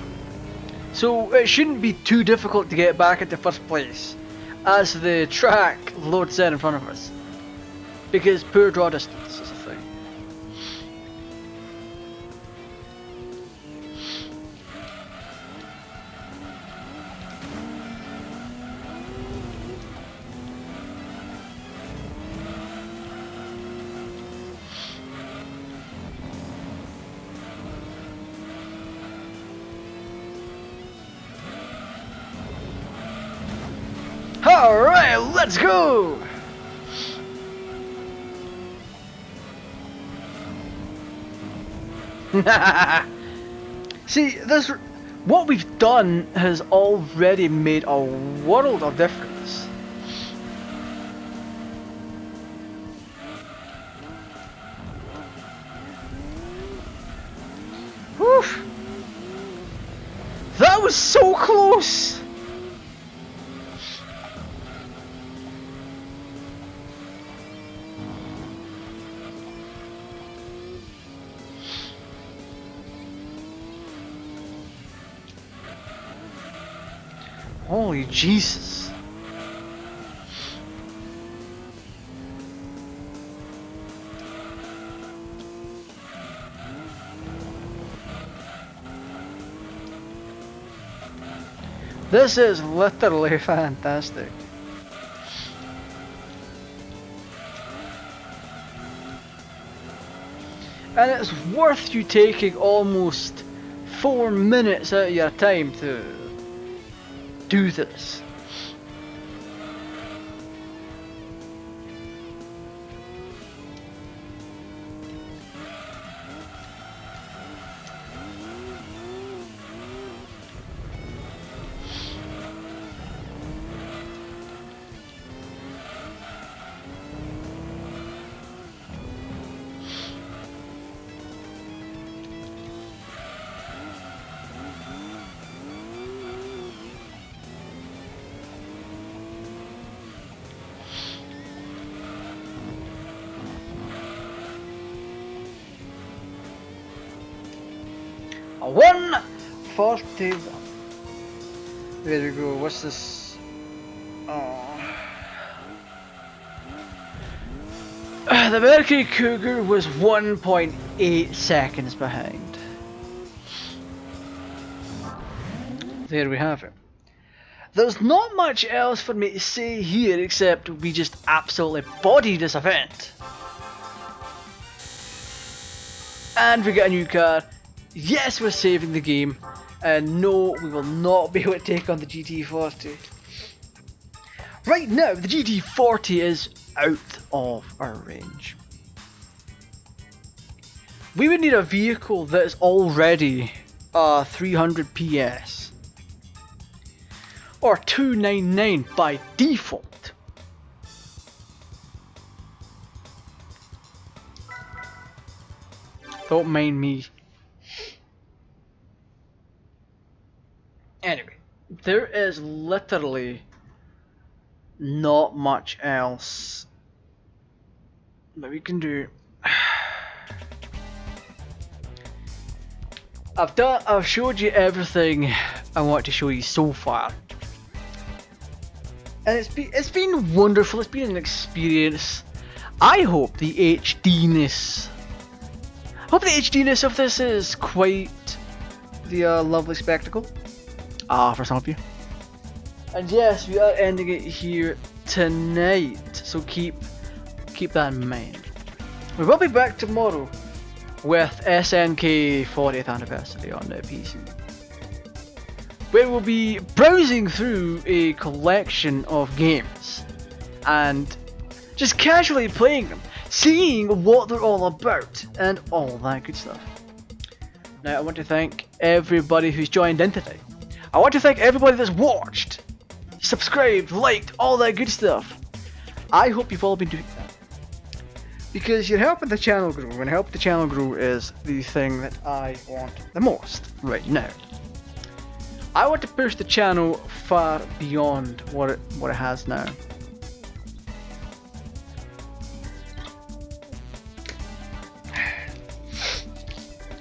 S1: So it shouldn't be too difficult to get back into first place as the track loads in front of us. Because poor draw distance is a thing. Alright, let's go! See, what we've done has already made a world of difference. Whew! That was so close! Holy Jesus. This is literally fantastic. And it's worth you taking almost 4 minutes out of your time to do this. A 141. There we go. What's this? Oh. The Mercury Cougar was 1.8 seconds behind. There we have it. There's not much else for me to say here except we just absolutely bodied this event. and we get a new car. Yes, we're saving the game, and no, we will not be able to take on the GT40. Right now, the GT40 is out of our range. We would need a vehicle that is already 300 PS or 299 by default. Don't mind me. Anyway, there is literally not much else that we can do. I've showed you everything I want to show you so far, and it's been wonderful. It's been an experience. I hope the HDness of this is quite the lovely spectacle for some of you. And yes, we are ending it here tonight, so keep that in mind. We will be back tomorrow with SNK 40th anniversary on the PC, where we'll be browsing through a collection of games and just casually playing them, seeing what they're all about and all that good stuff. Now, I want to thank everybody who's joined in today. I want to thank everybody that's watched, subscribed, liked, all that good stuff. I hope you've all been doing that, because you're helping the channel grow, and helping the channel grow is the thing that I want the most right now. I want to push the channel far beyond what it has now.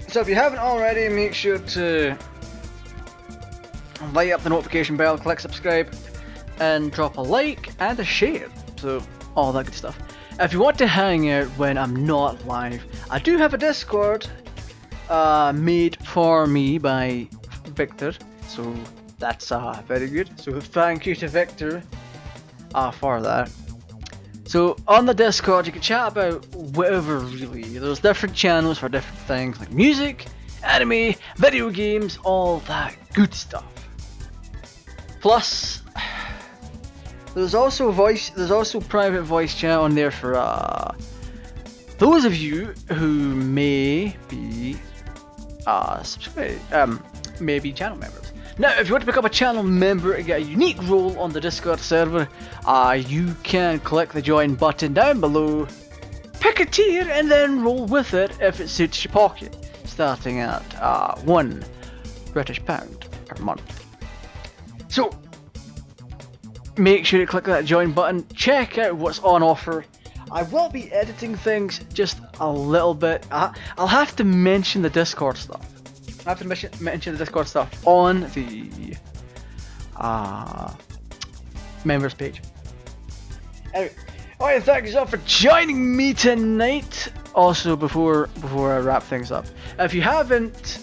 S1: So if you haven't already, make sure to light up the notification bell, click subscribe, and drop a like and a share. So all that good stuff. If you want to hang out when I'm not live, I do have a Discord made for me by Victor, so that's very good. So thank you to Victor for that. So on the Discord you can chat about whatever really. There's different channels for different things like music, anime, video games, all that good stuff. Plus, there's also private voice chat on there for those of you who may be may be channel members. Now, if you want to become a channel member and get a unique role on the Discord server, you can click the join button down below, pick a tier, and then roll with it if it suits your pocket, starting at £1 British pound per month. So, make sure to click that join button, check out what's on offer. I will be editing things just a little bit. I'll have to mention the Discord stuff. I have to mention the Discord stuff on the members page. Anyway, alright, thank you all for joining me tonight. Also, before I wrap things up, if you haven't,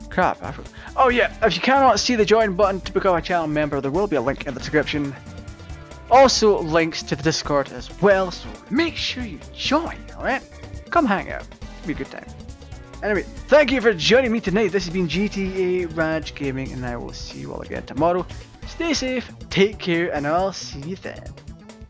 S1: crap, I forgot. Oh yeah, if you cannot see the join button to become a channel member, there will be a link in the description. Also, links to the Discord as well, so make sure you join, alright? Come hang out. It'll be a good time. Anyway, thank you for joining me tonight. This has been GTArajgaming, and I will see you all again tomorrow. Stay safe, take care, and I'll see you then.